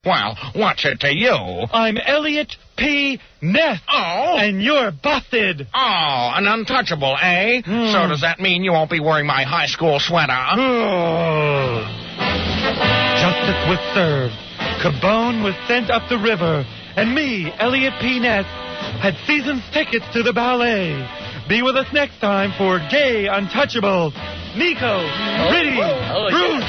Well, what's it to you? I'm Elliot P. Ness. Oh? And you're busted. Oh, an untouchable, eh? So does that mean you won't be wearing my high school sweater? Justice was served. Cabone was sent up the river. And me, Elliot P. Ness, had season's tickets to the ballet. Be with us next time for Gay Untouchables. Nico, Ritty, Bruce.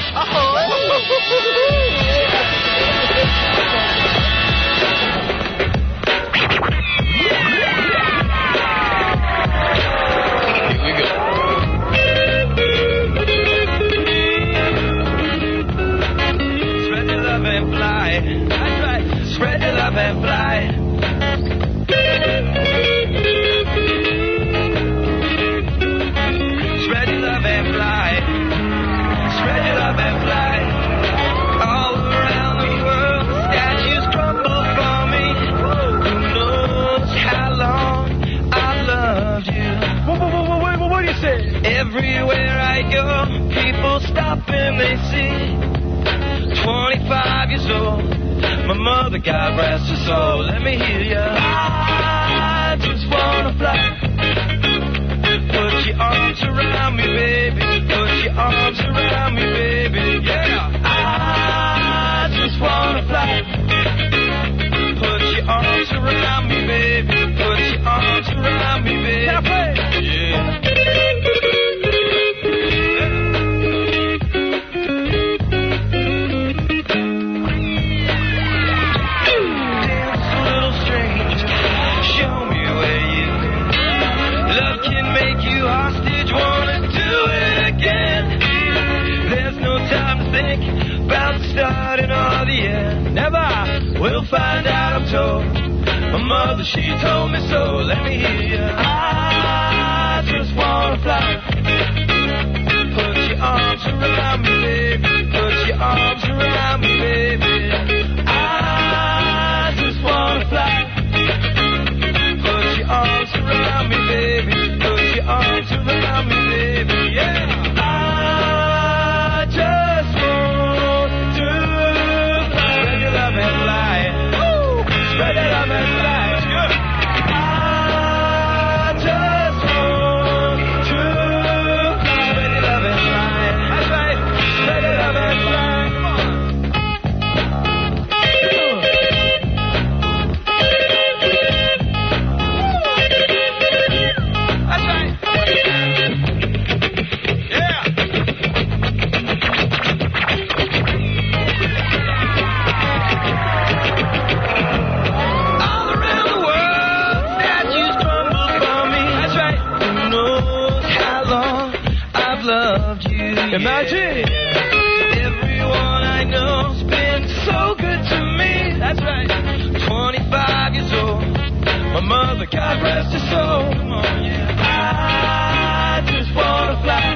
Spread your love and fly. That's right. Spread your love and fly. Spread your love and fly. Spread your love and fly. All around the world, statues crumble for me. Who knows how long I've loved you? What do you say? Everywhere I go, people stop and they see 25 years old. My mother, God rest her soul. Let me hear ya. I just wanna fly. Put your arms around me, baby. Put your arms around me, baby. Yeah. I just wanna fly. Put your arms around me, baby. Put your arms around me, baby. Yeah. Hostage, wanna do it again. There's no time to think about the starting or the end. Never, we'll find out, I'm told. My mother, she told me so. Let me hear ya. I just wanna fly. Put your arms around me, baby. Put your arms around me, baby. I just wanna fly. Put your arms around me, baby. Arms around me, baby, yeah. I just want to fly. Spread your love and fly. Spread your love and fly. I just want to fly. Spread your love and fly. That's right. Spread your love and fly. Imagine! Everyone I know's been so good to me. That's right. 25 years old. My mother, God rest her soul. Come on, yeah. I just wanna fly.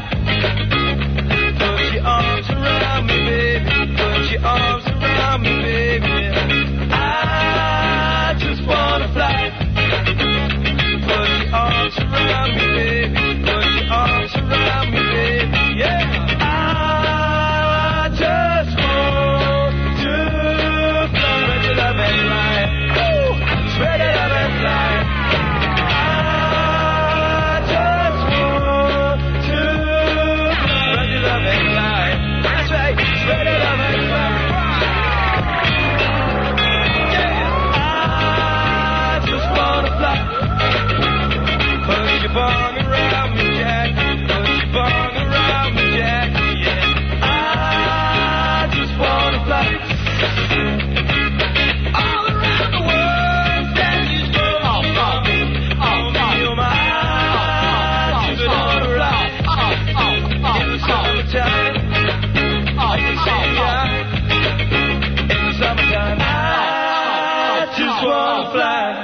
Put your arms around me, baby. Put your arms around me, baby. I just wanna fly. Put your arms around me, baby. Put your arms around me, baby. Yeah.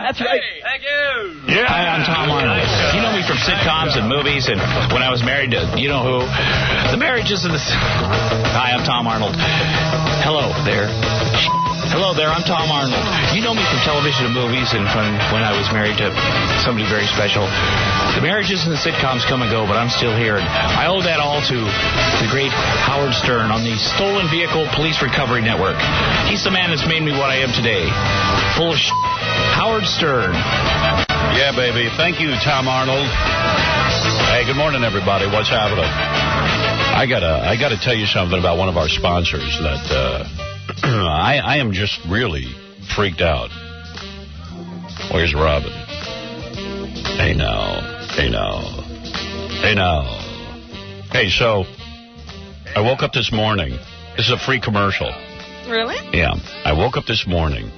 That's right. Thank you. Yeah. Hi, I'm Tom Arnold. You know me from sitcoms and movies, and when I was married to you-know-who. The marriage isn't this... Hi, I'm Tom Arnold. Hello there. Hello Hello there, I'm Tom Arnold. You know me from television and movies and from when I was married to somebody very special. The marriages and the sitcoms come and go, but I'm still here. And I owe that all to the great Howard Stern on the Stolen Vehicle Police Recovery Network. He's the man that's made me what I am today. Full of Howard Stern. Yeah, baby. Thank you, Tom Arnold. Hey, good morning, everybody. What's happening? I gotta tell you something about one of our sponsors that I am just really freaked out. Where's Robin? Hey now. Hey, so I woke up this morning. This is a free commercial. Really? Yeah. I woke up this morning.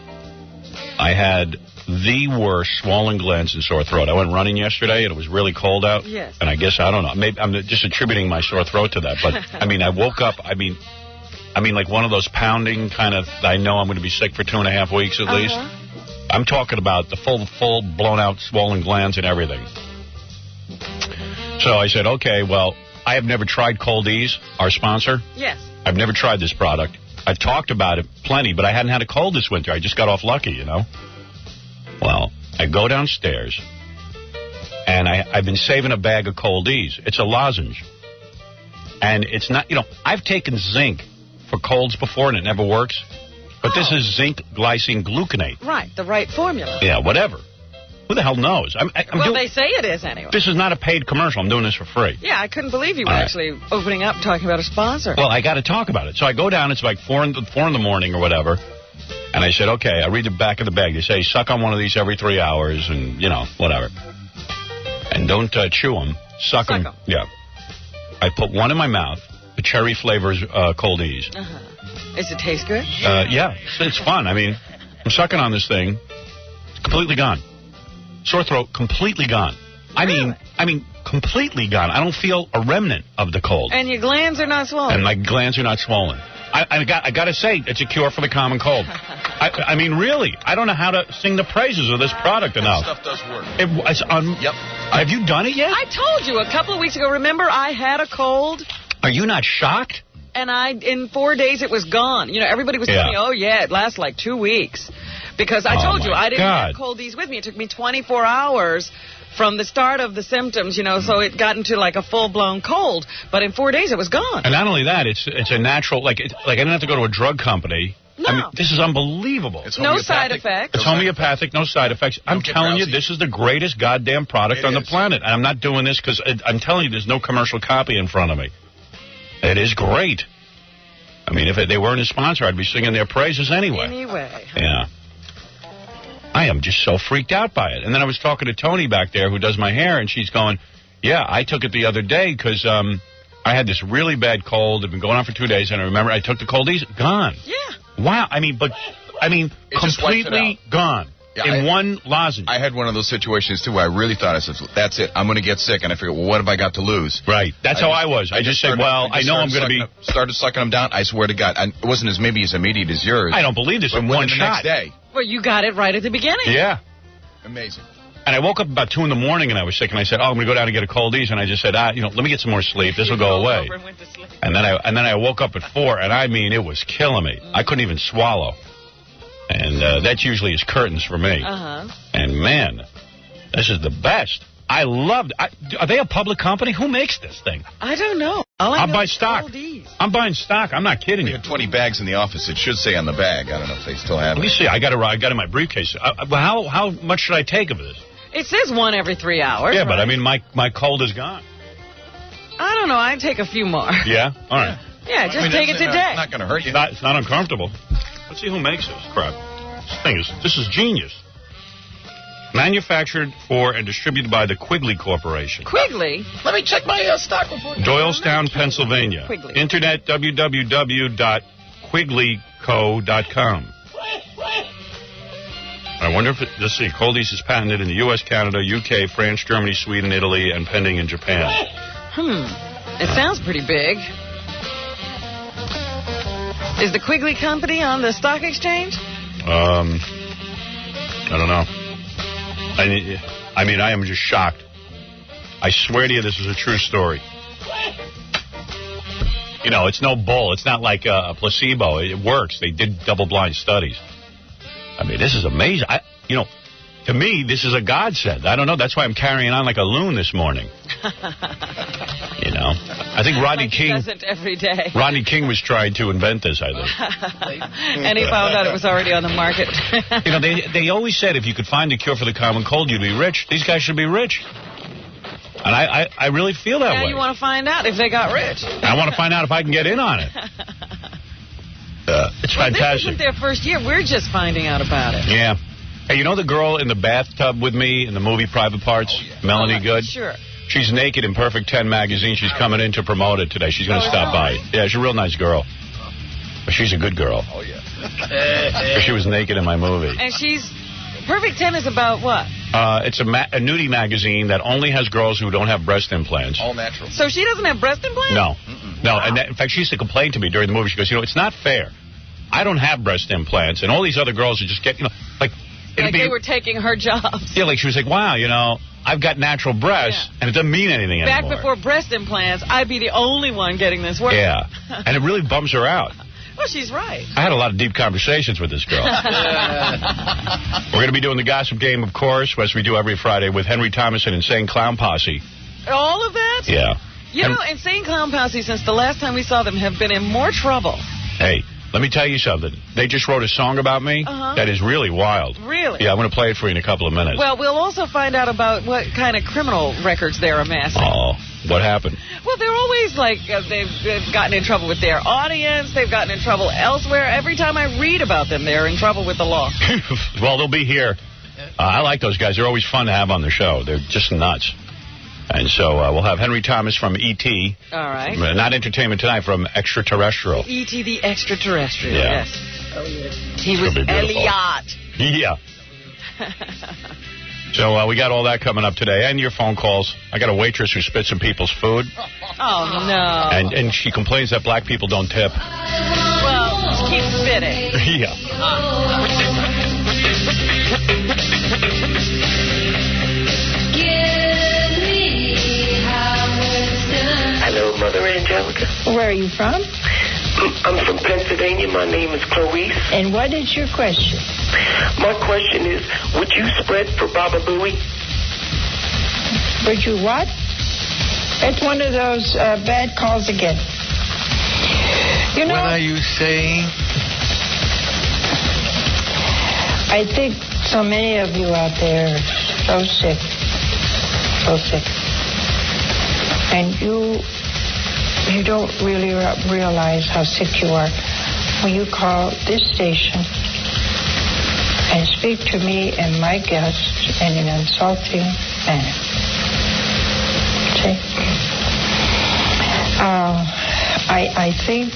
I had the worst swollen glands and sore throat. I went running yesterday, and it was really cold out. Yes. And I guess, I don't know, maybe I'm just attributing my sore throat to that. But, I mean, I woke up, I mean, like one of those pounding kind of, I know I'm going to be sick for 2.5 weeks at least. I'm talking about the full blown-out swollen glands and everything. So I said, okay, well, I have never tried Cold-eeze, our sponsor. Yes. I've never tried this product. I've talked about it plenty, but I hadn't had a cold this winter. I just got off lucky, you know. Well, I go downstairs, and I've been saving a bag of Cold-eeze. It's a lozenge. And it's not, you know, I've taken zinc for colds before, and it never works. But this is zinc glycine gluconate. Right, the right formula. Yeah, whatever. Who the hell knows? Well, they say it is anyway. This is not a paid commercial. I'm doing this for free. Yeah, I couldn't believe you were actually opening up talking about a sponsor. Well, I got to talk about it. So I go down. It's like 4 in the morning or whatever. And I said, okay, I read the back of the bag. They say, suck on one of these every 3 hours and, you know, whatever. And don't chew them. Suck them. Yeah. I put one in my mouth, the cherry flavors Cold-eeze. Does it taste good? Yeah, it's fun. I mean, I'm sucking on this thing. It's completely gone. Sore throat, completely gone. Really? I mean, completely gone. I don't feel a remnant of the cold. And your glands are not swollen. And my glands are not swollen. I got to say, it's a cure for the common cold. I mean, really, I don't know how to sing the praises of this product enough. That stuff does work. Yep. Have you done it yet? I told you a couple of weeks ago. Remember, I had a cold. Are you not shocked? And in 4 days, it was gone. You know, everybody was telling me, oh, yeah, it lasts like 2 weeks. Because I told you, I didn't have Cold-eeze with me. It took me 24 hours from the start of the symptoms, you know, so it got into like a full-blown cold. But in 4 days, it was gone. And not only that, it's a natural, like I didn't have to go to a drug company. No. I mean, this is unbelievable. It's no side effects. It's homeopathic, no side effects. I'm telling you, this is the greatest goddamn product on the planet. And I'm not doing this because I'm telling you, there's no commercial copy in front of me. It is great. I mean, if they weren't a sponsor, I'd be singing their praises anyway. Anyway. Yeah. I am just so freaked out by it. And then I was talking to Tony back there who does my hair, and she's going, yeah, I took it the other day because I had this really bad cold. It had been going on for 2 days, and I remember I took the Cold-eeze. Gone. Yeah. Wow. I mean, completely gone. Yeah, in one lozenge. I had one of those situations, too, where I really thought, I said, that's it. I'm going to get sick. And I figured, well, what have I got to lose? Right. That's how I was. I just said, well, I know I'm going to be... Started sucking them down. I swear to God. It wasn't as immediate as yours. I don't believe this. In one shot. The next day. Well, you got it right at the beginning. Yeah. Amazing. And I woke up about 2 in the morning and I was sick, and I said, oh, I'm going to go down and get a Cold-eeze. And I just said, let me get some more sleep. This will go away. And then I woke up at 4, and I mean, it was killing me. I couldn't even swallow. And that usually is curtains for me. And, man, this is the best. I loved it. Are they a public company? Who makes this thing? I don't know. I'll buy stock. I'm buying stock. I'm not kidding you. We have 20 bags in the office. It should say on the bag. I don't know if they still have it. Let me see. I got it in my briefcase. How much should I take of this? It says 1 every 3 hours. Yeah, but I mean, my cold is gone. I don't know. I'd take a few more. Yeah? All right. Yeah, just take it today. It's not going to hurt you. It's not uncomfortable. Let's see who makes this crap. This is genius. Manufactured for and distributed by the Quigley Corporation. Quigley? Let me check my stock report. Doylestown, Pennsylvania. Quigley. Internet, www.quigleyco.com. I wonder if let's see, Cold-eeze is patented in the U.S., Canada, UK, France, Germany, Sweden, Italy, and pending in Japan. It sounds pretty big. Is the Quigley Company on the stock exchange? I don't know. I mean, I am just shocked. I swear to you, this is a true story. You know, it's no bull. It's not like a placebo. It works. They did double-blind studies. I mean, this is amazing. To me, this is a godsend. I don't know. That's why I'm carrying on like a loon this morning. I think Rodney King doesn't every day. Rodney King was trying to invent this, I think. And he found out it was already on the market. They always said if you could find a cure for the common cold, you'd be rich. These guys should be rich. And I really feel that way. Now you want to find out if they got rich. I want to find out if I can get in on it. It's fantastic. This isn't their first year. We're just finding out about it. Yeah. Hey, you know the girl in the bathtub with me in the movie Private Parts? Oh, yeah. Melanie Good? Sure. She's naked in Perfect 10 magazine. She's coming in to promote it today. She's going to stop by. Yeah, she's a real nice girl. But she's a good girl. Oh, yeah. She was naked in my movie. And Perfect 10 is about what? It's a nudie magazine that only has girls who don't have breast implants. All natural. So she doesn't have breast implants? No. No, and in fact, she used to complain to me during the movie. She goes, it's not fair. I don't have breast implants, and all these other girls are just getting, like they were taking her jobs. Yeah, like she was like, wow, I've got natural breasts, and it doesn't mean anything anymore. Back before breast implants, I'd be the only one getting this work. Yeah, and it really bums her out. Well, she's right. I had a lot of deep conversations with this girl. We're going to be doing the gossip game, of course, as we do every Friday, with Henry Thomas and Insane Clown Posse. All of that? Yeah. Insane Clown Posse, since the last time we saw them, have been in more trouble. Hey. Let me tell you something. They just wrote a song about me that is really wild. Really? Yeah, I'm going to play it for you in a couple of minutes. Well, we'll also find out about what kind of criminal records they're amassing. Oh, what happened? Well, they're always like, they've gotten in trouble with their audience. They've gotten in trouble elsewhere. Every time I read about them, they're in trouble with the law. Well, they'll be here. I like those guys. They're always fun to have on the show. They're just nuts. And so we'll have Henry Thomas from E.T. All right. Not Entertainment Tonight, from Extraterrestrial. E.T. the Extraterrestrial, yeah. Yes. Oh, yeah. He was Elliot. Yeah. So we got all that coming up today, and your phone calls. I got a waitress who spits in people's food. Oh, no. And she complains that black people don't tip. Well, keep spitting. Yeah. Hello, Mother Angelica. Where are you from? I'm from Pennsylvania. My name is Clow-eeze. And what is your question? My question is, would you spread for Baba Booey? Would you what? It's one of those bad calls again. What are you saying? I think so many of you out there are so sick. So sick. And you don't really realize how sick you are when you call this station and speak to me and my guests in an insulting manner. See? I think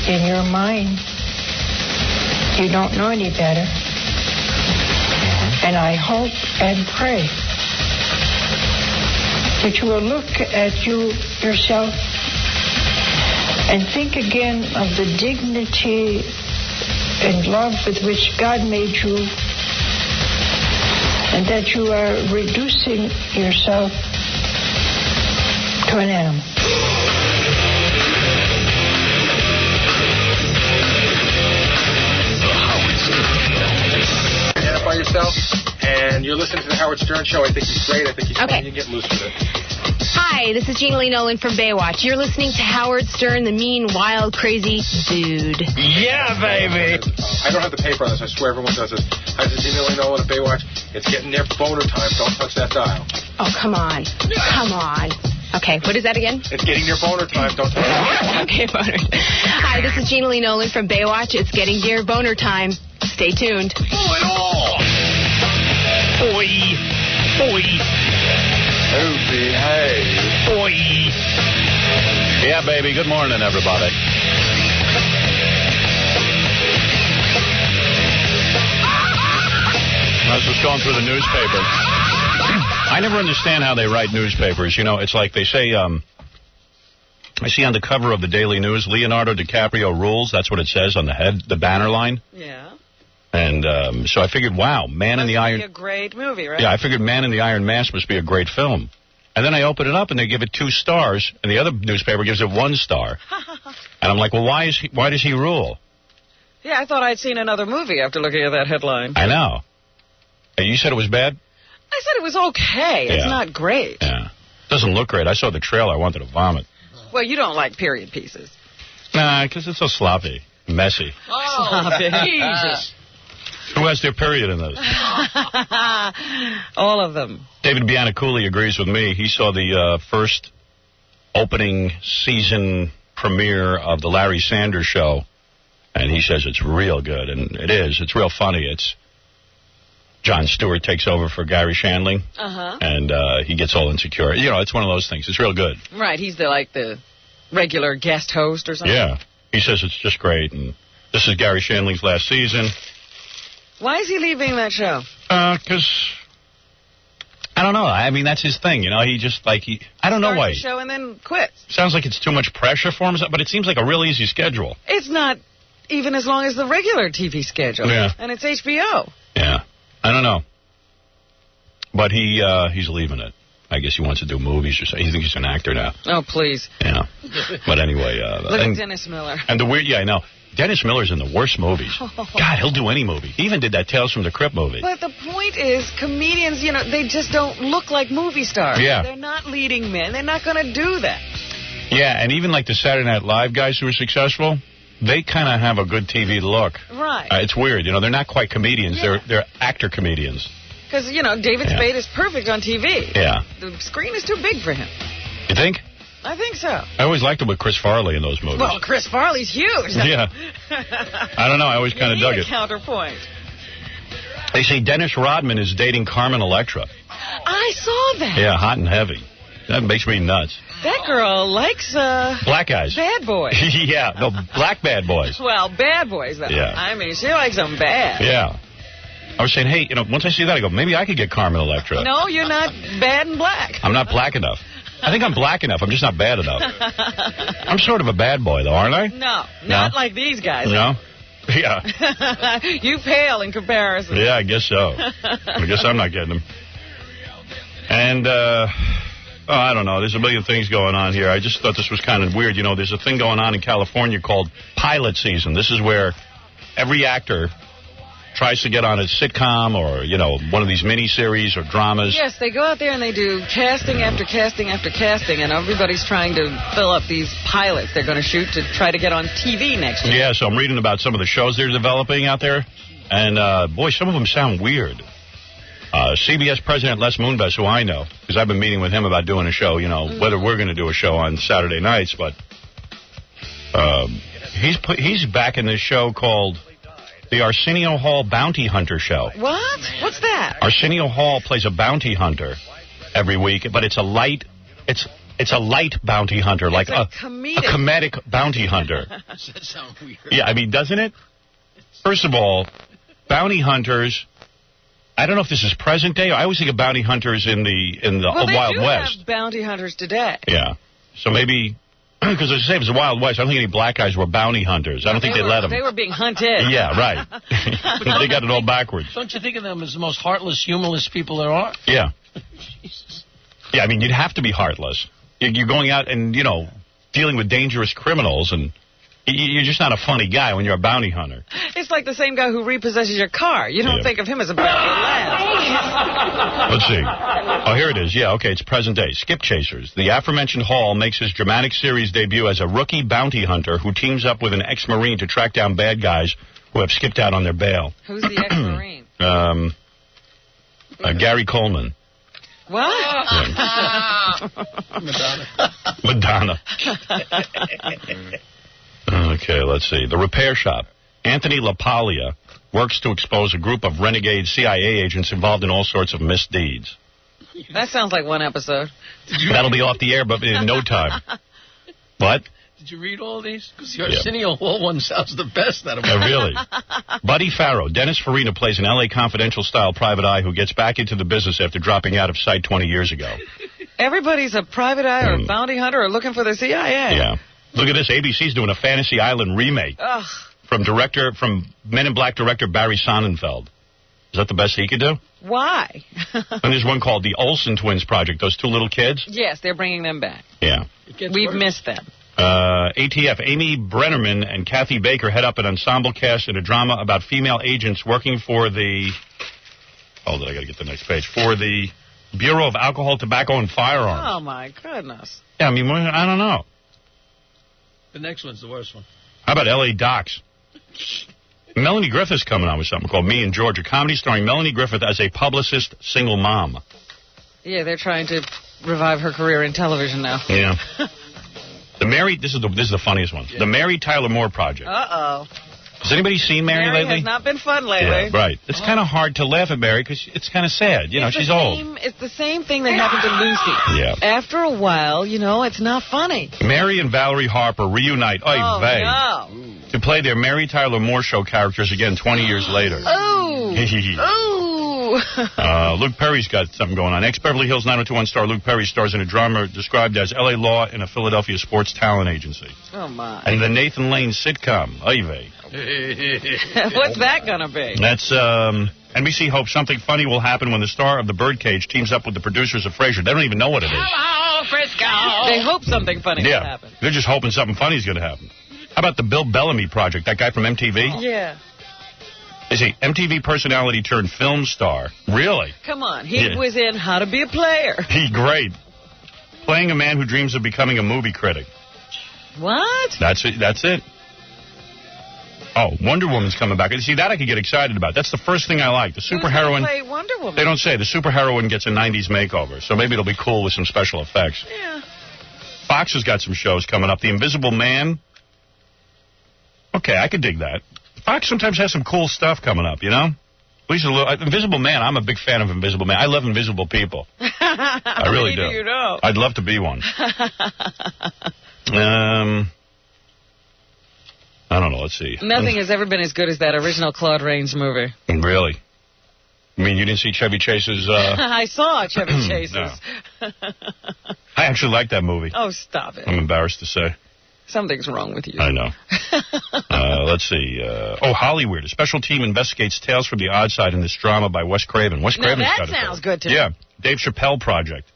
in your mind you don't know any better. And I hope and pray that you will look at yourself and think again of the dignity and love with which God made you, and that you are reducing yourself to an animal. Identify yourself, and you're listening to the Howard Stern Show. I think he's great. I think he's funny. You get loose with it. Hi, this is Gina Lee Nolan from Baywatch. You're listening to Howard Stern, the mean, wild, crazy dude. Yeah, baby. I don't have the paper on this. I swear everyone does this. Hi, this is Gina Lee Nolan at Baywatch. It's getting near boner time. Don't touch that dial. Oh, come on. Come on. Okay, what is that again? It's getting near boner time. Don't touch it. Okay, boner. Hi, this is Gina Lee Nolan from Baywatch. It's getting near boner time. Stay tuned. Oh, it all. Boy. Boy. Oh, behave. Boy. Yeah, baby. Good morning, everybody. I was just going through the newspaper. I never understand how they write newspapers. You know, it's like they say, I see on the cover of the Daily News, Leonardo DiCaprio rules. That's what it says on the head, the banner line. Yeah. And so I figured, wow, Man in the Iron... Must be a great movie, right? Yeah, I figured Man in the Iron Mask must be a great film. And then I open it up and they give it 2 stars, and the other newspaper gives it 1 star. And I'm like, well, why does he rule? Yeah, I thought I'd seen another movie after looking at that headline. I know. Hey, you said it was bad? I said it was okay. It's not great. Yeah. Doesn't look great. I saw the trailer. I wanted to vomit. Well, you don't like period pieces. Nah, because it's so sloppy. Messy. Oh, sloppy. Jesus. Who has their period in those? All of them. David Bianaculi agrees with me. He saw the first opening season premiere of the Larry Sanders Show, and he says it's real good, and it is. It's real funny. It's Jon Stewart takes over for Gary Shandling, and he gets all insecure. You know, it's one of those things. It's real good. Right. He's the regular guest host or something. Yeah. He says it's just great, and this is Gary Shandling's last season. Why is he leaving that show? Because, I don't know. I mean, that's his thing, you know. He just, I don't know why. Starts the show and then quits. Sounds like it's too much pressure for him, but it seems like a real easy schedule. It's not even as long as the regular TV schedule. Yeah. And it's HBO. Yeah. I don't know. But he's leaving it. I guess he wants to do movies or something. He thinks he's an actor now. Oh, please. Yeah. But anyway. Look at Dennis Miller. And the weird, I know. Dennis Miller's in the worst movies. God, he'll do any movie. He even did that Tales from the Crypt movie. But the point is, comedians, you know, they just don't look like movie stars. Yeah. They're not leading men. They're not going to do that. Yeah, and even like the Saturday Night Live guys who are successful, they kind of have a good TV look. Right. It's weird. You know, they're not quite comedians. Yeah. They're actor comedians. Because, you know, David Spade is perfect on TV. Yeah. The screen is too big for him. You think? I think so. I always liked him with Chris Farley in those movies. Well, Chris Farley's huge. Yeah. I don't know. I always kind of dug it. Counterpoint. They say Dennis Rodman is dating Carmen Electra. I saw that. Yeah, hot and heavy. That makes me nuts. That girl likes black guys. Bad boys. Yeah, no, black bad boys. Well, bad boys, though. Yeah. I mean, she likes them bad. Yeah. I was saying, hey, you know, once I see that, I go, maybe I could get Carmen Electra. No, you're not bad and black. I'm not black enough. I think I'm black enough. I'm just not bad enough. I'm sort of a bad boy, though, aren't I? No, not like these guys. No? Yeah. You pale in comparison. Yeah, I guess so. I guess I'm not getting them. And, I don't know. There's a million things going on here. I just thought this was kind of weird. You know, there's a thing going on in California called pilot season. This is where every actor tries to get on a sitcom or, you know, one of these miniseries or dramas. Yes, they go out there and they do casting after casting after casting, and everybody's trying to fill up these pilots they're going to shoot to try to get on TV next year. Yeah, so I'm reading about some of the shows they're developing out there, and, boy, some of them sound weird. CBS President Les Moonves, who I know, because I've been meeting with him about doing a show, you know, whether we're going to do a show on Saturday nights, but he's back in this show called the Arsenio Hall Bounty Hunter Show. What? What's that? Arsenio Hall plays a bounty hunter every week, but it's a light bounty hunter, like a comedic bounty hunter. Does that sound weird? Yeah, I mean, doesn't it? First of all, bounty hunters, I don't know if this is present day. I always think of bounty hunters in the Wild West. Have bounty hunters today. Yeah. So maybe, because as I say, it was the Wild West. I don't think any black guys were bounty hunters. I don't think they let them. They were being hunted. Yeah, right. They got it all backwards. Don't you think of them as the most heartless, humorless people there are? Yeah. Jesus. Yeah, I mean, you'd have to be heartless. You're going out and, you know, dealing with dangerous criminals, and you're just not a funny guy when you're a bounty hunter. It's like the same guy who repossesses your car. You don't think of him as a bad lad. Let's see. Oh, here it is. Yeah, okay, it's present day. Skip Chasers. The aforementioned Hall makes his dramatic series debut as a rookie bounty hunter who teams up with an ex-Marine to track down bad guys who have skipped out on their bail. Who's the ex-Marine? Gary Coleman. What? Yeah. Madonna. Okay, let's see. The Repair Shop. Anthony LaPaglia works to expose a group of renegade CIA agents involved in all sorts of misdeeds. That sounds like one episode. That'll be off the air, but in no time. What? Did you read all these? Because the Arsenio Hall one sounds the best out of them. Really? Buddy Farrow. Dennis Farina plays an L.A. Confidential-style private eye who gets back into the business after dropping out of sight 20 years ago. Everybody's a private eye or a bounty hunter or looking for the CIA. Yeah. Look at this. ABC's doing a Fantasy Island remake from Men in Black director Barry Sonnenfeld. Is that the best he could do? Why? And there's one called the Olsen Twins Project, those two little kids. Yes, they're bringing them back. Yeah. We've missed them. ATF, Amy Brennerman and Kathy Baker head up an ensemble cast in a drama about female agents working for the... Hold it, I got to get the next page. For the Bureau of Alcohol, Tobacco, and Firearms. Oh, my goodness. Yeah, I mean, I don't know. The next one's the worst one. How about L.A. Docs? Melanie Griffith's coming on with something called Me and George, a comedy starring Melanie Griffith as a publicist, single mom. Yeah, they're trying to revive her career in television now. Yeah. This is the funniest one. Yeah. The Mary Tyler Moore Project. Uh-oh. Has anybody seen Mary lately? Has not been fun lately. Yeah, right. It's kind of hard to laugh at Mary because it's kind of sad. You know, she's old. It's the same thing that happened to Lucy. Yeah. After a while, you know, it's not funny. Mary and Valerie Harper reunite. No. To play their Mary Tyler Moore Show characters again 20 years later. Oh. Luke Perry's got something going on. Ex-Beverly Hills 90210 star Luke Perry stars in a drama described as L.A. law in a Philadelphia sports talent agency. Oh, my. And the Nathan Lane sitcom, Oy vey. What's that going to be? That's, NBC hopes something funny will happen when the star of The Birdcage teams up with the producers of Frasier. They don't even know what it is. Hello, Frisco. They hope something funny will happen. They're just hoping something funny is going to happen. How about the Bill Bellamy Project, that guy from MTV? Yeah. Is he MTV personality turned film star? Really? Come on. He was in How to Be a Player. He's great. Playing a man who dreams of becoming a movie critic. What? That's it. Oh, Wonder Woman's coming back. See, that I could get excited about. That's the first thing I like. The superheroine. Play Wonder Woman? They don't say. The superheroine gets a 90s makeover, so maybe it'll be cool with some special effects. Yeah. Fox has got some shows coming up. The Invisible Man. Okay, I could dig that. Fox sometimes has some cool stuff coming up, you know? At least a little. Invisible Man, I'm a big fan of Invisible Man. I love invisible people. I really do. You know? I'd love to be one. I don't know. Let's see. Nothing has ever been as good as that original Claude Rains movie. Really? I mean, you didn't see Chevy Chase's... I saw Chevy Chase's. No. I actually like that movie. Oh, stop it. I'm embarrassed to say. Something's wrong with you. I know. Let's see. Hollywood. A special team investigates Tales from the Odd Side in this drama by Wes Craven. Wes Craven's got it. That sounds good to me. Yeah. Dave Chappelle Project.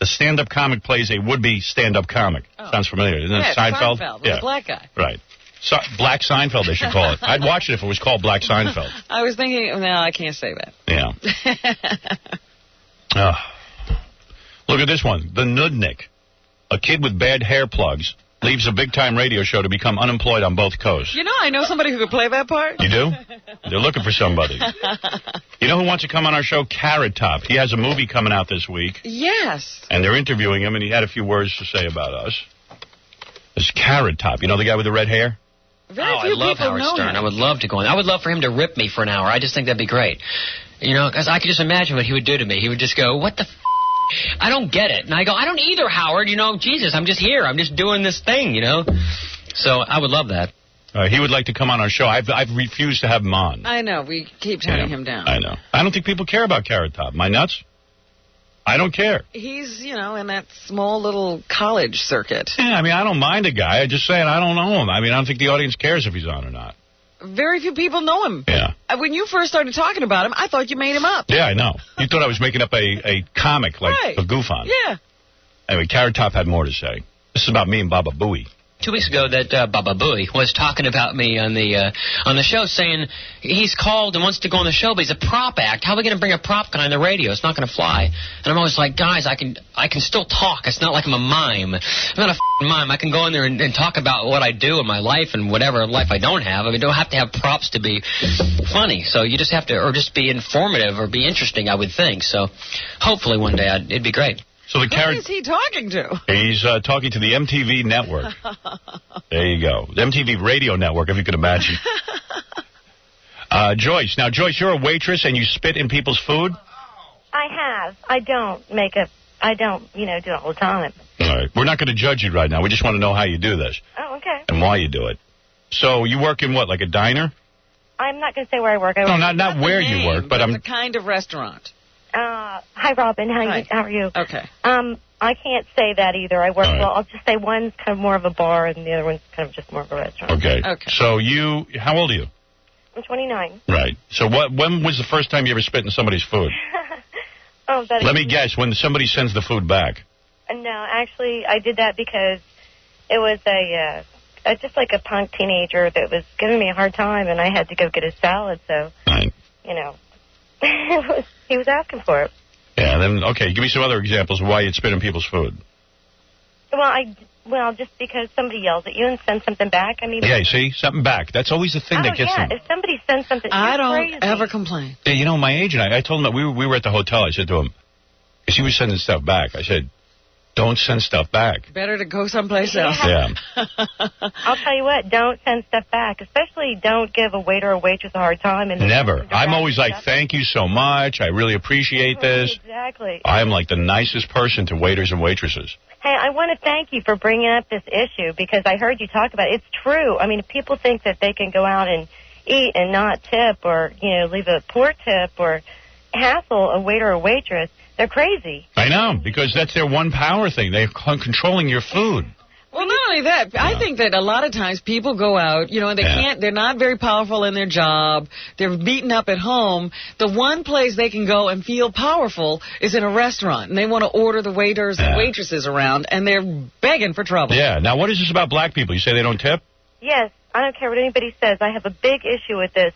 The stand-up comic plays a would-be stand-up comic. Oh. Sounds familiar. Isn't it Seinfeld? The black guy. Right. Black Seinfeld, they should call it. I'd watch it if it was called Black Seinfeld. I was thinking, no, I can't say that. Yeah. Look at this one. The Nudnik. A kid with bad hair plugs leaves a big-time radio show to become unemployed on both coasts. You know, I know somebody who could play that part. You do? They're looking for somebody. You know who wants to come on our show? Carrot Top. He has a movie coming out this week. Yes. And they're interviewing him, and he had a few words to say about us. This Carrot Top. You know the guy with the red hair? I love Howard Stern. I would love to go on. I would love for him to rip me for an hour. I just think that'd be great. You know, because I could just imagine what he would do to me. He would just go, what the I don't get it. And I go, I don't either, Howard. You know, Jesus, I'm just here. I'm just doing this thing, you know. So I would love that. He would like to come on our show. I've refused to have him on. I know. We keep turning him down. I know. I don't think people care about Carrot Top. Am I nuts? I don't care. He's, you know, in that small little college circuit. Yeah, I mean, I don't mind a guy. I just saying I don't know him. I mean, I don't think the audience cares if he's on or not. Very few people know him. Yeah. When you first started talking about him, I thought you made him up. Yeah, I know. You thought I was making up a comic, like a goof on. Yeah. Anyway, Carrot Top had more to say. This is about me and Baba Booey. 2 weeks ago, that Baba Booey was talking about me on the show, saying he's called and wants to go on the show, but he's a prop act. How are we going to bring a prop guy on the radio? It's not going to fly. And I'm always like, guys, I can still talk. It's not like I'm a mime. I'm not a mime. I can go in there and talk about what I do in my life and whatever life I don't have. I mean, you don't have to have props to be funny. So you just have to, or just be informative or be interesting, I would think. So hopefully one day it'd be great. So the Who is he talking to? He's talking to the MTV network. There you go. The MTV radio network, if you could imagine. Joyce. Now, Joyce, you're a waitress and you spit in people's food? I have. I don't, do it all the time. All right. We're not going to judge you right now. We just want to know how you do this. Oh, okay. And why you do it. So you work in what, like a diner? I'm not going to say where I work. No, not where you work, but it's a kind of restaurant. Hi, Robin. How are you? Okay. I can't say that either. I work, well, I'll just say one's kind of more of a bar and the other one's kind of just more of a restaurant. Okay. So how old are you? I'm 29. Right. So when was the first time you ever spit in somebody's food? Let me guess, when somebody sends the food back. No, actually, I did that because it was just like a punk teenager that was giving me a hard time, and I had to go get his salad, so, you know, he was asking for it. Yeah, then, okay, give me some other examples of why you'd spit in people's food. Well, just because somebody yells at you and sends something back, I mean... Yeah, see? Something back. That's always the thing that gets them. If somebody sends something... I don't crazy. ever complain. Yeah, you know, my agent, I told him that we were at the hotel. I said to him, because he was sending stuff back, I said, don't send stuff back. Better to go someplace else. Yeah. I'll tell you what, don't send stuff back. Especially don't give a waiter or waitress a hard time. And Never. I'm always like, thank you so much. I really appreciate this. Exactly. I am like the nicest person to waiters and waitresses. Hey, I want to thank you for bringing up this issue because I heard you talk about it. It's true. I mean, if people think that they can go out and eat and not tip or, you know, leave a poor tip or hassle a waiter or waitress, they're crazy. I know, because that's their one power thing. They're controlling your food. Well, not only that, I think that a lot of times people go out, you know, and they're not very powerful in their job. They're beaten up at home. The one place they can go and feel powerful is in a restaurant, and they want to order the waiters and waitresses around, and they're begging for trouble. Yeah. Now, what is this about black people? You say they don't tip? Yes, I don't care what anybody says. I have a big issue with this.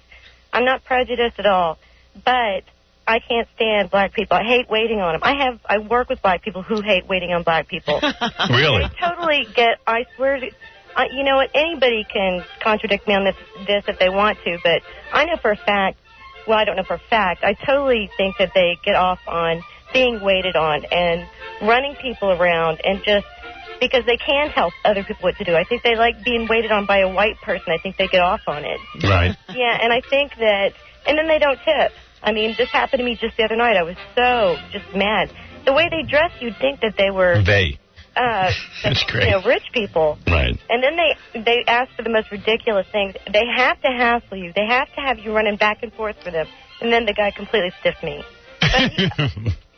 I'm not prejudiced at all, but I can't stand black people. I hate waiting on them. I work with black people who hate waiting on black people. Really? They totally get, I swear to, you know what, anybody can contradict me on this if they want to, but I know for a fact, well, I don't know for a fact, I totally think that they get off on being waited on and running people around and just because they can help other people what to do. I think they like being waited on by a white person. I think they get off on it. Right. Yeah, and I think that, and then they don't tip. I mean, this happened to me just the other night. I was so just mad. The way they dress, you'd think that they were... That's great. You know, rich people. Right. And then they ask for the most ridiculous things. They have to hassle you. They have to have you running back and forth for them. And then the guy completely stiffed me. But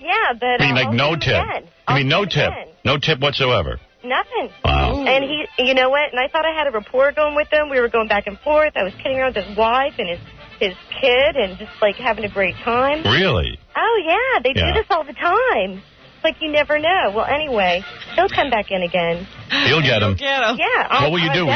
yeah, but... I mean, like no tip. I mean, no tip. No tip whatsoever. Nothing. Wow. And he, you know what? And I thought I had a rapport going with him. We were going back and forth. I was kidding around with his wife and his kid and just, like, having a great time. Really? Oh, yeah. They do this all the time. It's like you never know. Well, anyway, he'll come back in again. You'll get him. Yeah. What will you do?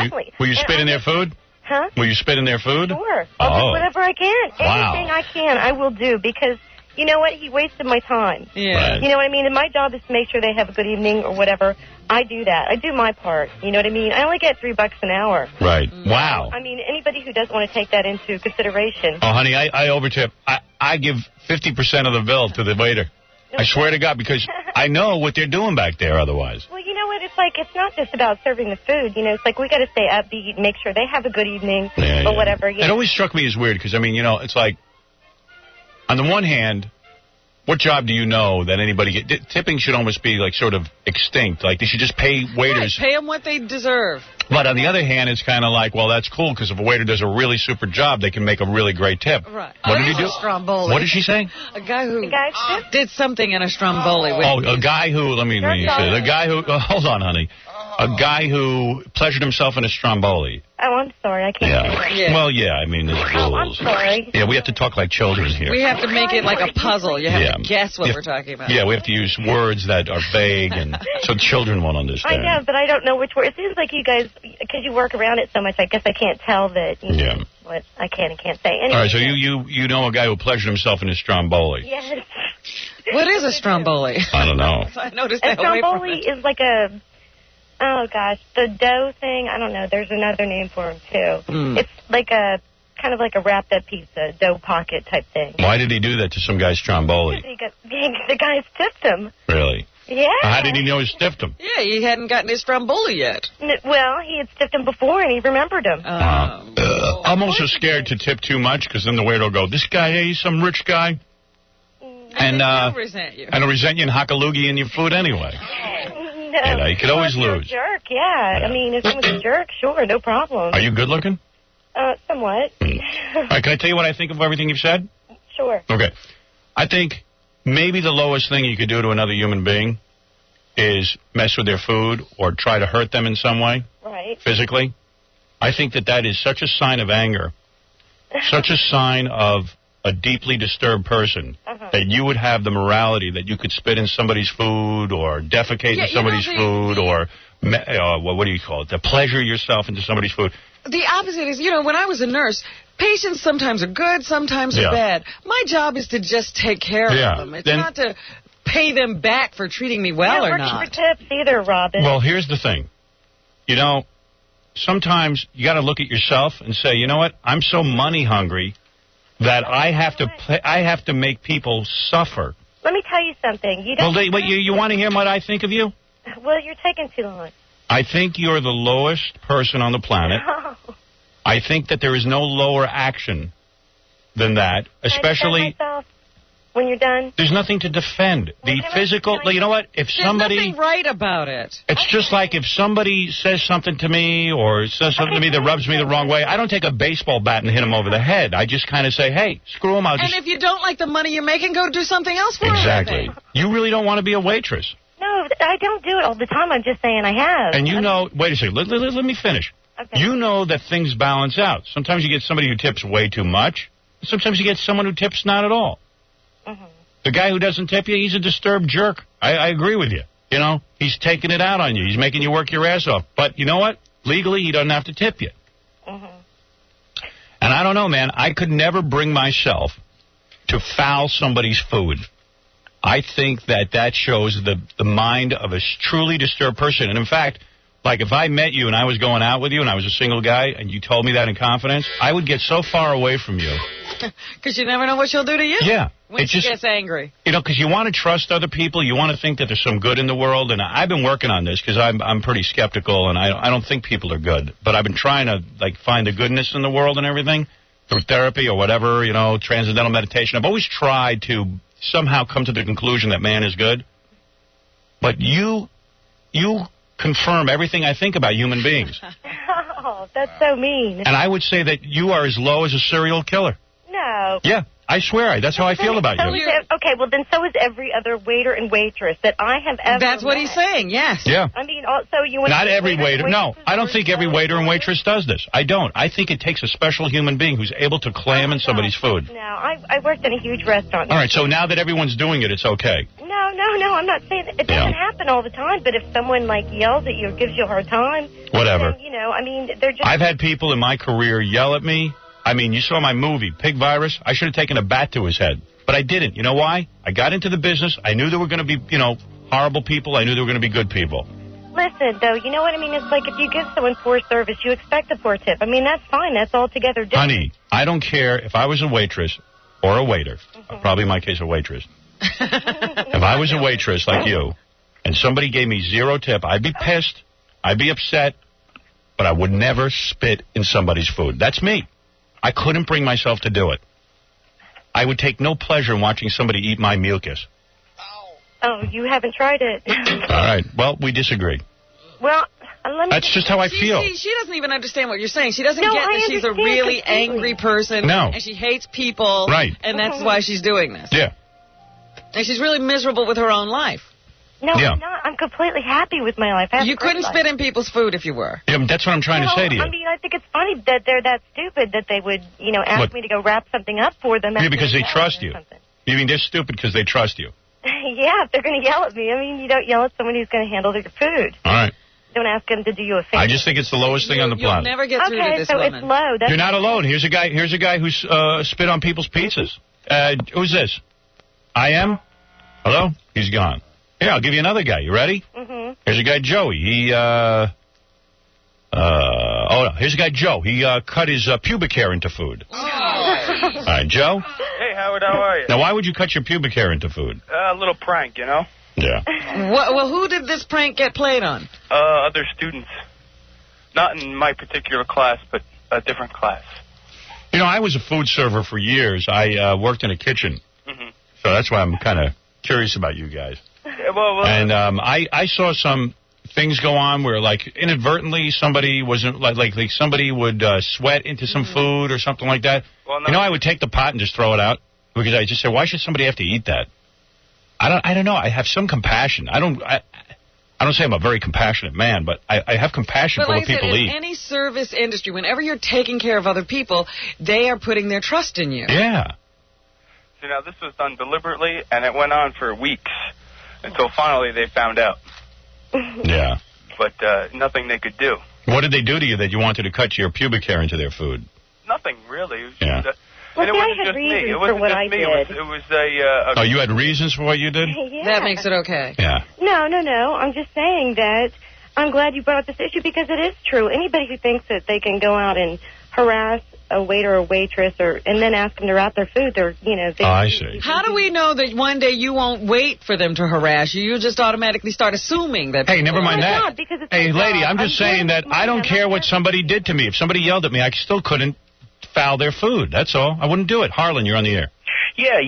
Will you spit in their food? Huh? Will you spit in their food? Sure. I'll do whatever I can. Wow. Anything I can, I will do because... You know what? He wasted my time. Yeah. Right. You know what I mean? And my job is to make sure they have a good evening or whatever. I do that. I do my part. You know what I mean? I only get $3 an hour. Right. Wow. I mean, anybody who doesn't want to take that into consideration. Oh, honey, I overtip. I give 50% of the bill to the waiter. I swear to God, because I know what they're doing back there otherwise. Well, you know what? It's like, it's not just about serving the food. You know, it's like we got to stay upbeat and make sure they have a good evening or whatever. It always struck me as weird because, I mean, you know, it's like, on the one hand, what job do you know that anybody get? Tipping should almost be like sort of extinct. Like they should just pay waiters. Right, pay them what they deserve. But on the other hand, it's kind of like, well, that's cool because if a waiter does a really super job, they can make a really great tip. Right. What did he do? Stromboli. What did she say? A guy who did something in a Stromboli. A guy who, let me say, the guy who, hold on, honey. A guy who pleasured himself in a Stromboli. Oh, I'm sorry. I can't say that. Yeah. Well, yeah, I mean, there's rules. I'm sorry. Yeah, we have to talk like children here. We have to make it like a puzzle. You have to guess what we're talking about. Yeah, we have to use words that are vague and so children won't understand. I know, but I don't know which word. It seems like you guys, because you work around it so much, I guess I can't tell that, you know, what I can and can't say. Anyway, all right, so you know a guy who pleasured himself in a Stromboli. Yes. What is a Stromboli? I don't know. I noticed a that Stromboli is like a... Oh, gosh, the dough thing, I don't know. There's another name for them, too. It's like a, kind of like a wrapped-up pizza, dough pocket type thing. Why did he do that to some guy's Stromboli? The guy stiffed him. Really? Yeah. How did he know he stiffed him? Yeah, he hadn't gotten his Stromboli yet. Well, he had stiffed him before, and he remembered him. I'm also scared to tip too much, because then the waiter will go, this guy, hey, he's some rich guy. And he'll resent you. And he'll resent you and hock a loogie in your food anyway. No. You know, you could always You're lose. A jerk, yeah. I mean, if someone's a jerk, sure, no problem. Are you good looking? Somewhat. All right, can I tell you what I think of everything you've said? Sure. Okay. I think maybe the lowest thing you could do to another human being is mess with their food or try to hurt them in some way. Right. Physically. I think that is such a sign of anger, such a sign of a deeply disturbed person, that you would have the morality that you could spit in somebody's food or defecate in somebody's food or, what do you call it, to pleasure yourself into somebody's food. The opposite is, when I was a nurse, patients sometimes are good, sometimes are bad. My job is to just take care of them. It's not to pay them back for treating me well or not. Not for tips either, Robin. Well, here's the thing. Sometimes you got to look at yourself and say, you know what? I'm so money hungry that I have to make people suffer. Let me tell you something. You want to hear what I think of you? Well, you're taking too long. I think you're the lowest person on the planet. No. I think that there is no lower action than that, especially... Can I defend myself when you're done? There's nothing to defend. The physical... You know what? If somebody... There's nothing right about it. It's just like if somebody says something to me or says something to me that rubs me the wrong way, I don't take a baseball bat and hit him over the head. I just kind of say, hey, screw him. And if you don't like the money you're making, go do something else for Exactly. You really don't want to be a waitress. No, I don't do it all the time. I'm just saying I have. And wait a second, let me finish. Okay. You know that things balance out. Sometimes you get somebody who tips way too much. Sometimes you get someone who tips not at all. The guy who doesn't tip you, he's a disturbed jerk. I agree with you. He's taking it out on you. He's making you work your ass off. But you know what? Legally, he doesn't have to tip you. And I don't know, man. I could never bring myself to foul somebody's food. I think that shows the mind of a truly disturbed person. And in fact, like if I met you and I was going out with you and I was a single guy and you told me that in confidence, I would get so far away from you. Because you never know what she'll do to you? Yeah. When she gets angry. Because you want to trust other people. You want to think that there's some good in the world. And I've been working on this because I'm pretty skeptical and I don't think people are good. But I've been trying to find the goodness in the world and everything through therapy or whatever, transcendental meditation. I've always tried to somehow come to the conclusion that man is good. But you confirm everything I think about human beings. Oh, that's so mean. And I would say that you are as low as a serial killer. No. Yeah, I swear. That's how I feel about you. Okay, well, then so is every other waiter and waitress that I have ever That's what met. he's saying, yes. Yeah. I mean, also you want Not every waiter. No, I don't think every waiter and waitress does this. I don't. I think it takes a special human being who's able to clam in somebody's food. No, I worked in a huge restaurant. All right, so now that everyone's doing it, it's okay. No, I'm not saying it doesn't happen all the time, but if someone yells at you or gives you a hard time, whatever. Then, they're just... I've had people in my career yell at me. I mean, you saw my movie, Pig Virus. I should have taken a bat to his head, but I didn't. You know why? I got into the business. I knew there were going to be, horrible people. I knew there were going to be good people. Listen, though, you know what I mean? It's like if you give someone poor service, you expect a poor tip. I mean, that's fine. That's altogether different. Honey, I don't care if I was a waitress or a waiter. Probably in my case, a waitress. If I was a waitress like you and somebody gave me 0 tip, I'd be pissed. I'd be upset. But I would never spit in somebody's food. That's me. I couldn't bring myself to do it. I would take no pleasure in watching somebody eat my mucus. Oh, you haven't tried it. All right. Well, we disagree. Well, that's just how I feel. She doesn't even understand what you're saying. She doesn't get that she's a really angry person. No. And she hates people. Right. And that's why she's doing this. Yeah. And she's really miserable with her own life. No, I'm not. I'm completely happy with my life. You couldn't spit in people's food if you were. Yeah, that's what I'm trying to say to you. I mean, I think it's funny that they're that stupid that they would, ask me to go wrap something up for them. Yeah, because they trust you. You mean they're stupid because they trust you? Yeah, if they're going to yell at me. I mean, you don't yell at someone who's going to handle their food. All right. Don't ask them to do you a favor. I just think it's the lowest thing on the planet. You'll never get through to this woman. It's low. You're not alone. Here's a guy who's spit on people's pizzas. Who's this? I am? Hello? He's gone. Here, I'll give you another guy. You ready? Mm-hmm. Here's a guy, Joey. Here's a guy, Joe. He cut his pubic hair into food. Oh. All right, Joe? Hey, Howard, how are you? Now, why would you cut your pubic hair into food? A little prank, Yeah. Well, who did this prank get played on? Other students. Not in my particular class, but a different class. I was a food server for years. I worked in a kitchen. Mm-hmm. So that's why I'm kind of curious about you guys. Yeah, well, and I saw some things go on where, inadvertently somebody wasn't like somebody would sweat into some food or something like that. Well, no. I would take the pot and just throw it out because I just said, why should somebody have to eat that? I don't know. I have some compassion. I don't say I'm a very compassionate man, but I have compassion for what people eat. In any service industry, whenever you're taking care of other people, they are putting their trust in you. Yeah. you now, this was done deliberately, and it went on for weeks until finally they found out. Yeah. But nothing they could do. What did they do to you that you wanted to cut your pubic hair into their food? Nothing, really. It was Yeah. just, Well, and it see, I wasn't had just me. reasons It wasn't for what just I me. did. It was a Oh, you had reasons for what you did? Yeah. That makes it okay. Yeah. No. I'm just saying that I'm glad you brought up this issue because it is true. Anybody who thinks that they can go out and harass a waiter or waitress and then ask them to wrap their food, I see. How do we know that one day you won't wait for them to harass you? You just automatically start assuming that. Hey, never mind that. not, because it's Hey, my lady, job. I'm just saying that I don't care what somebody did to me. If somebody yelled at me, I still couldn't foul their food. That's all. I wouldn't do it. Harlan, you're on the air. Yeah,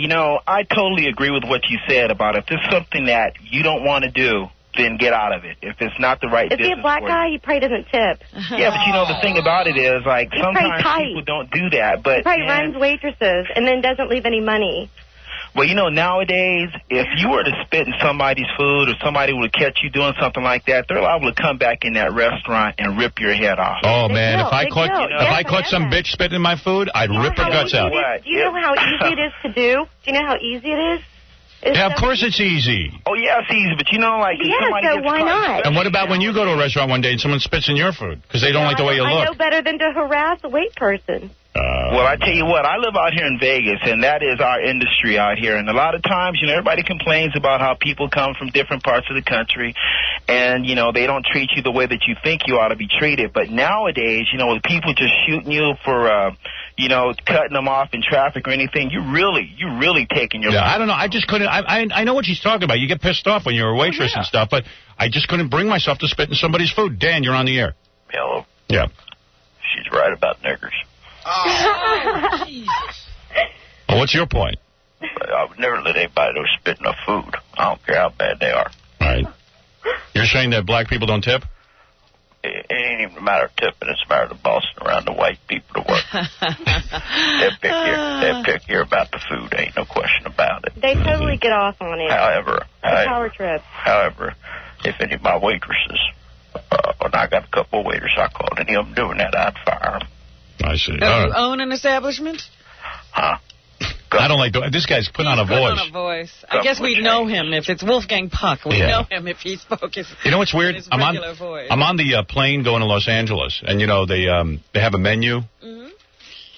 I totally agree with what you said about if there's something that you don't want to do, then get out of it. If it's not the right Is he a black guy? He probably doesn't tip. Yeah, but the thing about it is, like, He's sometimes pretty tight. people don't do that. But He probably runs waitresses and then doesn't leave any money. well, nowadays, if you were to spit in somebody's food or somebody were to catch you doing something like that, they're liable to come back in that restaurant and rip your head off. Oh, man, if I caught some bitch spitting in my food, I'd rip her guts out. Do you know how easy it is to do? Do you know how easy it is? Yeah, of course it's easy. Oh, yeah, it's easy, but like, if somebody so gets why caught, not? And what about when you go to a restaurant one day and someone spits in your food because they don't like the way you I know look? better than to harass a wait person. Well, I tell you what, I live out here in Vegas, and that is our industry out here. And a lot of times, everybody complains about how people come from different parts of the country, and, they don't treat you the way that you think you ought to be treated. But nowadays, with people just shooting you for, cutting them off in traffic or anything, you're really taking your... Yeah, I don't know. I just couldn't... I know what she's talking about. You get pissed off when you're a waitress and stuff, but I just couldn't bring myself to spit in somebody's food. Dan, you're on the air. Hello. Yeah. She's right about niggers. Oh, Jesus. Well, what's your point? I would never let anybody spit in my food. I don't care how bad they are. All right. You're saying that black people don't tip? It ain't even a matter of tipping. It's a matter of bossing around the white people to work. They'll pick here about the food. Ain't no question about it. They totally get off on it. However, power trip. However, if any of my waitresses, and I got a couple of waiters I called, any of them doing that, I'd fire them. I see. Do you own an establishment? Huh? I don't like... This guy's put on a voice. On a voice. I guess we'd know him if it's Wolfgang Puck. We'd know him if he spoke his You know what's weird? his regular voice. I'm on the plane going to Los Angeles, and, they have a menu. Mm-hmm.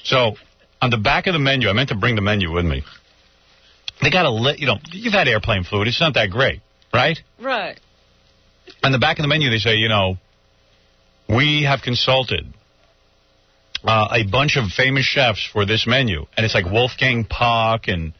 So, on the back of the menu, I meant to bring the menu with me. They got a you've had airplane food. It's not that great, right? Right. On the back of the menu, they say, we have consulted a bunch of famous chefs for this menu. And it's like Wolfgang Puck and...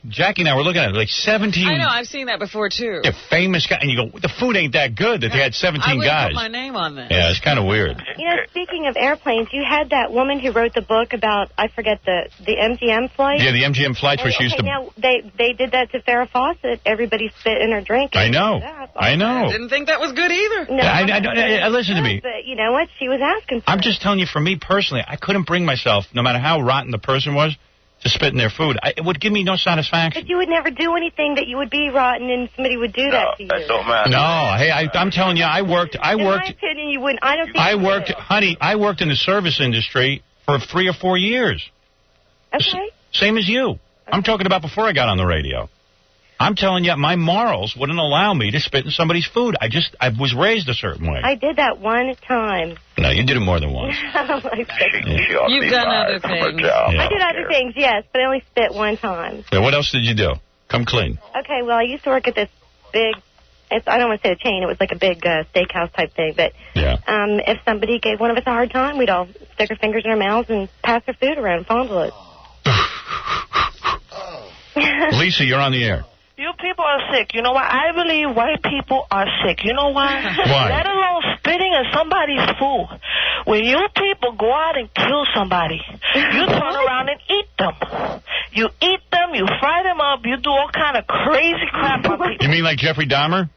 Jackie and I were looking at it, like 17... I know, I've seen that before, too. Yeah, famous guy. And you go, the food ain't that good that they had 17 I wouldn't guys. put my name on that. Yeah, it's kind of weird. Speaking of airplanes, you had that woman who wrote the book about, I forget, the MGM flight. Yeah, the MGM flights where she used to... Now, they did that to Farrah Fawcett. Everybody spit in her drink. I know. I know. I didn't think that was good either. No, listen to me. But you know what? She was asking for I'm just telling you, for me personally, I couldn't bring myself, no matter how rotten the person was, to spit in their food. It would give me no satisfaction. But you would never do anything that you would be rotten and somebody would do that to you. That don't matter. No, hey, I'm telling you, I worked. In my opinion, you wouldn't. I don't think you would. Honey, I worked in the service industry for 3 or 4 years. Okay. Same as you. I'm talking about before I got on the radio. I'm telling you, my morals wouldn't allow me to spit in somebody's food. I was raised a certain way. I did that one time. No, you did it more than once. You've done other things. I did other things, yes, but I only spit one time. Yeah, what else did you do? Come clean. Okay, well, I used to work at this big, I don't want to say a chain, it was like a big steakhouse type thing, but if somebody gave one of us a hard time, we'd all stick our fingers in our mouths and pass our food around and fondle it. Lisa, you're on the air. You people are sick. You know why? I believe white people are sick. You know why? Why? Let alone spitting in somebody's food. When you people go out and kill somebody, you turn around and eat them. You eat them, you fry them up, you do all kind of crazy crap on people. You mean like Jeffrey Dahmer?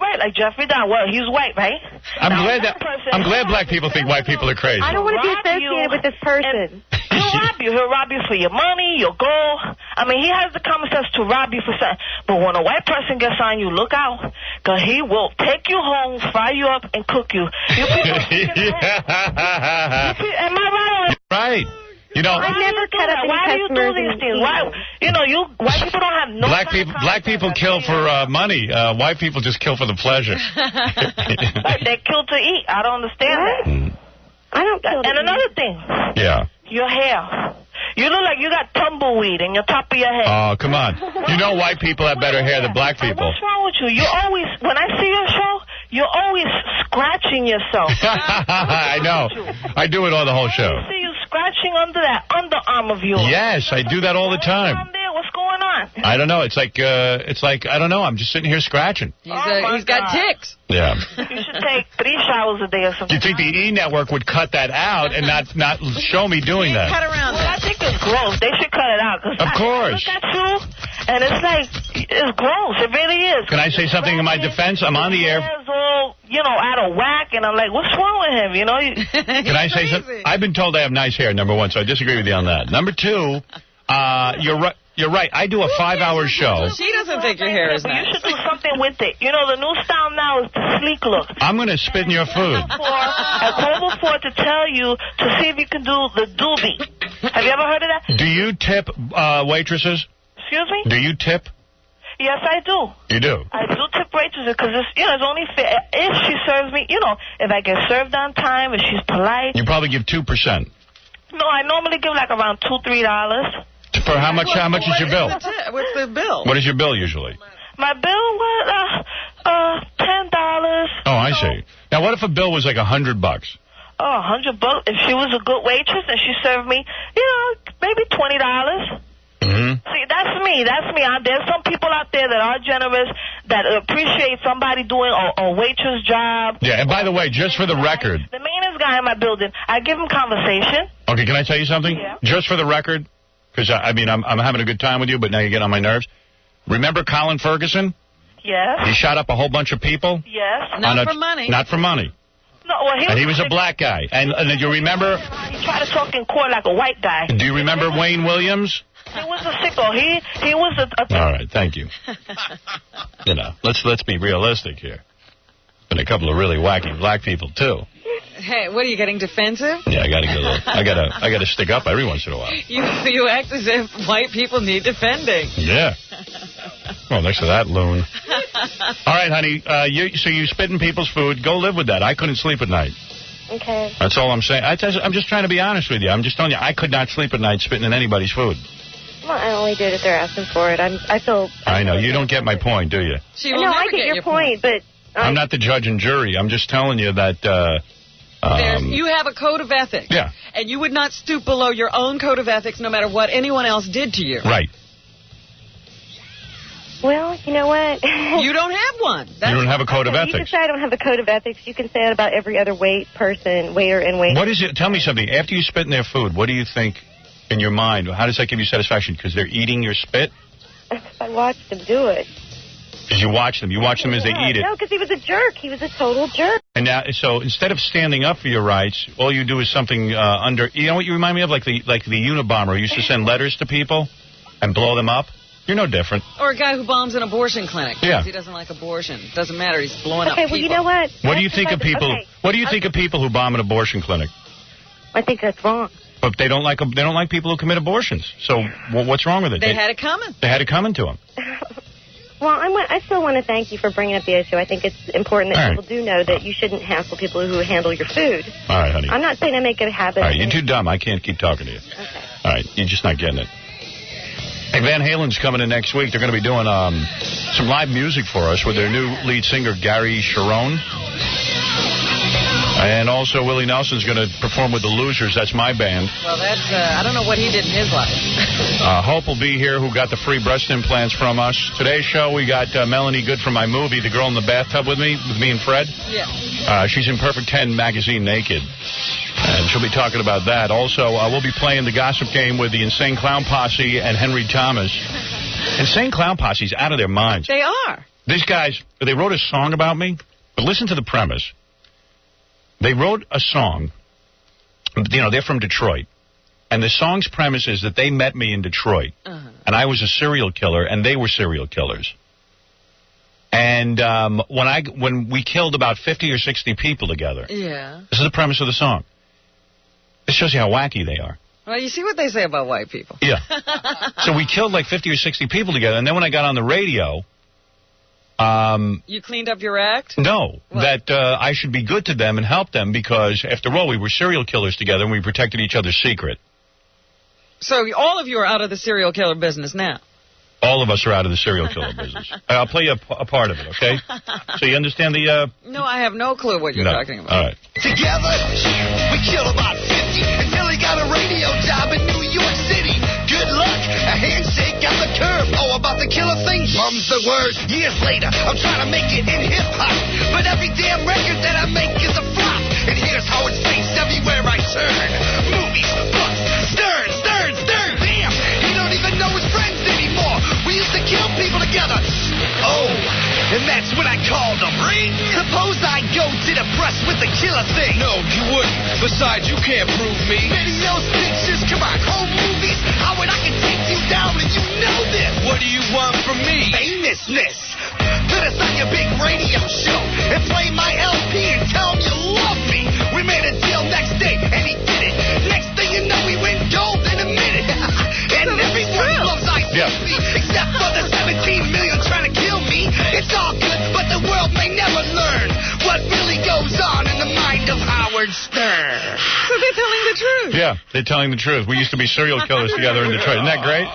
Right, like Jeffrey Dahmer. Well, he's white, right? I'm glad black people think white people are crazy. I don't want to be associated with this person. He'll rob you. He'll rob you for your money, your gold. I mean, he has the common sense to rob you for something. But when a white person gets on you, look out. Because he will take you home, fry you up, and cook you. You people, am I right? Right. You know, I never cut up any Why do you do customers. these things? Why, white people don't have no. Black people kill for money. White people just kill for the pleasure. They kill to eat. I don't understand that. I don't kill. And another thing. Yeah. Your hair. You look like you got tumbleweed in your top of your head. Oh, come on. You know white people have better hair than black people. What's wrong with you? You always, when I see your show, you're always scratching yourself. I know. I do it all the whole show. I see you scratching under that underarm of yours. Yes, I do that all the time. What's going on? I don't know. It's like I don't know. I'm just sitting here scratching. He's got ticks. Yeah. You should take 3 showers a day or something. Do you think the E! Network would cut that out and not show me doing that? Cut around I think it's gross. They should cut it out. Of course. I look at you, and it's like, it's gross. It really is. Can I say something in my defense? I'm on the air. His all, out of whack, and I'm like, what's wrong with him? Can I say something? I've been told I have nice hair, number one, so I disagree with you on that. Number two, you're right. You're right. I do a 5-hour show. She doesn't think your hair is nice. You should do something with it. The new style now is the sleek look. I'm going to spit in your food. I called before to tell you to see if you can do the doobie. Have you ever heard of that? Do you tip waitresses? Excuse me? Do you tip? Yes, I do. You do? I do tip waitresses because it's only fair if she serves me. If I get served on time, if she's polite. You probably give 2%. No, I normally give like around $2-3. For how much? How much is your bill? What's the bill? What is your bill usually? My bill was $10. Oh, I see. Now, what if a bill was like $100? Oh, $100. If she was a good waitress and she served me, maybe $20. See, that's me. There's some people out there that are generous, that appreciate somebody doing a waitress job. Yeah, and by the way, just for the record. The meanest guy in my building, I give him conversation. Okay, can I tell you something? Yeah. Just for the record, because, I'm having a good time with you, but now you're getting on my nerves. Remember Colin Ferguson? Yes. He shot up a whole bunch of people? Yes. Not for money. Not for money. No, well, he was a black guy. And do you remember? He tried to talk in court like a white guy. Do you remember Wayne Williams? He was a sicko. He was a All right, thank you. Let's be realistic here. Been a couple of really wacky black people too. Hey, what are you getting defensive? Yeah, I gotta stick up every once in a while. You act as if white people need defending. Yeah. Well, next to that loon. All right, honey. So you spit in people's food. Go live with that. I couldn't sleep at night. Okay. That's all I'm saying. I'm just trying to be honest with you. I'm just telling you, I could not sleep at night spitting in anybody's food. Well, I only did if they're asking for it. I know. You don't get my point, do you? No, I get your point, but... I'm not the judge and jury. I'm just telling you that... you have a code of ethics. Yeah. And you would not stoop below your own code of ethics no matter what anyone else did to you. Right. Well, you know what? You don't have one. You don't have a code of ethics. You can say I don't have a code of ethics. You can say it about every other waiter and waitress. What is it? Tell me something. After you spit in their food, what do you think in your mind? How does that give you satisfaction? Because they're eating your spit? I watched them do it. Because you watch them. You watch them as they eat it. No, because he was a jerk. He was a total jerk. And now, so instead of standing up for your rights, all you do is something under... You know what you remind me of? Like the Unabomber who used to send letters to people and blow them up. You're no different. Or a guy who bombs an abortion clinic because yeah. he doesn't like abortion. Doesn't matter. He's blowing up people. Okay, well, you know what? What do you think of people? Okay. What do you think of people who bomb an abortion clinic? I think that's wrong. But they don't like people who commit abortions. So what's wrong with it? They had it coming. They had it coming to them. Well, I still want to thank you for bringing up the issue. I think it's important that people do know that you shouldn't hassle people who handle your food. All right, honey. I'm not saying I make it a habit. All right, you're too dumb. I can't keep talking to you. Okay. All right, you're just not getting it. Hey, Van Halen's coming in next week. They're going to be doing some live music for us with their new lead singer, Gary Cherone. And also, Willie Nelson's going to perform with the Losers. That's my band. Well, that's, I don't know what he did in his life. Hope will be here, who got the free breast implants from us. Today's show, we got Melanie Good from my movie, The Girl in the Bathtub with me and Fred. Yeah. She's in Perfect 10 magazine naked. And she'll be talking about that. Also, we'll be playing the gossip game with the Insane Clown Posse and Henry Thomas. Insane Clown Posse's out of their minds. They are. These guys, they wrote a song about me, but listen to the premise. They wrote a song, they're from Detroit, and the song's premise is that they met me in Detroit, and I was a serial killer, and they were serial killers. And when we killed about 50 or 60 people together, yeah. This is the premise of the song. This shows you how wacky they are. Well, you see what they say about white people. Yeah. So we killed like 50 or 60 people together. And then when I got on the radio... you cleaned up your act? No, that I should be good to them and help them because, after all, we were serial killers together and we protected each other's secret. So all of you are out of the serial killer business now? All of us are out of the serial killer business. I'll play you a part of it, okay? So you understand the... No, I have no clue what you're talking about. All right. Together, we killed about 50 until he got a radio job in New York City. Good luck, a handshake on the curb. Oh, about the killer thing, mum's the word. Years later, I'm trying to make it in hip-hop. But every damn record that I make is a flop. And here's how it's faced everywhere I turn. Movies, books, Stern. Damn, he don't even know his friends anymore. We used to kill people together. Oh, and that's what I called them. Ring? Suppose I go to the press with the killer thing. No, you wouldn't. Besides, you can't prove me. Videos, pictures, come on, home movies. Howard, I can take you down and you know this. What do you want from me? Famousness. Put us on your big radio show and play my LP and tell him you love me. We made a deal next day and he did it. Next thing you know, we went gold in a minute. And everyone loves ICP except for the 17 million trying to kill me. It's all good, but the world may never learn what really goes on in the mind of Howard Stern. So they're telling the truth. Yeah, they're telling the truth. We used to be serial killers together in Detroit. Isn't that great?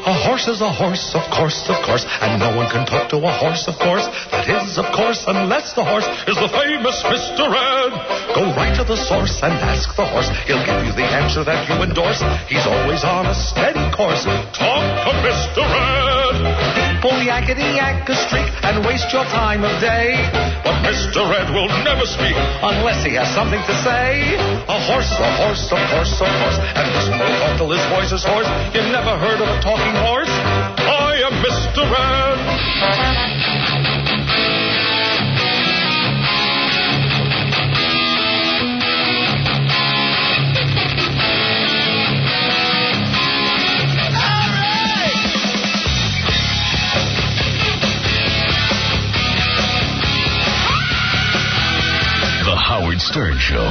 A horse is a horse, of course, and no one can talk to a horse, of course. That is, of course, unless the horse is the famous Mr. Ed. Go right to the source and ask the horse. He'll give you the answer that you endorse. He's always on a steady course. Talk to Mr. Ed. Pull yakety-yak a streak and waste your time of day. But Mr. Ed will never speak unless he has something to say. A horse, of course. And this will talk till his voice is hoarse. You never heard of a talking horse? I am Mr. Ed. The Howard Stern Show.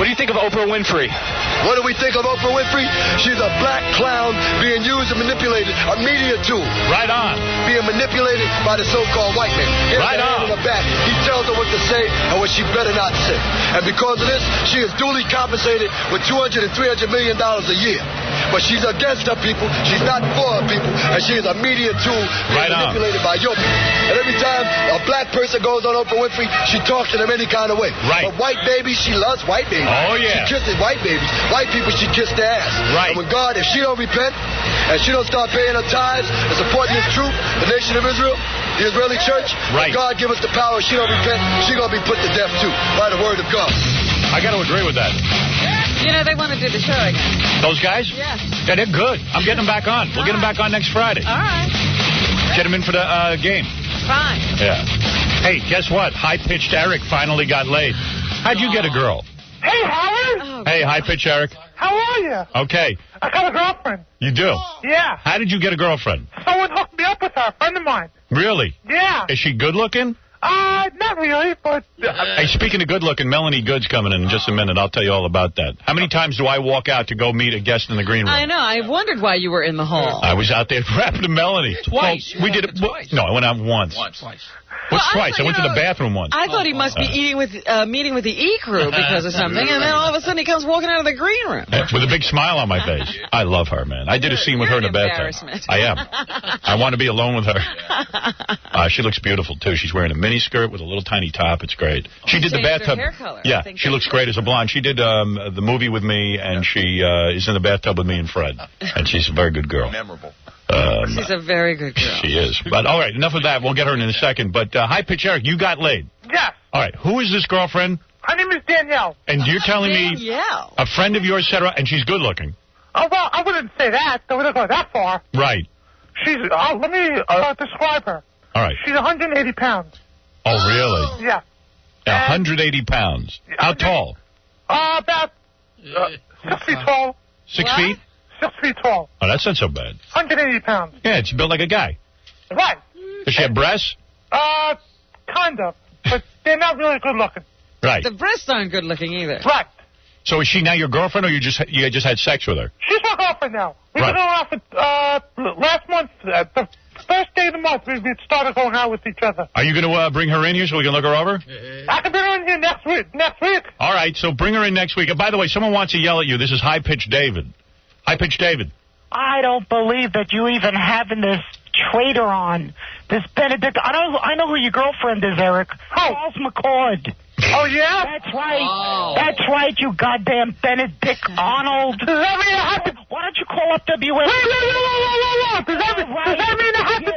What do you think of Oprah Winfrey? What do we think of Oprah Winfrey? She's a black clown being used and manipulated, a media tool. Right on. Being manipulated by the so-called white man. Right on. In the back. He tells her what to say and what she better not say. And because of this, she is duly compensated with $200 and $300 million a year. But she's against her people. She's not for her people. And she is a media tool being manipulated by your people. And every time a black person goes on Oprah Winfrey, she talks to them any kind of way. Right. But white babies, she loves white babies. Oh, yeah. She kisses white babies. White people, she kissed their ass. Right. And when God, if she don't repent, and she don't start paying her tithes and supporting this truth, the nation of Israel, the Israeli church, right. God give us the power. If she don't repent, she going to be put to death too, by the word of God. I got to agree with that. You know, they want to do the show again. Those guys? Yeah. Yeah, they're good. I'm getting them back on. We'll get them back on next Friday. All right. Get them in for the game. Fine. Yeah. Hey, guess what? High-pitched Eric finally got laid. How'd you get a girl? Hey, Howard. Hey, high-pitched Eric. How are you? Okay. I got a girlfriend. You do? Yeah. How did you get a girlfriend? Someone hooked me up with her, a friend of mine. Really? Yeah. Is she good-looking? Not really, but... Hey, speaking of good-looking, Melanie Good's coming in just a minute. I'll tell you all about that. How many times do I walk out to go meet a guest in the green room? I know. I wondered why you were in the hall. I was out there rapping to Melanie. Twice. Well, we did it twice. No, I went out once. Twice. What's twice? I went to the bathroom once. I thought he must be meeting with the E crew because of something, and then all of a sudden he comes walking out of the green room. With a big smile on my face. I love her, man. I did a scene with her in the bathtub. I am. I want to be alone with her. She looks beautiful, too. She's wearing a mini skirt with a little tiny top. It's great. She did the bathtub. Her hair color. Yeah, she looks great as a blonde. She did the movie with me, and she is in the bathtub with me and Fred. And she's a very good girl. Memorable. She's a very good girl. She is. But all right, enough of that. We'll get her in a second. But High Pitch Eric, you got laid. Yes. All right, who is this girlfriend? Her name is Danielle. And you're telling me a friend of yours said her, and she's good looking. Oh, well, I wouldn't say that. I wouldn't go that far. Right. She's, let me describe her. All right. She's 180 pounds. Oh, really? Yeah. 180 pounds. How tall? About 6 feet tall. 6 feet? 6 feet tall. Oh, that's not so bad. 180 pounds. Yeah, it's built like a guy. Right. Does she have breasts? Kind of. But they're not really good looking. Right. The breasts aren't good looking either. Right. So is she now your girlfriend, or you just had sex with her? She's my girlfriend now. We've been going out for, last month, the first day of the month, we started going out with each other. Are you going to bring her in here so we can look her over? I can bring her in here next week. All right, so bring her in next week. And by the way, someone wants to yell at you. This is High-Pitched David. High-Pitched David. I don't believe that you even having this traitor on. This Benedict. I know who your girlfriend is, Eric. Charles McCord. Oh, yeah? That's right. Oh. That's right, you goddamn Benedict Arnold. Does that mean I have to... Why don't you call up WN? Whoa. Does that mean I have to...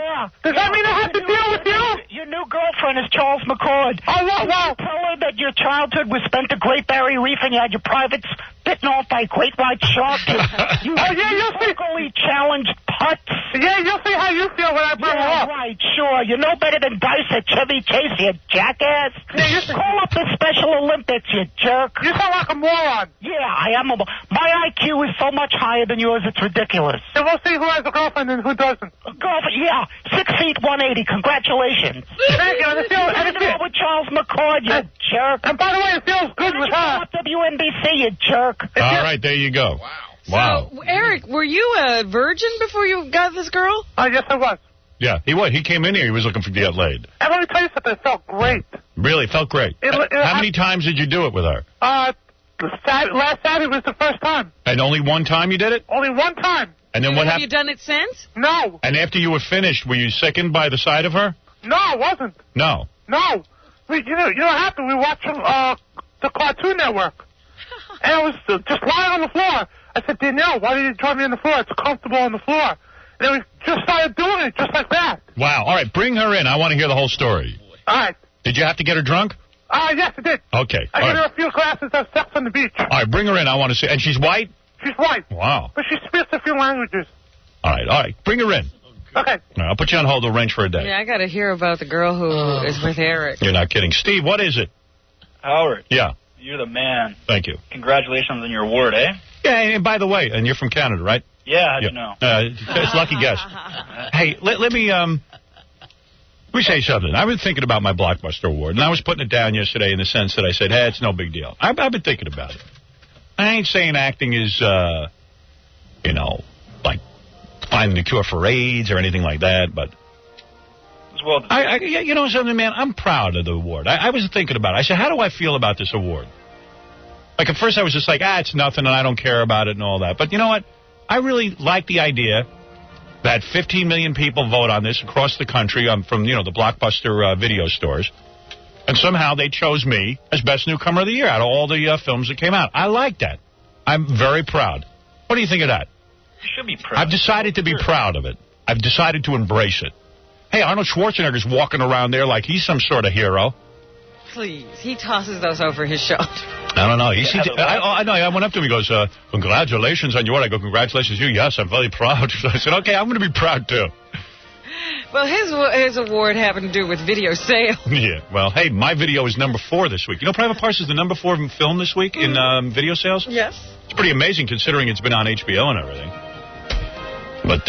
Does that mean I have to deal with you? Your new girlfriend is Charles McCord. Oh, wow. Tell her that your childhood was spent at Great Barrier Reef and you had your privates bitten off by great white sharks. You physically challenged putts. Yeah, you'll see how you feel when I bring her up. Right, sure. You're no better than Dice at Chevy Chase, you jackass. Yeah, call up the Special Olympics, you jerk. You sound like a moron. Yeah, I am my IQ is so much higher than yours, it's ridiculous. And we'll see who has a girlfriend and who doesn't. Girlfriend, yeah. 6 feet, 180. Congratulations. Thank you. And it feels with Charles McCord, you jerk. And by the way, it feels good with her. WNBC, you jerk. All right, there you go. Wow. So, Eric, were you a virgin before you got this girl? Yes, I was. Yeah, he was. He came in here. He was looking to get laid. And let me tell you something. It felt great. Really? It felt great. How many times did you do it with her? Last Saturday was the first time. And only one time you did it? Only one time. And then what happened? Have you done it since? No. And after you were finished, were you sickened by the sight of her? No, I wasn't. No. No. You know what happened? We watched the Cartoon Network. And I was just lying on the floor. I said, Danielle, why did you join me on the floor? It's comfortable on the floor. And then we just started doing it just like that. Wow. All right, bring her in. I want to hear the whole story. All right. Did you have to get her drunk? Yes, I did. Okay. I gave her a few glasses of sex on the beach. All right, bring her in. I want to see. And she's white? She's white. Wow. But she speaks a few languages. All right. Bring her in. Okay. All right, I'll put you on hold. We'll arrange for a day. Yeah, I got to hear about the girl who is with Eric. You're not kidding. Steve, what is it? Howard. Yeah. You're the man. Thank you. Congratulations on your award, eh? Yeah, and by the way, and you're from Canada, right? Yeah, how'd you know? It's lucky guess. Hey, let me say something. I've been thinking about my Blockbuster Award, and I was putting it down yesterday in the sense that I said, hey, it's no big deal. I've been thinking about it. I ain't saying acting is, like finding the cure for AIDS or anything like that, but well, you know something, man? I'm proud of the award. I was thinking about it. I said, how do I feel about this award? Like, at first I was just like, it's nothing, and I don't care about it and all that. But you know what? I really like the idea that 15 million people vote on this across the country from, the Blockbuster video stores. And somehow they chose me as Best Newcomer of the Year out of all the films that came out. I like that. I'm very proud. What do you think of that? You should be proud. I've decided to be proud of it. I've decided to embrace it. Hey, Arnold Schwarzenegger's walking around there like he's some sort of hero. Please. He tosses those over his shoulder. I don't know. I know. I went up to him. He goes, congratulations on your award. I go, congratulations to you. Yes, I'm very proud. So I said, okay, I'm going to be proud, too. Well, his award happened to do with video sales. Yeah. Well, hey, my video is number 4 this week. You know, Private Parts is the number 4 film this week in video sales? Yes. It's pretty amazing considering it's been on HBO and everything. But,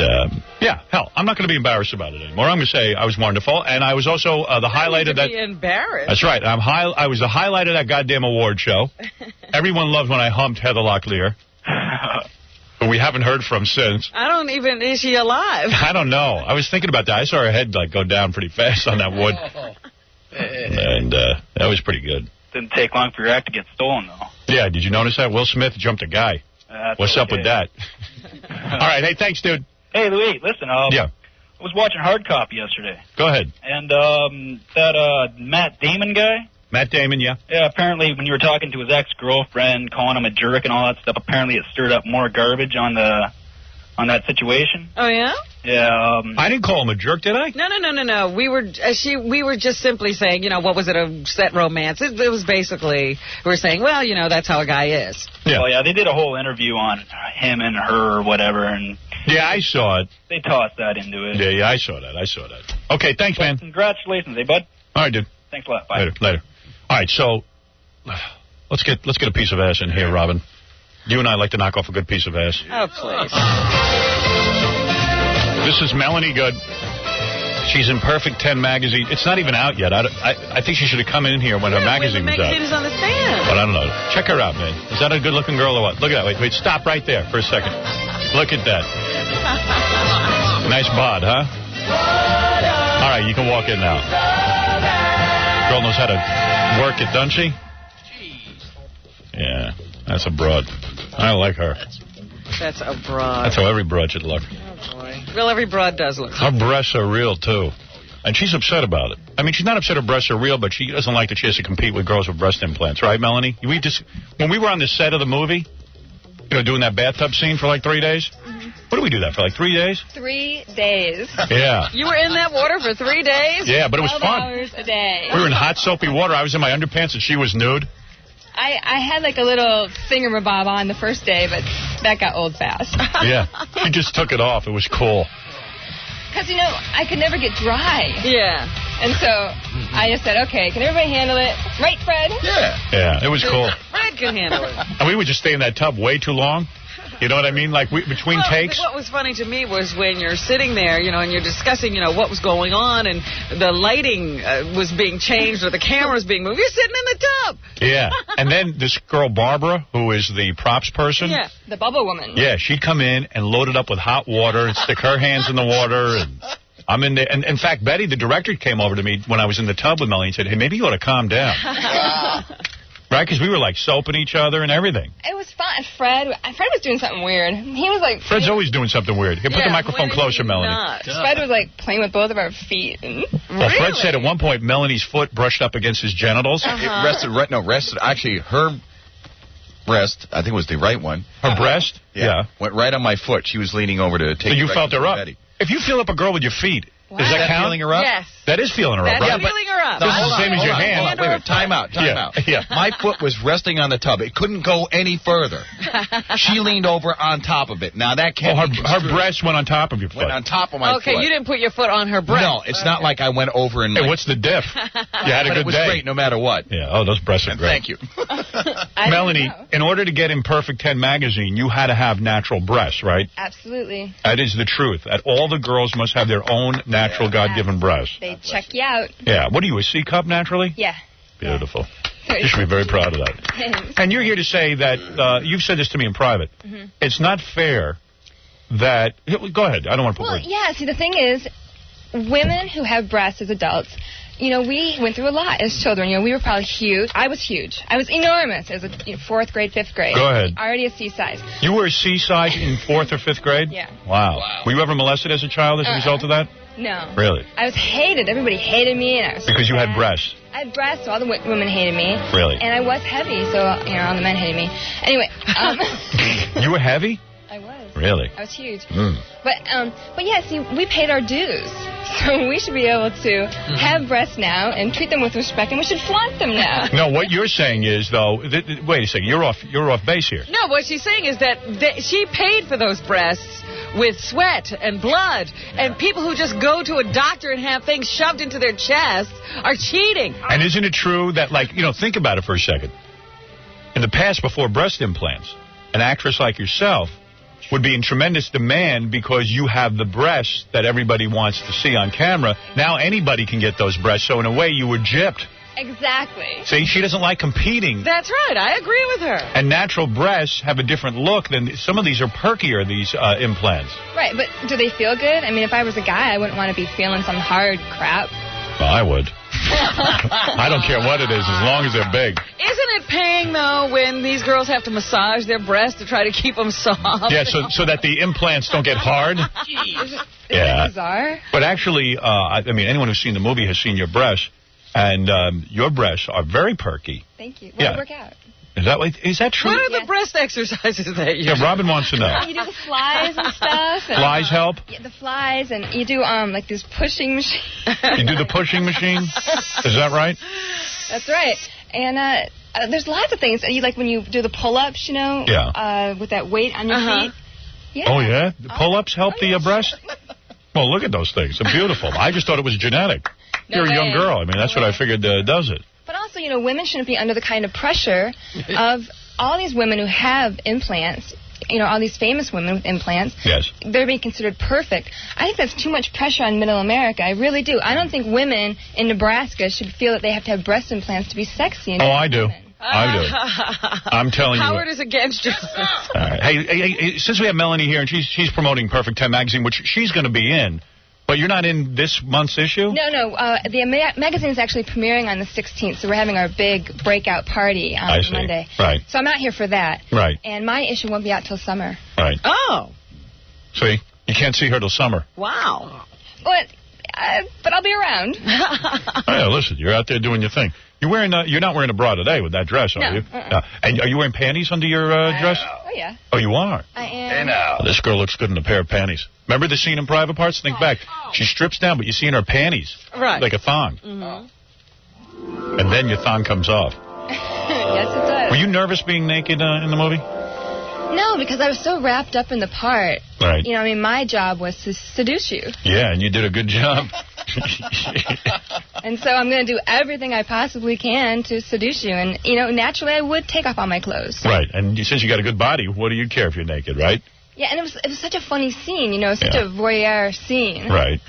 yeah, hell, I'm not going to be embarrassed about it anymore. I'm going to say I was wonderful, and I was also the highlight of that. Be embarrassed. That's right. I was the highlight of that goddamn award show. Everyone loved when I humped Heather Locklear, who we haven't heard from since. Is she alive? I don't know. I was thinking about that. I saw her head go down pretty fast on that wood. And that was pretty good. Didn't take long for your act to get stolen, though. Yeah, did you notice that? Will Smith jumped a guy. What's up with that? All right, hey, thanks, dude. Hey, Louis, listen, yeah. I was watching Hard Copy yesterday. Go ahead. And that Matt Damon guy. Matt Damon, yeah. Yeah, apparently when you were talking to his ex-girlfriend, calling him a jerk and all that stuff, apparently it stirred up more garbage on that situation. Oh, yeah? Yeah. I didn't call him a jerk, did I? No. We were just simply saying, what was it, a set romance? It was basically, we were saying, well, that's how a guy is. Yeah. Well, yeah, they did a whole interview on him and her or whatever, and... Yeah, I saw it. They tossed that into it. Yeah, I saw that. Okay, thanks, man. Congratulations, bud? All right, dude. Thanks a lot. Bye. Later. All right, so let's get a piece of ass in here, Robin. You and I like to knock off a good piece of ass. Oh, please. This is Melanie Good. She's in Perfect 10 magazine. It's not even out yet. I think she should have come in here when her magazine was out. The magazine is on the stand. But I don't know. Check her out, man. Is that a good-looking girl or what? Look at that. Wait, stop right there for a second. Look at that. Nice bod, huh? All right, you can walk in now. Girl knows how to work it, doesn't she? Yeah, that's a broad. I like her. That's a broad. That's how every broad should look. Oh, boy. Well, every broad does look. Her breasts are real, too. And she's upset about it. I mean, she's not upset her breasts are real, but she doesn't like that she has to compete with girls with breast implants. Right, Melanie? When we were on the set of the movie, doing that bathtub scene for like 3 days. Mm-hmm. What did we do that for, like 3 days? 3 days. Yeah. You were in that water for 3 days? Yeah, but it was fun. 12 hours a day. We were in hot, soapy water. I was in my underpants and she was nude. I had like a little thingamabob on the first day, but that got old fast. Yeah. She just took it off. It was cool. Because, I could never get dry. Yeah. And so I just said, okay, can everybody handle it? Right, Fred? Yeah. Yeah, it was cool. Fred can handle it. And we would just stay in that tub way too long. You know what I mean? Like, between takes. What was funny to me was when you're sitting there, and you're discussing, what was going on, and the lighting was being changed or the camera was being moved. You're sitting in the tub. Yeah. And then this girl, Barbara, who is the props person. Yeah, the bubble woman. Yeah, she'd come in and load it up with hot water and stick her hands in the water. And I'm in there. And in fact, Betty, the director, came over to me when I was in the tub with Melanie and said, hey, maybe you ought to calm down. Right, because we were like soaping each other and everything. It was fun. Fred was doing something weird. He was like... Fred's always doing something weird. Here, put the microphone closer, Melanie. Fred was like playing with both of our feet. Well, Fred said at one point Melanie's foot brushed up against his genitals. It rested. Actually, her breast, I think it was the right one. Her breast? Yeah. Went right on my foot. She was leaning over to take. So you felt her up. Betty. If you feel up a girl with your feet, does that count? Feeling her up? Yes. That is feeling her up, right? Feeling her up. This is the same as your hand. Wait a minute. Time out. Yeah. My foot was resting on the tub. It couldn't go any further. She leaned over on top of it. Now, that can't be her breast went on top of your foot. Went on top of my foot. Okay, you didn't put your foot on her breast. No, it's not like I went over and... Hey, what's the diff? You had a good day. It was great no matter what. Yeah. Oh, those breasts are great. Thank you. Melanie, in order to get in Perfect 10 magazine, you had to have natural breasts, right? Absolutely. That is the truth. That all the girls must have their own natural God-given breasts. They check you out. Yeah. What are you, a C cup naturally? Yeah. Beautiful. You should be very proud of that. Thanks. And you're here to say that, you've said this to me in private, it's not fair that... Go ahead. I don't want to put words. Yeah, see, the thing is, women who have breasts as adults, we went through a lot as children. We were probably huge. I was huge. I was enormous as a 4th grade, 5th grade. Go ahead. Already a C size. You were a C size in 4th or 5th grade? Yeah. Wow. Were you ever molested as a child as a result of that? No. Really? I was hated. Everybody hated me. And I was because you had breasts. I had breasts, so all the women hated me. Really? And I was heavy, so, all the men hated me. Anyway. You were heavy? I was. Really? I was huge. But yeah, see, we paid our dues. So we should be able to have breasts now and treat them with respect, and we should flaunt them now. No, what you're saying is, though, wait a second, you're off base here. No, what she's saying is that she paid for those breasts with sweat and blood, and people who just go to a doctor and have things shoved into their chest are cheating. And isn't it true that, think about it for a second. In the past, before breast implants, an actress like yourself would be in tremendous demand because you have the breasts that everybody wants to see on camera. Now anybody can get those breasts, so in a way you were gypped. Exactly. See, she doesn't like competing. That's right. I agree with her. And natural breasts have a different look than some of these are perkier, these implants. Right, but do they feel good? I mean, if I was a guy, I wouldn't want to be feeling some hard crap. Well, I would. I don't care what it is, as long as they're big. Isn't it paying, though, when these girls have to massage their breasts to try to keep them soft? Yeah, so that the implants don't get hard? Isn't that bizarre? But actually, anyone who's seen the movie has seen your breasts, and your breasts are very perky. Thank you. Well, work out. Is that true? What are the breast exercises that you do? Yeah, Robin wants to know. You do the flies and stuff. And, flies help? Yeah, the flies, and you do, this pushing machine. You do the pushing machine? Is that right? That's right. And there's lots of things. When you do the pull-ups, Yeah. With that weight on your feet. Yeah. Oh, yeah? The pull-ups help the breast? Well, look at those things. They're beautiful. I just thought it was genetic. You're a young girl. That's what I figured does it. But also, women shouldn't be under the kind of pressure of all these women who have implants, you know, all these famous women with implants, yes, they're being considered perfect. I think that's too much pressure on middle America. I really do. I don't think women in Nebraska should feel that they have to have breast implants to be sexy. Oh, I do. I do. I'm telling you. Howard is against you. All right. Hey, since we have Melanie here, and she's promoting Perfect 10 magazine, which she's going to be in, but you're not in this month's issue? No. The magazine is actually premiering on the 16th, so we're having our big breakout party on Monday. Right. So I'm not here for that. Right. And my issue won't be out till summer. Right. Oh. See? You can't see her till summer. Wow. But I'll be around. Oh, yeah, listen, you're out there doing your thing. You're not wearing a bra today with that dress, are you? And are you wearing panties under your dress? Oh, yeah. Oh, you are? I am. Hey, now. This girl looks good in a pair of panties. Remember the scene in Private Parts? Think back. She strips down, but you see in her panties. Right. Like a thong. Mm-hmm. And then your thong comes off. Yes, it does. Were you nervous being naked in the movie? No, because I was so wrapped up in the part. Right. You know, I mean, my job was to seduce you. Yeah, and you did a good job. And so I'm going to do everything I possibly can to seduce you. And, you know, naturally I would take off all my clothes. Right. And since you got a good body, what do you care if you're naked, right? Yeah, and it was such a funny scene, you know, such a voyeur scene. Right.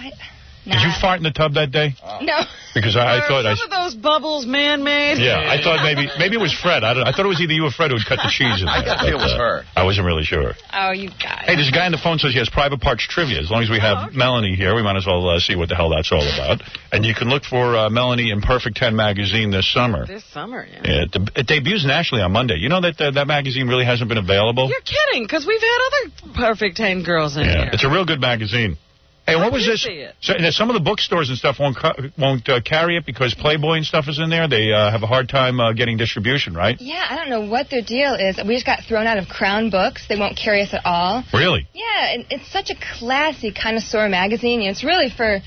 Did you fart in the tub that day? No. Because I thought some of those bubbles man-made. Yeah, I thought maybe it was Fred. I thought it was either you or Fred who would cut the cheese in there. I thought it was her. I wasn't really sure. Oh, you guys. Hey, there's a guy on the phone says he has Private Parts trivia. As long as we have Melanie here, we might as well see what the hell that's all about. And you can look for Melanie in Perfect 10 magazine this summer. This summer, yeah. It debuts nationally on Monday. You know that that magazine really hasn't been available? You're kidding, because we've had other Perfect 10 girls in here. It's a real good magazine. Hey, what was this? So, some of the bookstores and stuff won't carry it because Playboy and stuff is in there. They have a hard time getting distribution, right? Yeah, I don't know what their deal is. We just got thrown out of Crown Books. They won't carry us at all. Really? Yeah, and it's such a classy connoisseur magazine. It's really for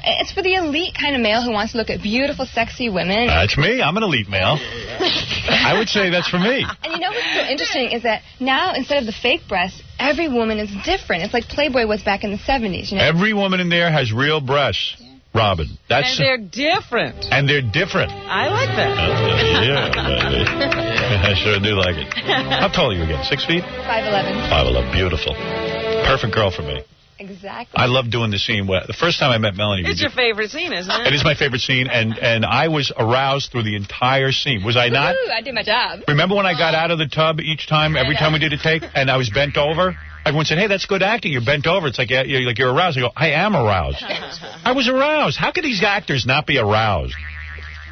the elite kind of male who wants to look at beautiful, sexy women. That's me. I'm an elite male. I would say that's for me. And you know what's so interesting is that now, instead of the fake breasts, every woman is different. It's like Playboy was back in the 70s. You know? Every woman in there has real breasts, Robin. And they're different. And they're different. I like that. Yeah, baby. I sure do like it. How tall are you again? 6 feet? 5'11". 5'11". Beautiful. Perfect girl for me. Exactly. I love doing the scene where the first time I met Melanie. It's your favorite scene, isn't it? It is my favorite scene, and I was aroused through the entire scene. Was I not? Woo-hoo, I did my job. Remember when I got out of the tub every time we did a take, and I was bent over? Everyone said, "Hey, that's good acting. You're bent over." It's like you're aroused. I go, "I am aroused." I was aroused. How could these actors not be aroused?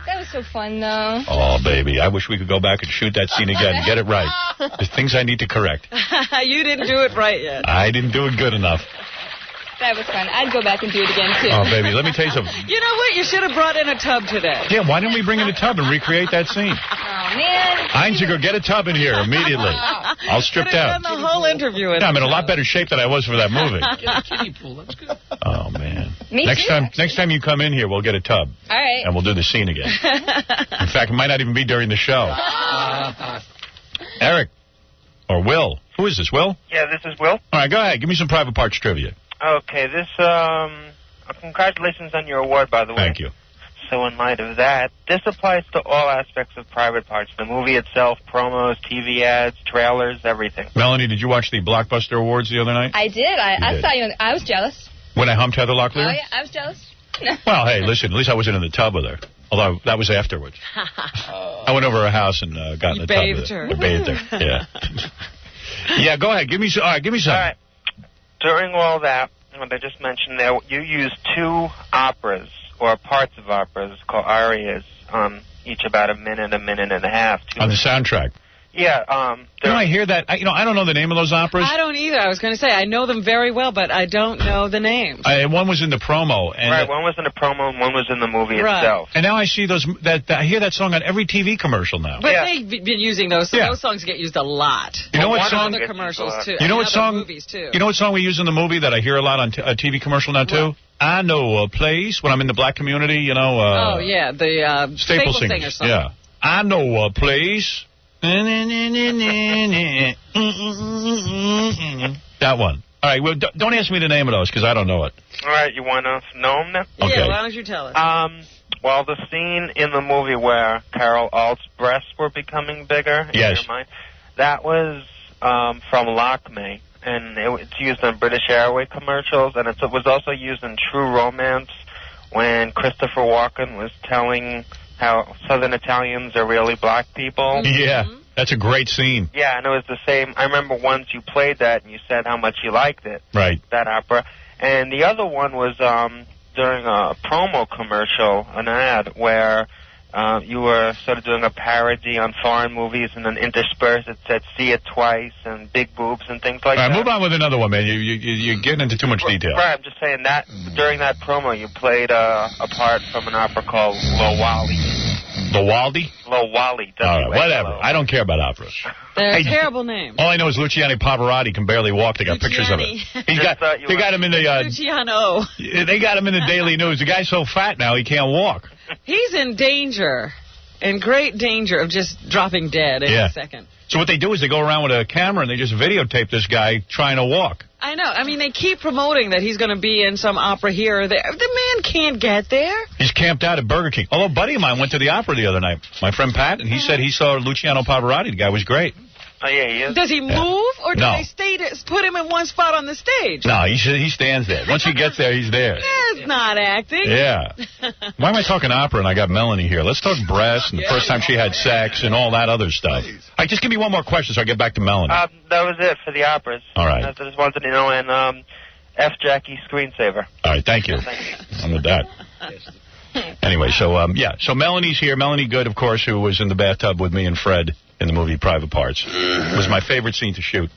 That was so fun, though. Oh, baby, I wish we could go back and shoot that scene again and get it right. There's things I need to correct. You didn't do it right yet. I didn't do it good enough. That was fun. I'd go back and do it again, too. Oh, baby, let me tell you something. You know what? You should have brought in a tub today. Yeah, why didn't we bring in a tub and recreate that scene? Oh, man. Einziger, get a tub in here immediately. I'll strip down. Done the whole interview. Yeah, I'm in a lot better shape than I was for that movie. Get a kiddie pool. That's good. Oh, man. Next time you come in here, we'll get a tub. All right. And we'll do the scene again. In fact, it might not even be during the show. Eric. Or Will. Who is this, Will? Yeah, this is Will. All right, go ahead. Give me some Private Parts trivia. Okay, this, congratulations on your award, by the way. Thank you. So in light of that, this applies to all aspects of Private Parts. The movie itself, promos, TV ads, trailers, everything. Melanie, did you watch the Blockbuster Awards the other night? I did. I saw you. I was jealous. When I humped Heather Locklear? Oh, yeah, I was jealous. Well, hey, listen, at least I wasn't in the tub with her. Although, that was afterwards. I went over her house and got in the tub with her. Bathed her, yeah. Yeah, go ahead. Give me some. All right, give me some. All right. During all that, what I just mentioned there, you used 2 operas, or parts of operas, called arias, each about a minute and a half. On the soundtrack? Yeah. I hear that. I don't know the name of those operas. I don't either. I was going to say, I know them very well, but I don't know the names. One was in the promo. And right, one was in the promo and one was in the movie itself. And now I see those. I hear that song on every TV commercial now. But they've been using those, so those songs get used a lot. You know what song? Other commercials, too. You know what song? Movies, too. You know what song we use in the movie that I hear a lot on a TV commercial now, too? What? I know a place when I'm in the black community, you know. Oh, yeah, the Staple Singer song. Yeah. I know a place. That one. All right, well, don't ask me the name of those, because I don't know it. All right, you want to know them then? Okay. Yeah, why don't you tell us? Well, the scene in the movie where Carol Alt's breasts were becoming bigger in your mind, that was from Lock Me, and it's used in British Airways commercials, and it was also used in True Romance when Christopher Walken was telling how Southern Italians are really black people. Yeah, that's a great scene. Yeah, and it was the same. I remember once you played that and you said how much you liked it. Right. That opera. And the other one was during a promo commercial, an ad, where you were sort of doing a parody on foreign movies, and then interspersed it said "See It Twice" and big boobs and things like that. All right, move on with another one, man. You're getting into too much detail. Right, I'm just saying that during that promo you played a part from an opera called Lo Wally. The Waldy? Lo Wally. All right, whatever. I don't care about operas. They're a terrible name. All I know is Luciani Pavarotti can barely walk. They got pictures of it. They got him in the Luciano. They got him in the Daily News. The guy's so fat now he can't walk. He's in danger, in great danger of just dropping dead in a second. So what they do is they go around with a camera and they just videotape this guy trying to walk. I know. I mean, they keep promoting that he's going to be in some opera here or there. The man can't get there. He's camped out at Burger King. Although a buddy of mine went to the opera the other night, my friend Pat, and he said he saw Luciano Pavarotti. The guy was great. Oh, yeah, he is. Does he move, or do No. they put him in one spot on the stage? No, he stands there. Once he gets there, he's there. That's not acting. Yeah. Why am I talking opera and I got Melanie here? Let's talk breasts and the first time she had sex and all that other stuff. All right, just give me one more question so I get back to Melanie. That was it for the operas. All right. I just wanted to know, and F. Jackie Screensaver. All right, thank you. I'm with that. Anyway, so Melanie's here. Melanie Good, of course, who was in the bathtub with me and Fred in the movie Private Parts. It was my favorite scene to shoot.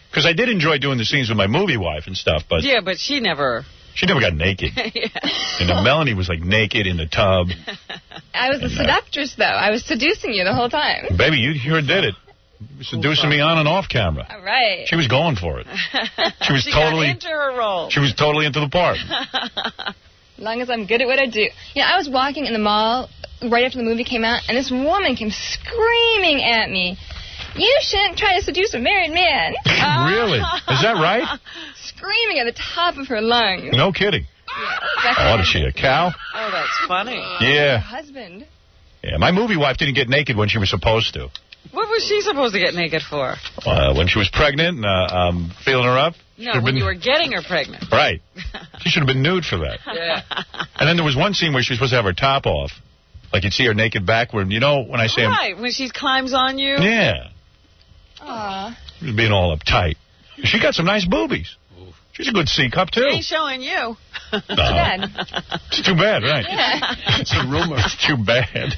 Because I did enjoy doing the scenes with my movie wife and stuff, but... Yeah, but she never got naked. And Melanie was, like, naked in the tub. I was a seductress, though. I was seducing you the whole time. Baby, you sure did it. You were seducing me on and off camera. All right. She was going for it. She was totally... got into her role. She was totally into the part. As long as I'm good at what I do. You know, I was walking in the mall right after the movie came out, and this woman came screaming at me. You shouldn't try to seduce a married man. Really? Is that right? Screaming at the top of her lungs. No kidding. Yeah, what is she, a cow? Oh, that's funny. Yeah. Her husband. Yeah, my movie wife didn't get naked when she was supposed to. What was she supposed to get naked for? When she was pregnant and feeling her up. No, when you were getting her pregnant. Right. She should have been nude for that. Yeah. And then there was one scene where she was supposed to have her top off. Like you'd see her naked backward. You know, when I say... Right, when she climbs on you. Yeah. Aww. She was being all uptight. She got some nice boobies. She's a good C-cup, too. She ain't showing you. Too bad. It's too bad, right? Yeah. It's a rumor. It's too bad.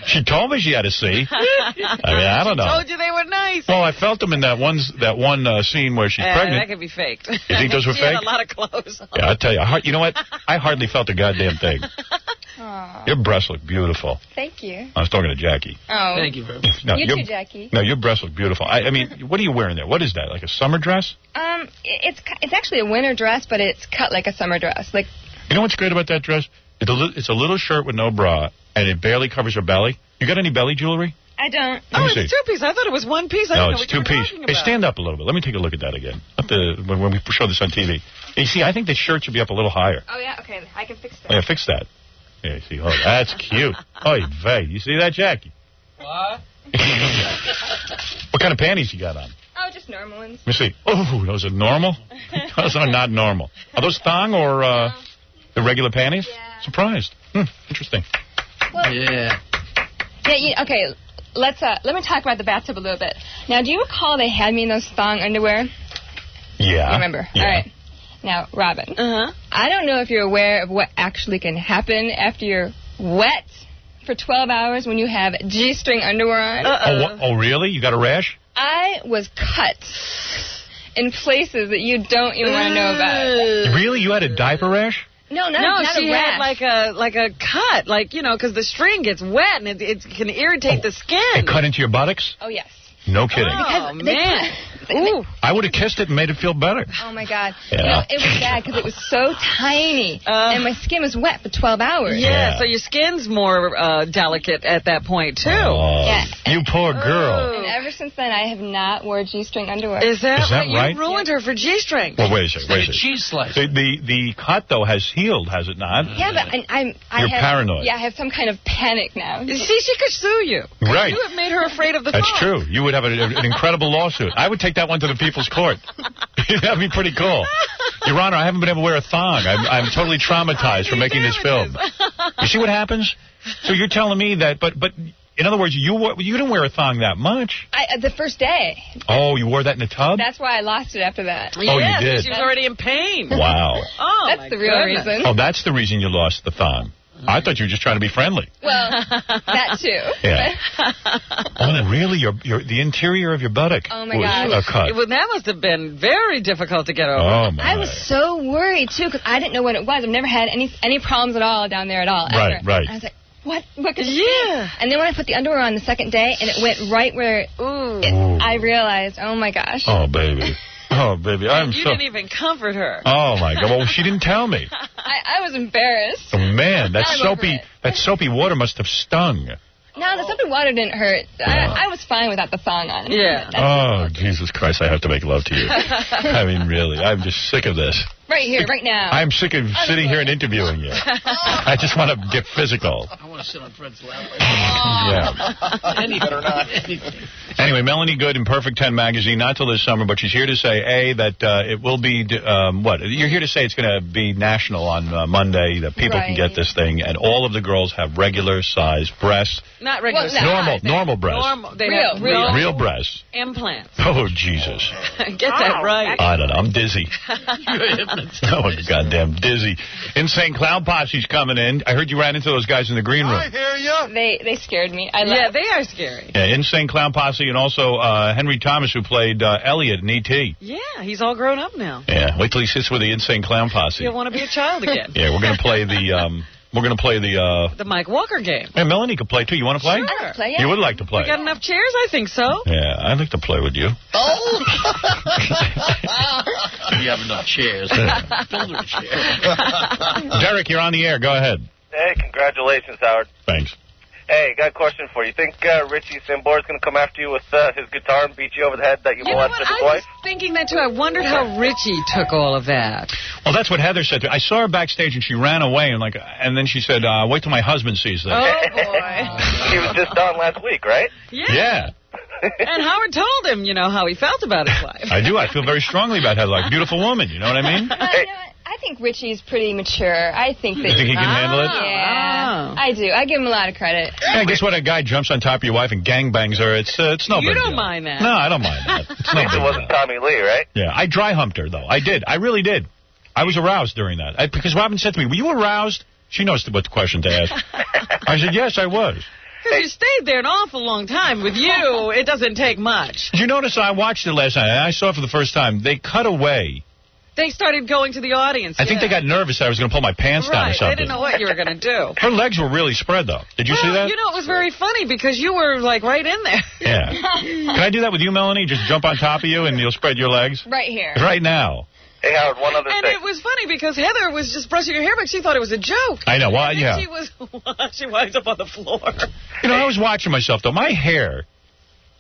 She told me she had a C. I mean, I don't know. Told you they were nice. Well, I felt them in that one scene where she's pregnant. That could be faked. You think those were she fake? had a lot of clothes on. Yeah, I'll tell you. You know what? I hardly felt a goddamn thing. Aww. Your breasts look beautiful. Thank you. I was talking to Jackie. Oh. Thank you very much. No, you too, Jackie. No, your breasts look beautiful. I mean, what are you wearing there? What is that? Like a summer dress? It's actually a winter dress, but it's cut like a summer dress. Like. You know what's great about that dress? It's a little shirt with no bra, and it barely covers her belly. You got any belly jewelry? I don't. Oh, it's two-piece. I thought it was one-piece. I No, didn't know it's what you were two-piece. talking Hey, about. stand up a little bit. Let me take a look at that again. When we show this on TV. You see, I think the shirt should be up a little higher. Oh, yeah? Okay, I can fix that. Yeah, fix that. Yeah, see, oh, that's cute. Oh, vey. You see that, Jackie? What? What kind of panties you got on? Oh, just normal ones. Let me see. Oh, those are normal? Those are not normal. Are those thong or the regular panties? Yeah. Surprised. Interesting. Well, yeah. Yeah, okay, let me talk about the bathtub a little bit. Now, do you recall they had me in those thong underwear? Yeah. You remember? Yeah. All right. Now, Robin, I don't know if you're aware of what actually can happen after you're wet for 12 hours when you have G-string underwear on. Oh, really? You got a rash? I was cut in places that you don't even want to know about. Really? You had a diaper rash? No, not she a had rash. like a cut, because the string gets wet and it can irritate the skin. It cut into your buttocks? Oh, yes. No kidding. Oh, man. I would have kissed it and made it feel better. Oh, my God. Yeah. You know, it was bad because it was so tiny. And my skin was wet for 12 hours. Yeah, so your skin's more delicate at that point, too. Oh, yeah. You poor girl. And ever since then, I have not worn G-string underwear. Is that right? You ruined her for G-string. Well, wait a second. Cheese slice. The cut, though, has healed, has it not? Yeah, but You're paranoid. Yeah, I have some kind of panic now. See, she could sue you. Right. You have made her afraid of the That's phone. true. You would have an incredible lawsuit. I would take that one to the people's court. That'd be pretty cool. Your Honor, I haven't been able to wear a thong. I'm totally traumatized from making this film. You see what happens? So you're telling me that, but in other words, you didn't wear a thong that much. The first day. Oh, you wore that in the tub? That's why I lost it after that. Oh, you did? She was already in pain. Wow. Oh, that's the real reason. Oh, that's the reason you lost the thong. I thought you were just trying to be friendly. Well, that too. Yeah. Oh, really? The interior of your buttock was cut. Well, that must have been very difficult to get over. Oh, my. I was so worried, too, because I didn't know what it was. I've never had any problems at all down there at all. Right, ever. right. I was like, what could it be? And then when I put the underwear on the second day, and it went right where I realized, oh, my gosh. Oh, baby. Oh, baby. You didn't even comfort her. Oh, my God. Well, she didn't tell me. I was embarrassed. Oh, man, that soapy water must have stung. No, the soapy water didn't hurt. I was fine without the thong on. Yeah. Oh, Jesus Christ, I have to make love to you. I mean, really, I'm just sick of this. Right here, right now. I'm sick of sitting here and interviewing you. I just want to get physical. I want to sit on Fred's lap. Yeah. Anything or not. Anyway, Melanie Good in Perfect 10 magazine, not till this summer, but she's here to say, A, that it will be, You're here to say it's going to be national on Monday, that people can get this thing, and all of the girls have regular-sized breasts. Not regular size. Normal breasts. Real breasts. Implants. Oh, Jesus. Get that right. I don't know. I'm dizzy. Oh, goddamn dizzy. Insane Clown Posse's coming in. I heard you ran into those guys in the green room. I hear you. They scared me. Yeah, they are scary. Yeah, Insane Clown Posse, and also Henry Thomas, who played Elliot in E.T. Yeah, he's all grown up now. Yeah, wait till he sits with the Insane Clown Posse. He'll want to be a child again. Yeah, we're going to play the... the Mike Walker game. Hey, Melanie could play, too. You want to play? Sure. I can play, yeah. You would like to play. We got enough chairs? I think so. Yeah, I'd like to play with you. Oh! We have enough chairs. Build her a chair. Derek, you're on the air. Go ahead. Hey, congratulations, Howard. Thanks. Hey, got a question for you. Think Richie Sambor is going to come after you with his guitar and beat you over the head that you molested his wife? I was thinking that, too. I wondered how Richie took all of that. Well, that's what Heather said to me. I saw her backstage, and she ran away, and then she said, wait till my husband sees this. Oh, boy. He was just on last week, right? Yeah. And Howard told him, how he felt about his wife. I do. I feel very strongly about Heather. Like a beautiful woman, you know what I mean? I think Richie's pretty mature. I think that... You think he can handle it? Yeah, I do. I give him a lot of credit. Yeah, guess what? A guy jumps on top of your wife and gangbangs her. It's no big deal. You don't mind that. No, I don't mind that. It's no big It wasn't Tommy Lee, right? Yeah, I dry humped her, though. I did. I really did. I was aroused during that. Because Robin said to me, were you aroused? She knows what question to ask. I said, yes, I was. Because you stayed there an awful long time. With you, it doesn't take much. Did you notice I watched it last night, and I saw it for the first time. They cut away. They started going to the audience. I think they got nervous that I was going to pull my pants down or something. They didn't know what you were going to do. Her legs were really spread, though. Did you see that? It was very funny because you were, right in there. Yeah. Can I do that with you, Melanie? Just jump on top of you and you'll spread your legs? Right here. Right now. Hey, Howard, one other thing. And it was funny because Heather was just brushing her hair, but she thought it was a joke. I know. Well, yeah. She winds up on the floor. I was watching myself, though. My hair...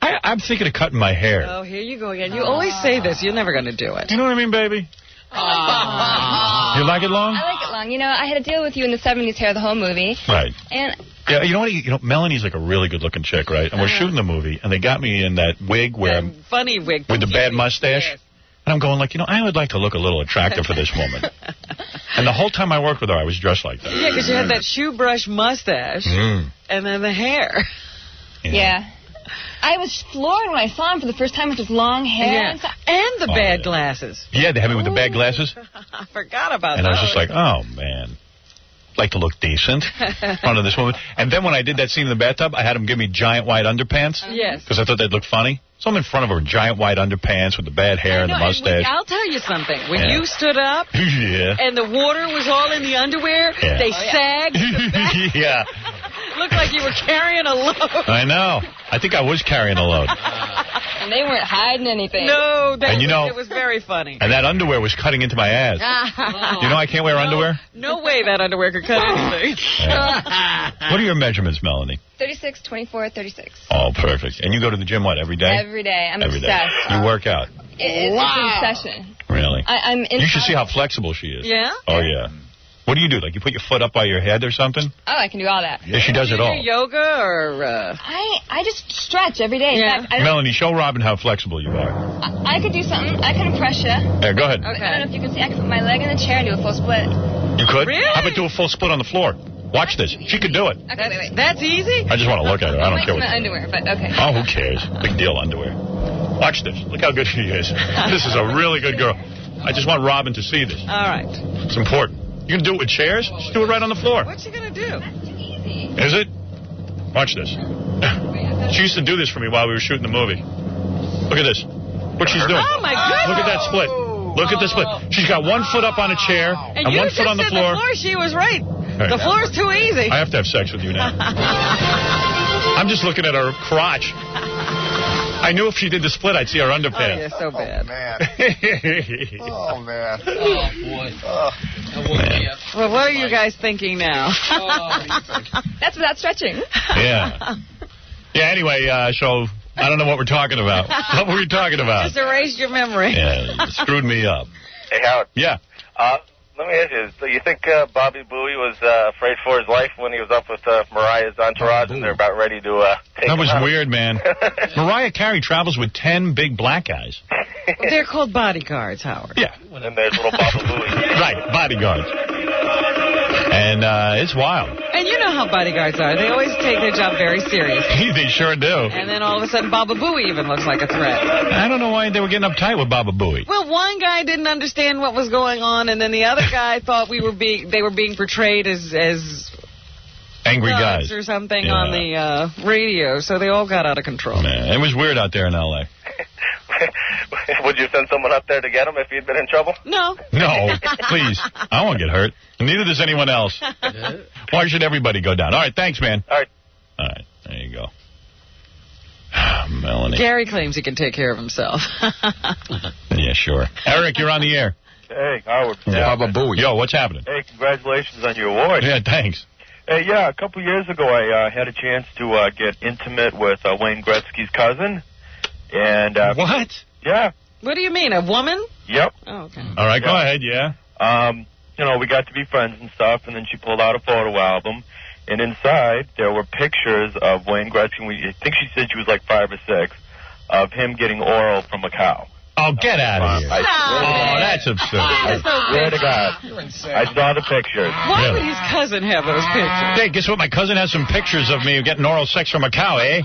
I'm thinking of cutting my hair. Oh, here you go again. You always say this. You're never going to do it. You know what I mean, baby? You like it long? I like it long. I had to deal with you in the 70s hair the whole movie. Right. And... Yeah, you know what? Melanie's like a really good-looking chick, right? And we're shooting the movie, and they got me in that wig where... funny wig. With the bad mustache. Yes. And I'm going like, I would like to look a little attractive for this woman. And the whole time I worked with her, I was dressed like that. Yeah, because you had that shoe brush mustache, and then the hair. Yeah. I was floored when I saw him for the first time with his long hair. Yeah. And the bad glasses. Yeah, they had me with the bad glasses. I forgot about that. And I was just like, oh, man. Like to look decent in front of this woman. And then when I did that scene in the bathtub, I had him give me giant white underpants. Yes. Because I thought they'd look funny. So I'm in front of her in giant white underpants with the bad hair and the mustache. I'll tell you something. When you stood up and the water was all in the underwear, they sagged. Yeah. It looked like you were carrying a load. I know. I think I was carrying a load. And they weren't hiding anything. No, it was very funny. And that underwear was cutting into my ass. You know I can't wear underwear? No way that underwear could cut anything. What are your measurements, Melanie? 36, 24, 36. Oh, perfect. And you go to the gym, what, every day? Every day. I'm every obsessed. Day. You work out? It's an obsession. Really? I'm you should see how flexible she is. Yeah? Oh, yeah. What do you do? Like you put your foot up by your head or something? Oh, I can do all that. Yeah, she does it all. Yoga or... I just stretch every day. Yeah. In fact, Melanie, show Robin how flexible you are. I could do something. I can press you. Yeah, go ahead. Okay. I don't know if you can see. I can put my leg in the chair and do a full split. You could? Really? How about do a full split on the floor? Watch this. She could do it. Okay, wait. That's easy? I just want to look at her. I don't care what. My underwear, but okay. Oh, who cares? Big deal, underwear. Watch this. Look how good she is. This is a really good girl. I just want Robin to see this. All right. It's important. You can do it with chairs. Just do it right on the floor. What's she going to do? That's too easy. Is it? Watch this. She used to do this for me while we were shooting the movie. Look at this. Look what she's doing. Oh, my goodness. Look at that split. Look at the split. She's got one foot up on a chair and one foot on the floor. She was right. The floor's too easy. I have to have sex with you now. I'm just looking at her crotch. I knew if she did the split, I'd see her underpants. Oh, yeah, so bad. Oh, man. Oh, boy. Well, what are you guys thinking now? That's without stretching. Yeah. Yeah, anyway, so I don't know what we're talking about. What were we talking about? Just erased your memory. Yeah, it screwed me up. Hey, Howard. Yeah. Let me ask you, so you think Bobby Booey was afraid for his life when he was up with Mariah's entourage and they're about ready to take That was him out? weird, man. Mariah Carey travels with 10 big black guys. They're called bodyguards, Howard. Yeah. And then there's little Bobby Booey. Right, bodyguards. And it's wild. And you know how bodyguards are. They always take their job very seriously. They sure do. And then all of a sudden, Baba Booey even looks like a threat. I don't know why they were getting uptight with Baba Booey. Well, one guy didn't understand what was going on, and then the other guy thought they were being portrayed as angry guys or something on the radio, so they all got out of control. Man, it was weird out there in L.A. Would you send someone up there to get him if he'd been in trouble? No. No, please. I won't get hurt. Neither does anyone else. Why should everybody go down? All right, thanks, man. All right. All right, there you go. Melanie. Gary claims he can take care of himself. Yeah, sure. Eric, you're on the air. Hey, Howard. Baba Booey. Yo, what's happening? Hey, congratulations on your award. Yeah, thanks. Hey, yeah, a couple years ago I had a chance to get intimate with Wayne Gretzky's cousin. And what? Yeah. What do you mean, a woman? Yep. Oh, okay. All right, go ahead, yeah. You know, we got to be friends and stuff, and then she pulled out a photo album, and inside there were pictures of Wayne Gretzky. I think she said she was like 5 or 6, of him getting oral from a cow. Oh, get out of here. Oh, that's absurd. I swear to God. You're insane. I saw the pictures. Why would his cousin have those pictures? Hey, guess what? My cousin has some pictures of me getting oral sex from a cow, eh?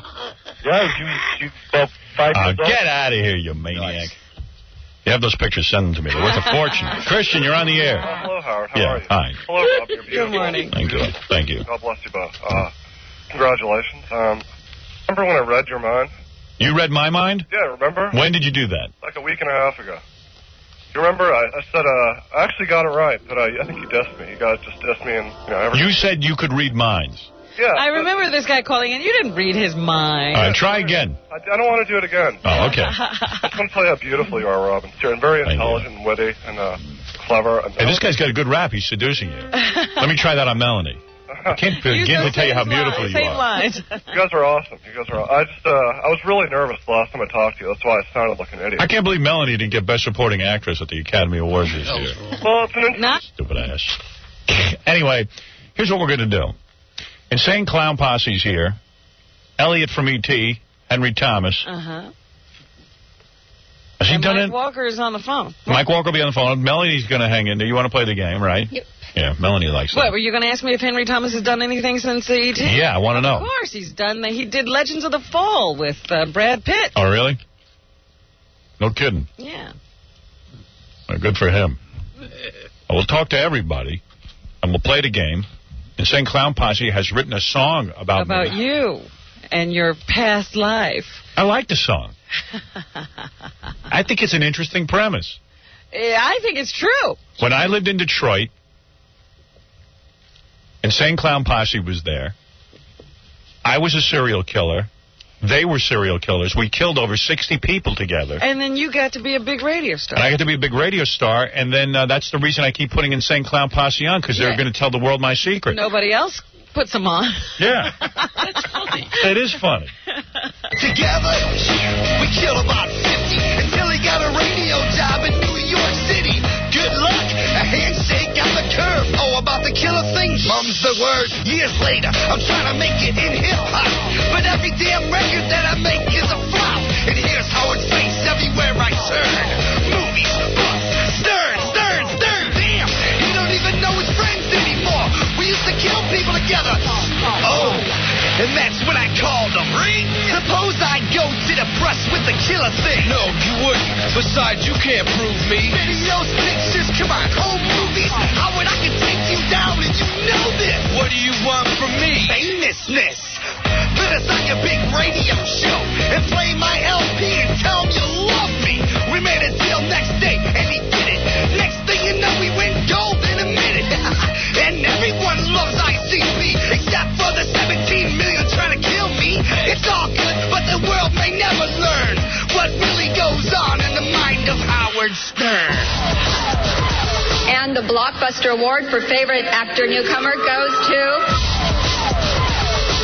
Yeah, you about 5 years old. Get out of here, you maniac. You have those pictures, send them to me. They're worth a fortune. Christian, you're on the air. Hello, Howard. How are you? Hi. Hello, Bob. You're beautiful. Good morning. Thank you. Thank you. God bless you both. Congratulations. Remember when I read your mind? You read my mind? Yeah, remember? When did you do that? Like a week and a half ago. You remember? I said, I actually got it right, but I think you dissed me. You guys just dissed me and, You said you could read minds. Yeah. I remember this guy calling in. You didn't read his mind. All right, try again. I don't want to do it again. Oh, okay. I just want to tell you how beautiful you are, Robin. You're very intelligent and witty and clever. And Hey, this guy's got a good rap. He's seducing you. Let me try that on Melanie. I can't begin to tell you how beautiful you are. You guys are awesome. You guys are. I was really nervous the last time I talked to you. That's why I sounded like an idiot. I can't believe Melanie didn't get Best Supporting Actress at the Academy Awards this year. Well, it's an Stupid ass. Anyway, here's what we're going to do. Insane Clown Posse's here. Elliot from E.T., Henry Thomas. Uh-huh. Has he and done Mike it? Walker is on the phone. Mike Walker will be on the phone. Melanie's going to hang in there. You want to play the game, right? Yep. Yeah, Melanie likes that. What, were you going to ask me if Henry Thomas has done anything since E.T.? Yeah, I want to know. Of course he's done. He did Legends of the Fall with Brad Pitt. Oh, really? No kidding. Yeah. Well, good for him. We'll talk to everybody, and we'll play the game. Insane Clown Posse has written a song about me. You and your past life. I like the song. I think it's an interesting premise. I think it's true. When I lived in Detroit, Insane Clown Posse was there. I was a serial killer. They were serial killers. We killed over 60 people together. And then you got to be a big radio star. And I got to be a big radio star, and then that's the reason I keep putting Insane Clown Posse on, because they're going to tell the world my secret. Nobody else puts them on. Yeah. That's funny. It is funny. Together, we killed about 50 until he got a radio job in New York City. Good luck, a handshake on the curb. Oh, about the killer thing, mum's the word. Years later, I'm trying to make it in hip-hop, but every damn record that I make is a flop. And here's Howard's face everywhere I turn. Movies, books, Stern. Damn, he don't even know his friends anymore. We used to kill people together. Oh, and that's when I called him. Suppose I go to the press with the killer thing. No, you wouldn't. Besides, you can't prove me. Videos, pictures, come on, home movies. Howard, I can take you down and you know this. What do you want from me? Famousness. Put us on your big radio show and play my LP and tell him you love me. We made a deal next day and he did it. Next thing you know, we went gold in a minute. And everyone loves ICP except for the 17 million trying to kill me. It's all good, but the world may never learn what really goes on in the mind of Howard Stern. And the Blockbuster Award for Favorite Actor Newcomer goes to...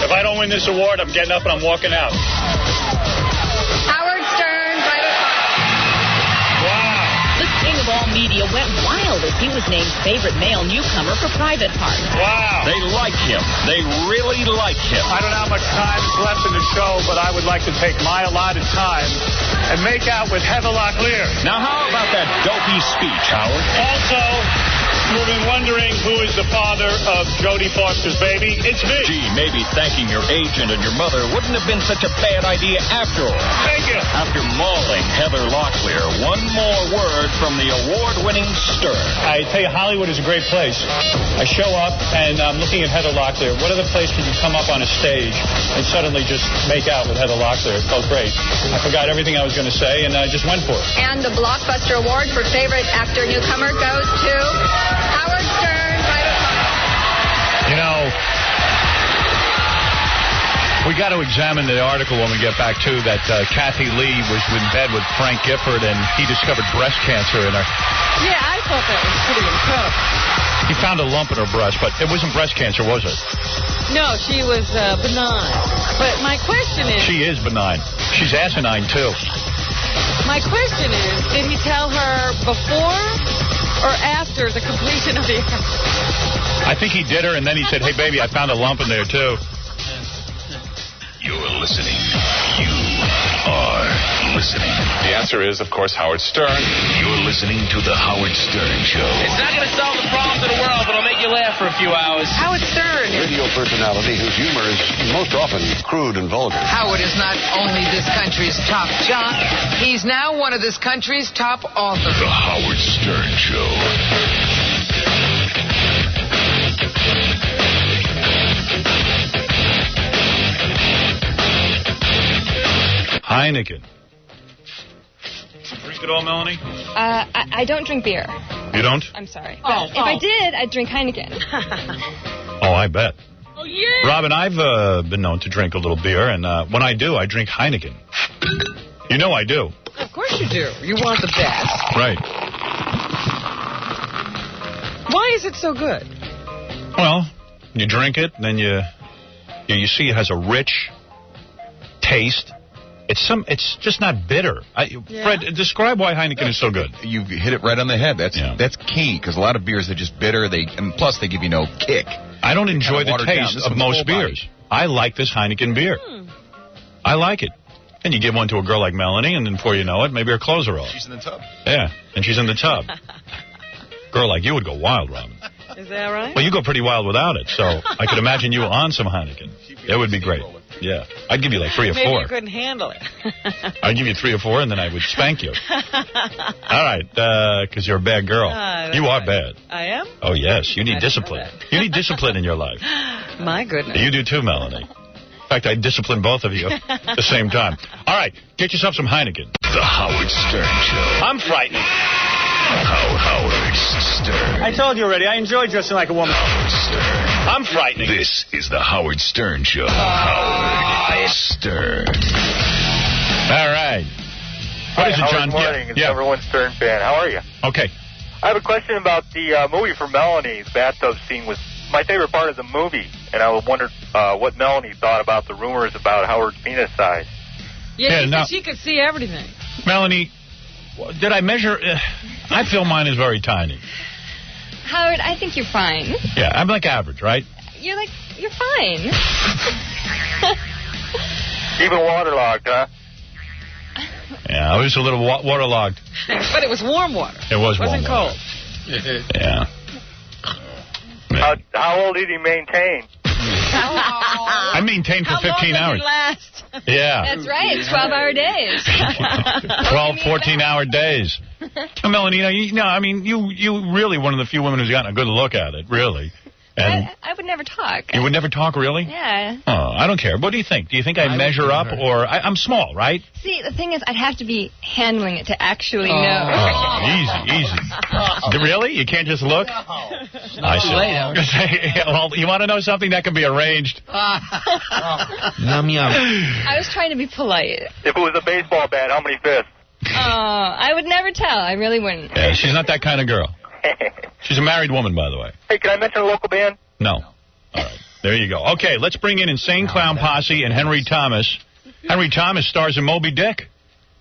If I don't win this award, I'm getting up and I'm walking out. Howard Stern, Private Parts. Wow. The king of all media went wild as he was named favorite male newcomer for Private Parts. Wow. They like him. They really like him. I don't know how much time is left in the show, but I would like to take my allotted time and make out with Heather Locklear. Now, how about that dopey speech, Howard? Also, you've been wondering who is the father of Jodie Foster's baby. It's me. Gee, maybe thanking your agent and your mother wouldn't have been such a bad idea after all. Thank you. After mauling Heather Locklear, one more word from the award-winning Stern. I tell you, Hollywood is a great place. I show up and I'm looking at Heather Locklear. What other place can you come up on a stage and suddenly just make out with Heather Locklear? It felt great. I forgot everything I was going to say and I just went for it. And the Blockbuster Award for Favorite Actor Newcomer goes to... Howard Stern, Private Parts. You know, we got to examine the article when we get back to that Kathy Lee was in bed with Frank Gifford and he discovered breast cancer in her. Yeah, I thought that was pretty incredible. He found a lump in her breast, but it wasn't breast cancer, was it? No, she was benign. But my question is... She is benign. She's asinine, too. My question is, did he tell her before or after the completion of the... I think he did her, and then he said, hey, baby, I found a lump in there, too. You're listening. You are listening. The answer is, of course, Howard Stern. You're listening to The Howard Stern Show. It's not going to solve the problems of the world, but it'll make you laugh for a few hours. Howard Stern. Radio personality whose humor is most often crude and vulgar. Howard is not only this country's top jock, he's now one of this country's top authors. The Howard Stern Show. Heineken. Drink it all, Melanie? I don't drink beer. You don't? I'm sorry. But if I did, I'd drink Heineken. Oh, I bet. Oh, yeah. Robin, I've been known to drink a little beer, and when I do, I drink Heineken. You know I do. Of course you do. You want the best. Right. Why is it so good? Well, you drink it, and then you see it has a rich taste. It's just not bitter. Fred, describe why Heineken is so good. You hit it right on the head. That's key, because a lot of beers are just bitter. And plus they give you no kick. I don't enjoy the taste of most beers. I like this Heineken beer. I like it. And you give one to a girl like Melanie, and then before you know it, maybe her clothes are off. She's in the tub. Yeah, and she's in the tub. Girl like you would go wild, Robin. Is that right? Well, you go pretty wild without it, so I could imagine you on some Heineken. It would be great. Yeah. I'd give you like 3 or 4. Maybe you couldn't handle it. I'd give you 3 or 4, and then I would spank you. All right, because you're a bad girl. You are bad. I am? Oh, yes. You need discipline. You need discipline in your life. My goodness. You do too, Melanie. In fact, I'd discipline both of you at the same time. All right, get yourself some Heineken. The Howard Stern Show. I'm frightened. Howard Stern. I told you already, I enjoy dressing like a woman. Howard Stern. I'm frightening. This is the Howard Stern Show. Howard Stern. All right. What is it, John? Good morning. It's number one Stern fan. How are you? Okay. I have a question about the movie for Melanie. The bathtub scene was my favorite part of the movie, and I wondered what Melanie thought about the rumors about Howard's penis size. Yeah, she could see everything. Melanie, did I measure? I feel mine is very tiny. Howard, I think you're fine. Yeah, I'm like average, right? You're fine. Even waterlogged, huh? Yeah, it was a little waterlogged. But it was warm water. It was warm wasn't water. cold. Yeah. How old did he maintain? I maintained for 15 hours. How long did he last? Yeah. That's right. 12-hour days. 12, 14-hour days. Melanie, you really one of the few women who's gotten a good look at it, really. And I would never talk. You would never talk, really? Yeah. Oh, I don't care. What do you think? Do you think I measure up, or I'm small, right? See, the thing is, I'd have to be handling it to actually know. Oh, easy. Really? You can't just look? I see. Well, you want to know something that can be arranged? Yum, yum. I was trying to be polite. If it was a baseball bat, how many fists? I would never tell. I really wouldn't. Yeah, she's not that kind of girl. She's a married woman, by the way. Hey, can I mention a local band? No. All right. There you go. Okay, let's bring in Insane Clown Posse and Henry Thomas. Henry Thomas stars in Moby Dick,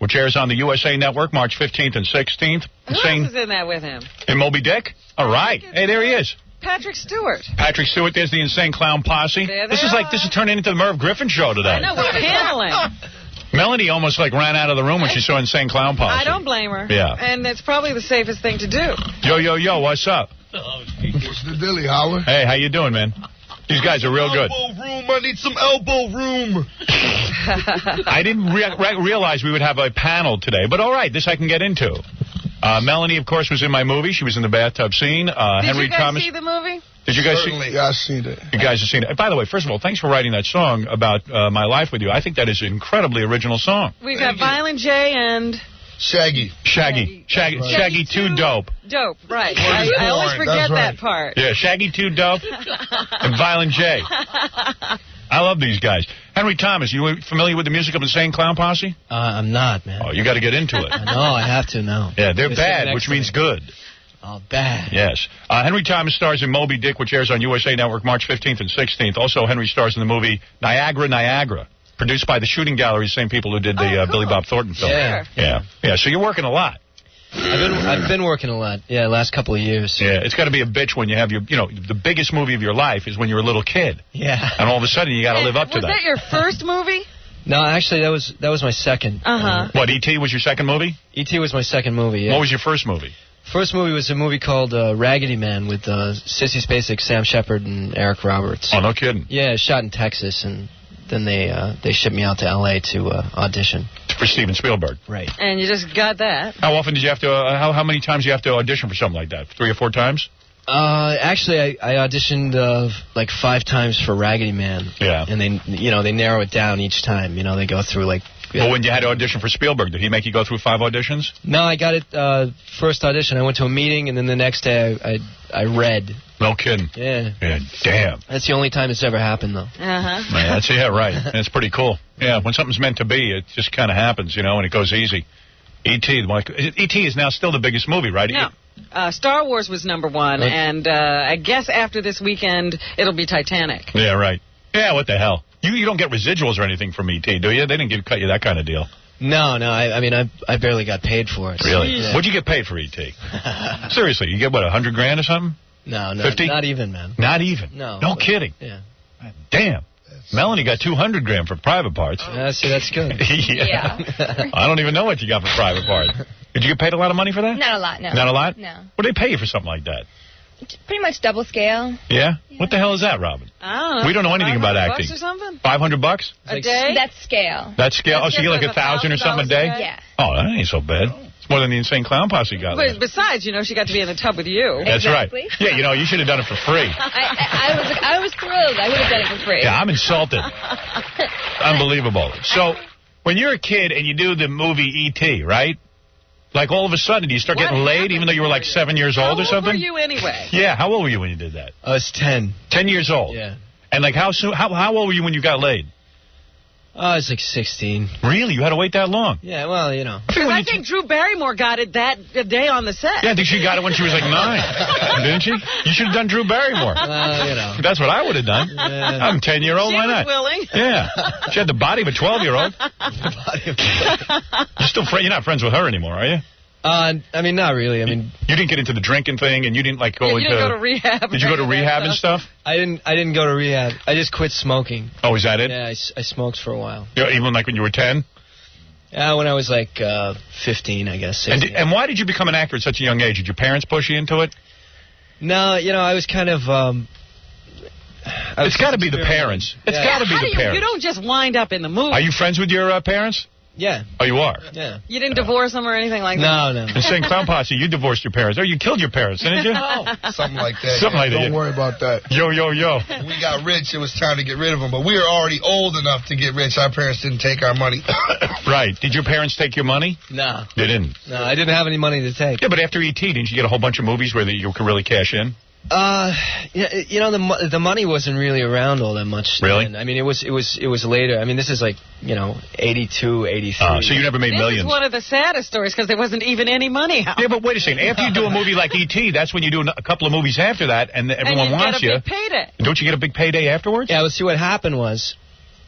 which airs on the USA Network March 15th and 16th. Who else is in that with him? In Moby Dick? All right. Hey, there he is. Patrick Stewart. Patrick Stewart, there's the Insane Clown Posse. This is turning into the Merv Griffin show today. I know, we're paneling. Melanie almost ran out of the room when she saw Insane Clown Posse. I don't blame her. Yeah. And it's probably the safest thing to do. Yo, what's up? What's the dilly, Howard? Hey, how you doing, man? These guys are real good. Elbow room. I need some elbow room. I didn't realize we would have a panel today, but all right, this I can get into. Melanie, of course, was in my movie. She was in the bathtub scene. Henry Thomas. Did you guys see the movie? Did you guys see it? Yeah, I've seen it. You guys have seen it. By the way, first of all, thanks for writing that song about my life with you. I think that is an incredibly original song. We've got Violent J and... Shaggy 2 Dope. Dope, right. I always forget that part. Yeah, Shaggy 2 Dope and Violent J. I love these guys. Henry Thomas, you familiar with the music of Insane Clown Posse? I'm not, man. Oh, you got to get into it. I know, I have to now. Yeah, they're bad, which means good. Oh, bad. Yes. Henry Thomas stars in Moby Dick, which airs on USA Network March 15th and 16th. Also, Henry stars in the movie Niagara, produced by the Shooting Gallery, same people who did the Billy Bob Thornton film. Yeah. Yeah, so you're working a lot. I've been working a lot, last couple of years. Yeah, it's got to be a bitch when you have the biggest movie of your life is when you're a little kid. Yeah. And all of a sudden you got to live up to that. Was that your first movie? No, actually, that was my second. What, E.T. was your second movie? E.T. was my second movie, yeah. What was your first movie? First movie was a movie called Raggedy Man with Sissy Spacek, Sam Shepard, and Eric Roberts. Oh, no kidding. Yeah, shot in Texas, and then they shipped me out to L.A. to audition. For Steven Spielberg. Right. And you just got that. How often did you have to, how many times do you have to audition for something like that? 3 or 4 times? Actually, I auditioned like 5 times for Raggedy Man. Yeah. And they narrow it down each time. They go through like... Well, when you had to audition for Spielberg, did he make you go through 5 auditions? No, I got it first audition. I went to a meeting, and then the next day I read. No kidding. Yeah. Damn. That's the only time it's ever happened, though. Yeah, right. And it's pretty cool. Yeah, when something's meant to be, it just kind of happens, and it goes easy. E.T. is now still the biggest movie, right? No. Star Wars was number 1, and I guess after this weekend, it'll be Titanic. Yeah, right. Yeah, what the hell? You don't get residuals or anything from E.T., do you? They didn't cut you that kind of deal. No. I barely got paid for it. Really? Yeah. What'd you get paid for E.T.? Seriously, you get, what, $100,000 or something? No, 50? Not even, man. Not even? No kidding. Yeah. Damn. Melanie got $200,000 for private parts. See, that's good. Yeah. I don't even know what you got for private parts. Did you get paid a lot of money for that? Not a lot, no. Not a lot? No. What do they pay you for something like that? Pretty much double scale. Yeah? What the hell is that, Robin? I don't know. We don't know anything about acting. $500 or something? $500? A day? That's scale. That's scale? That's so you get like $1,000 $1,000 or something a day? Yeah. Oh, that ain't so bad. It's more than the Insane Clown Posse got. But besides, she got to be in the tub with you. That's exactly. Right. Yeah, you should have done it for free. I was thrilled. I would have done it for free. Yeah, I'm insulted. Unbelievable. So, when you're a kid and you do the movie E.T., right? Like all of a sudden, do you start getting laid even though you were like 7 years old or something? How old were you anyway? Yeah, how old were you when you did that? I was 10. 10 years old? Yeah. And like how old were you when you got laid? I was like 16. Really? You had to wait that long? Yeah, well, you know. I think Drew Barrymore got it that day on the set. Yeah, I think she got it when she was like 9. Didn't she? You should have done Drew Barrymore. You know. That's what I would have done. I'm 10-year-old. Why not? She was willing. Yeah. She had the body of a 12-year-old. You're not friends with her anymore, are you? I mean, not really. I mean, you didn't get into the drinking thing, and you didn't like go into. You didn't go to rehab. Did you go to rehab and stuff? I didn't go to rehab. I just quit smoking. Oh, is that it? Yeah, I smoked for a while. Even like when you were 10? Yeah, when I was like 15, I guess. And why did you become an actor at such a young age? Did your parents push you into it? No, you know, I was kind of. It's got to be the parents. It's got to be the parents. You don't just wind up in the movie. Are you friends with your parents? Yeah. Oh, you are? Yeah. You didn't divorce them or anything like that? No. And saying Clown Posse, you divorced your parents. Oh, you killed your parents, didn't you? Something like that. Something like that. Don't worry about that. Yo. When we got rich, it was time to get rid of them. But we were already old enough to get rich. Our parents didn't take our money. Right. Did your parents take your money? No. They didn't? No, I didn't have any money to take. Yeah, but after E.T., didn't you get a whole bunch of movies where you could really cash in? You know, the money wasn't really around all that much. Really? Then. I mean, it was later. I mean, this is like, 82, 83. So you never made millions. This is one of the saddest stories because there wasn't even any money out. Yeah, but wait a second. After you do a movie like E.T., that's when you do a couple of movies after that, and everyone wants you. And you get a big payday. Don't you get a big payday afterwards? Yeah, well, see, what happened was,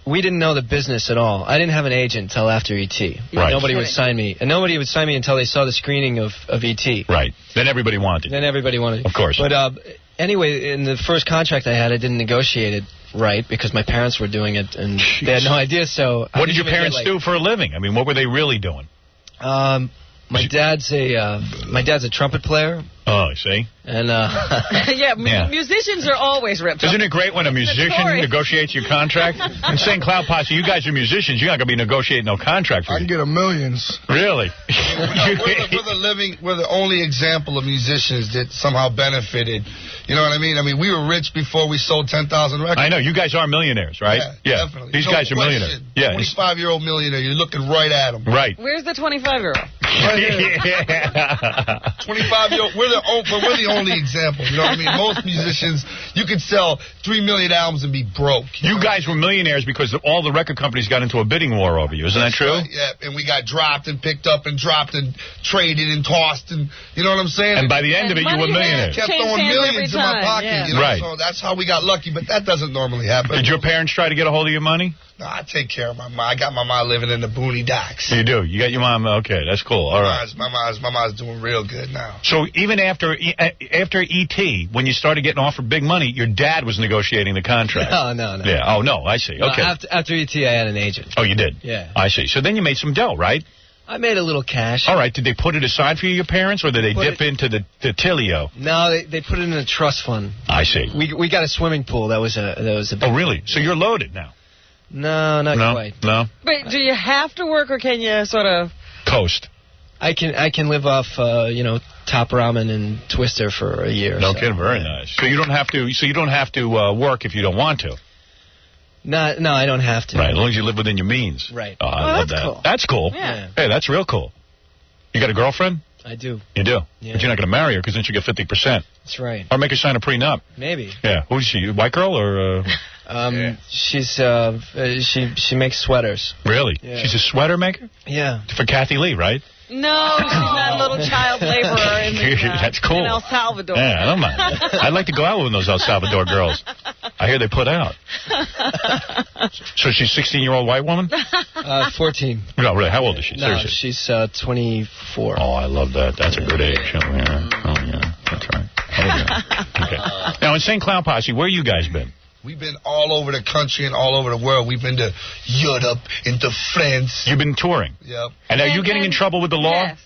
we didn't know the business at all. I didn't have an agent until after E.T. Right. Nobody would sign me. And nobody would sign me until they saw the screening of E.T. Right. Then everybody wanted it. Of course. But anyway, in the first contract I had, I didn't negotiate it right because my parents were doing it, and they had no idea. So what did your parents do for a living? I mean, what were they really doing? My dad's a trumpet player. Oh, I see. And musicians are always ripped Isn't it great when a musician negotiates your contract? And saying Clown Posse, you guys are musicians, you're not going to be negotiating no contract for I can get millions. Really? We're the only example of musicians that somehow benefited. You know what I mean? I mean, we were rich before we sold 10,000 records. I know. You guys are millionaires, right? Yeah, definitely. These guys are millionaires. Yeah. 25-year-old millionaire. You're looking right at him. Right. Where's the 25-year-old? Right here. 25-year-old. We're the only example. You know what I mean? Most musicians, you could sell 3 million albums and be broke. You guys were millionaires because all the record companies got into a bidding war over you. Isn't that true? Right, yeah, and we got dropped and picked up and dropped and traded and tossed, and you know what I'm saying? And by the end of it, you were millionaires. Kept throwing millions in my pocket. Yeah. You know? Right. So that's how we got lucky, but that doesn't normally happen. Did your parents try to get a hold of your money? No, I take care of my mom. I got my mom living in the boony docks. You do? You got your mom? Okay, that's cool. All right. My mom's doing real good now. So even after E.T., when you started getting offered big money, your dad was negotiating the contract. No. Yeah. Oh, no, I see. Okay. After E.T., I had an agent. Oh, you did? Yeah. I see. So then you made some dough, right? I made a little cash. All right. Did they put it aside for you, your parents, or did they dip into the Tillio? No, they put it in a trust fund. I see. We got a swimming pool. That was a big Oh, really? So you're loaded now? No, not quite. No. But do you have to work, or can you sort of coast? I can live off top ramen and Twister for a year. No kidding. Very nice. So you don't have to. So you don't have to work if you don't want to. No, I don't have to. Right, as long as you live within your means. Right. Oh, I love that. Cool. That's cool. Yeah. Hey, that's real cool. You got a girlfriend? I do. You do? Yeah. But you're not going to marry her because then she'll get 50%. That's right. Or make her sign a prenup. Maybe. Yeah. Who is she? White girl or? She's she makes sweaters. Really? Yeah. She's a sweater maker? Yeah. For Kathy Lee, right? No, she's not a little child laborer in That's cool. in El Salvador. Yeah, I don't mind. I'd like to go out with those El Salvador girls. I hear they put out. So she's a 16-year-old white woman? 14. No, really. How old is she? No, she's 24. Oh, I love that. That's a good age. Oh, yeah. That's right. Oh, yeah. Okay. Now, in St. Clown Posse, where you guys been? We've been all over the country and all over the world. We've been to Europe, into France. You've been touring? Yep. And are you getting in trouble with the law? Yes.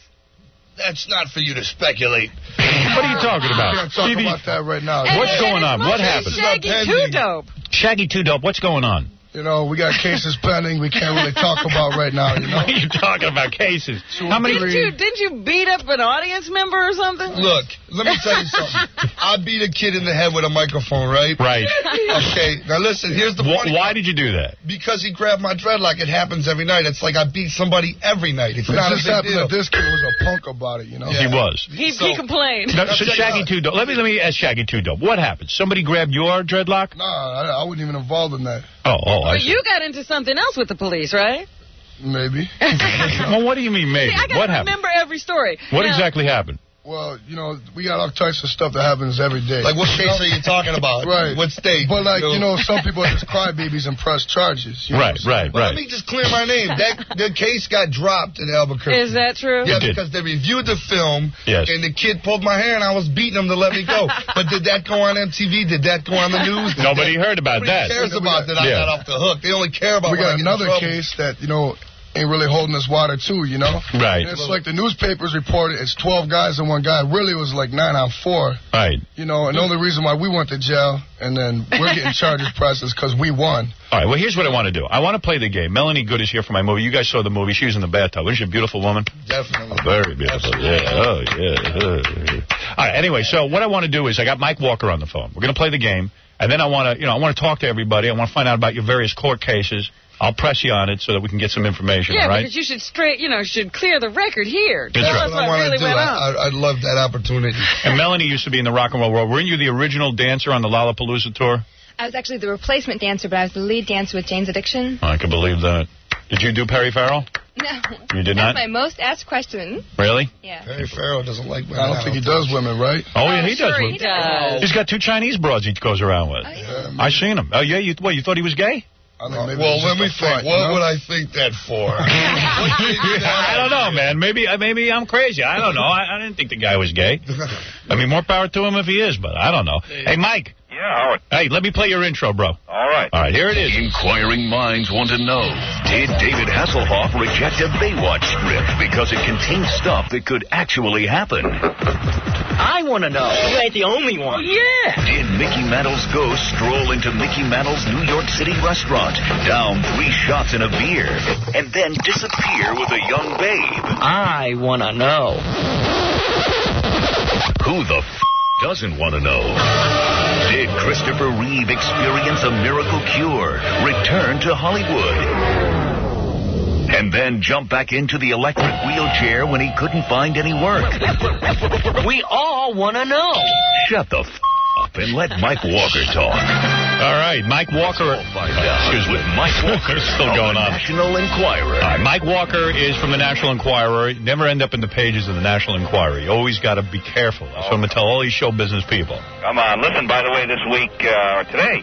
That's not for you to speculate. What are you talking about? We're going to talk about that right now. What's going on? What happened? Shaggy Two Dope. Shaggy Two Dope, what's going on? You know, we got cases pending we can't really talk about right now, you know? What are you talking about, cases? How many? Didn't you beat up an audience member or something? Look, let me tell you something. I beat a kid in the head with a microphone, right? Right. Okay, now listen, here's the funny Why did you do that? Because he grabbed my dreadlock. It happens every night. It's like I beat somebody every night. It's not a big deal. This kid was a punk about it, you know? Yeah. He was. He complained. No, so Shaggy 2 Dope. Let me ask Shaggy 2 Dope. What happened? Somebody grabbed your dreadlock? No, I wasn't even involved in that. But you got into something else with the police, right? Maybe. Well, what do you mean maybe? See, I what gotta happened? remember every story. What exactly happened? Well, you know, we got all types of stuff that happens every day. Like, what case are you talking about? Right. What state? But, like, you know, some people are just crybabies and press charges. Right. But let me just clear my name. The case got dropped in Albuquerque. Is that true? Yeah, because they reviewed the film, and the kid pulled my hair, and I was beating him to let me go. But did that go on MTV? Did that go on the news? Nobody heard about that. Nobody cares about that I got off the hook. They only care about we got another case that, you know, ain't really holding us water, too, you know? Right. And it's like the newspapers reported it's 12 guys and one guy. Really, it was like 9 on 4. Right. You know, and the only reason why we went to jail and then we're getting charges pressed is because we won. All right, well, here's what I want to do. I want to play the game. Melanie Good is here for my movie. You guys saw the movie. She was in the bathtub. Isn't she a beautiful woman? Definitely. Oh, very beautiful. Yeah. Oh, yeah. All right, anyway, so what I want to do is I got Mike Walker on the phone. We're going to play the game, and then I want to talk to everybody. I want to find out about your various court cases. I'll press you on it so that we can get some information, yeah, all right? because you should should clear the record here. That's right. That's what I want to do. I'd love that opportunity. And Melanie used to be in the rock and roll world. Weren't you the original dancer on the Lollapalooza tour? I was actually the replacement dancer, but I was the lead dancer with Jane's Addiction. I can believe that. Did you do Perry Farrell? No. You did not? That's my most asked question. Really? Yeah. Perry Farrell doesn't like women. I don't think he does women, right? Oh, yeah, he does. He does. He's got 2 Chinese broads he goes around with. I seen him. Oh, yeah? You thought he was gay? Well, let me think. What would I think that for? I don't know, man. Maybe I'm crazy. I don't know. I didn't think the guy was gay. I mean, more power to him if he is, but I don't know. Hey, Mike. Yeah, Howard. Hey, let me play your intro, bro. All right. All right, here it is. Inquiring minds want to know, did David Hasselhoff reject a Baywatch script because it contains stuff that could actually happen? I want to know. You ain't the only one. Yeah. Did Mickey Mantle's ghost stroll into Mickey Mantle's New York City restaurant, down 3 shots and a beer, and then disappear with a young babe? I want to know. Who the doesn't want to know? Did Christopher Reeve experience a miracle cure, return to Hollywood, and then jump back into the electric wheelchair when he couldn't find any work? We all want to know. Shut the up and let Mike Walker talk. All right, Mike Walker. Excuse me. With Mike Walker, still going on. National Enquirer. All right, Mike Walker is from the National Enquirer. Never end up in the pages of the National Enquirer. You always got to be careful. That's what I'm going to tell all these show business people. Come on, listen, by the way, this week, or today,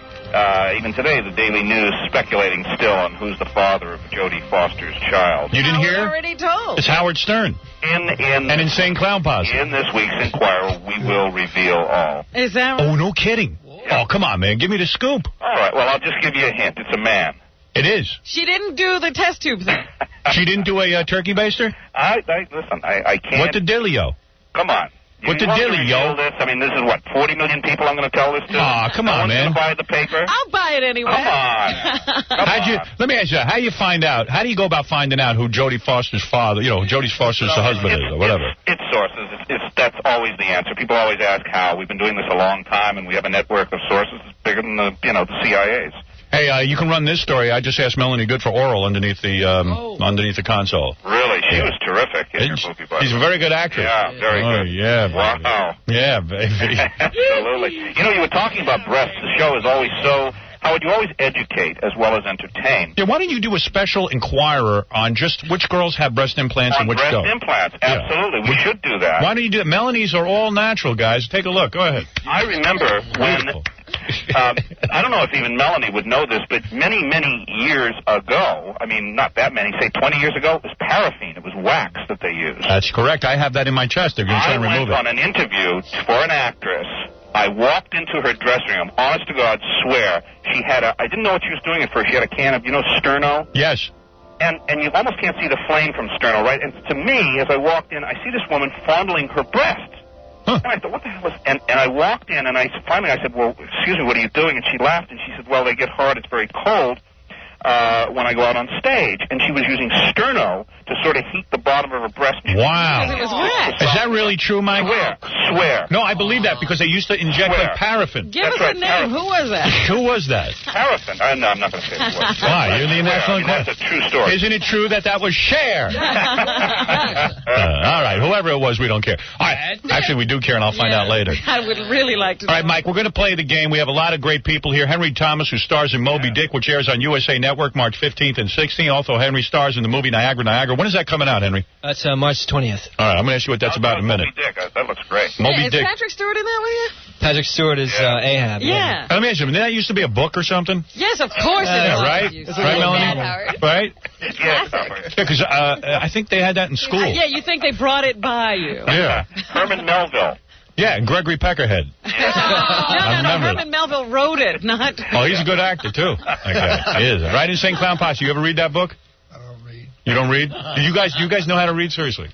even today, the Daily News speculating still on who's the father of Jodie Foster's child. You didn't hear? Already told. It's Howard Stern. And Insane Clown Posse. In this week's Inquirer, we will reveal all. Is that right? Oh, no kidding. Yeah. Oh, come on, man. Give me the scoop. All right, well, I'll just give you a hint. It's a man. It is. She didn't do the test tube thing. She didn't do a turkey baster? Listen, I can't. What the dealio? Come on. What the dilly, yo? This is what, 40 million people I'm going to tell this to? Aw, come on, man. Buy the paper? I'll buy it anyway. Come on. Let me ask you, how do you find out? How do you go about finding out who Jodie Foster's father, Jodie Foster's husband is, or whatever? It's sources. That's always the answer. People always ask how. We've been doing this a long time, and we have a network of sources that's bigger than the CIA's. Hey, you can run this story. I just asked Melanie Good for oral underneath the console. Really? She was terrific in your movie, buddy. She's a very good actress. Yeah, very good. Yeah. Wow. Yeah, baby. Absolutely. You were talking about breasts. The show is always so... Howard, you always educate as well as entertain. Yeah, why don't you do a special Inquirer on just which girls have breast implants and which don't? Breast implants, absolutely. Yeah. We should do that. Why don't you do that? Melanie's are all natural, guys. Take a look. Go ahead. I remember when... I don't know if even Melanie would know this, but many, many years ago, I mean, not that many, say 20 years ago, it was paraffin. It was wax that they used. That's correct. I have that in my chest. They're going to try and remove it. I went on an interview for an actress. I walked into her dressing room. Honest to God, swear, she had I didn't know what she was doing at first. She had a can of, Sterno? Yes. And you almost can't see the flame from Sterno, right? And to me, as I walked in, I see this woman fondling her breasts. Huh. And I thought, what the hell is... And I walked in, and I said, well, excuse me, what are you doing? And she laughed, and she said, well, they get hard. It's very cold. when I go out on stage, and she was using sterno to sort of heat the bottom of her breast. Wow. Because it was wet. Is that really true, Mike? Swear. No, I believe that because they used to inject like paraffin. Give us a name. Who was that? Who was that? Paraffin. No, I'm not going to say it was. Why? You're the National Enquirer. That's a true story. Isn't it true that was Cher? All right. Whoever it was, we don't care. All right. Actually, we do care, and I'll find out later. I would really like to know. All right, Mike, we're going to play the game. We have a lot of great people here. Henry Thomas, who stars in Moby Dick, which airs on USA Network March 15th and 16th. Also, Henry stars in the movie Niagara. When is that coming out, Henry? That's March 20th. All right, I'm going to ask you what that's about in a minute. Moby Dick. That looks great. Moby Is Dick. Patrick Stewart in that with you? Patrick Stewart is Ahab. Yeah. Let me ask you, didn't that used to be a book or something? Yes, of course it is. Right? Right, Melanie? Howard. Right? Yeah, because I think they had that in school. Yeah, you think they brought it by you. Yeah. Herman Melville. Yeah, and Gregory Peckerhead. No, remember. Herman Melville wrote it, not... Oh, he's a good actor, too. Okay, he is. Right in St. Clown Posse. You ever read that book? I don't read. You don't read? Do you guys know how to read, seriously?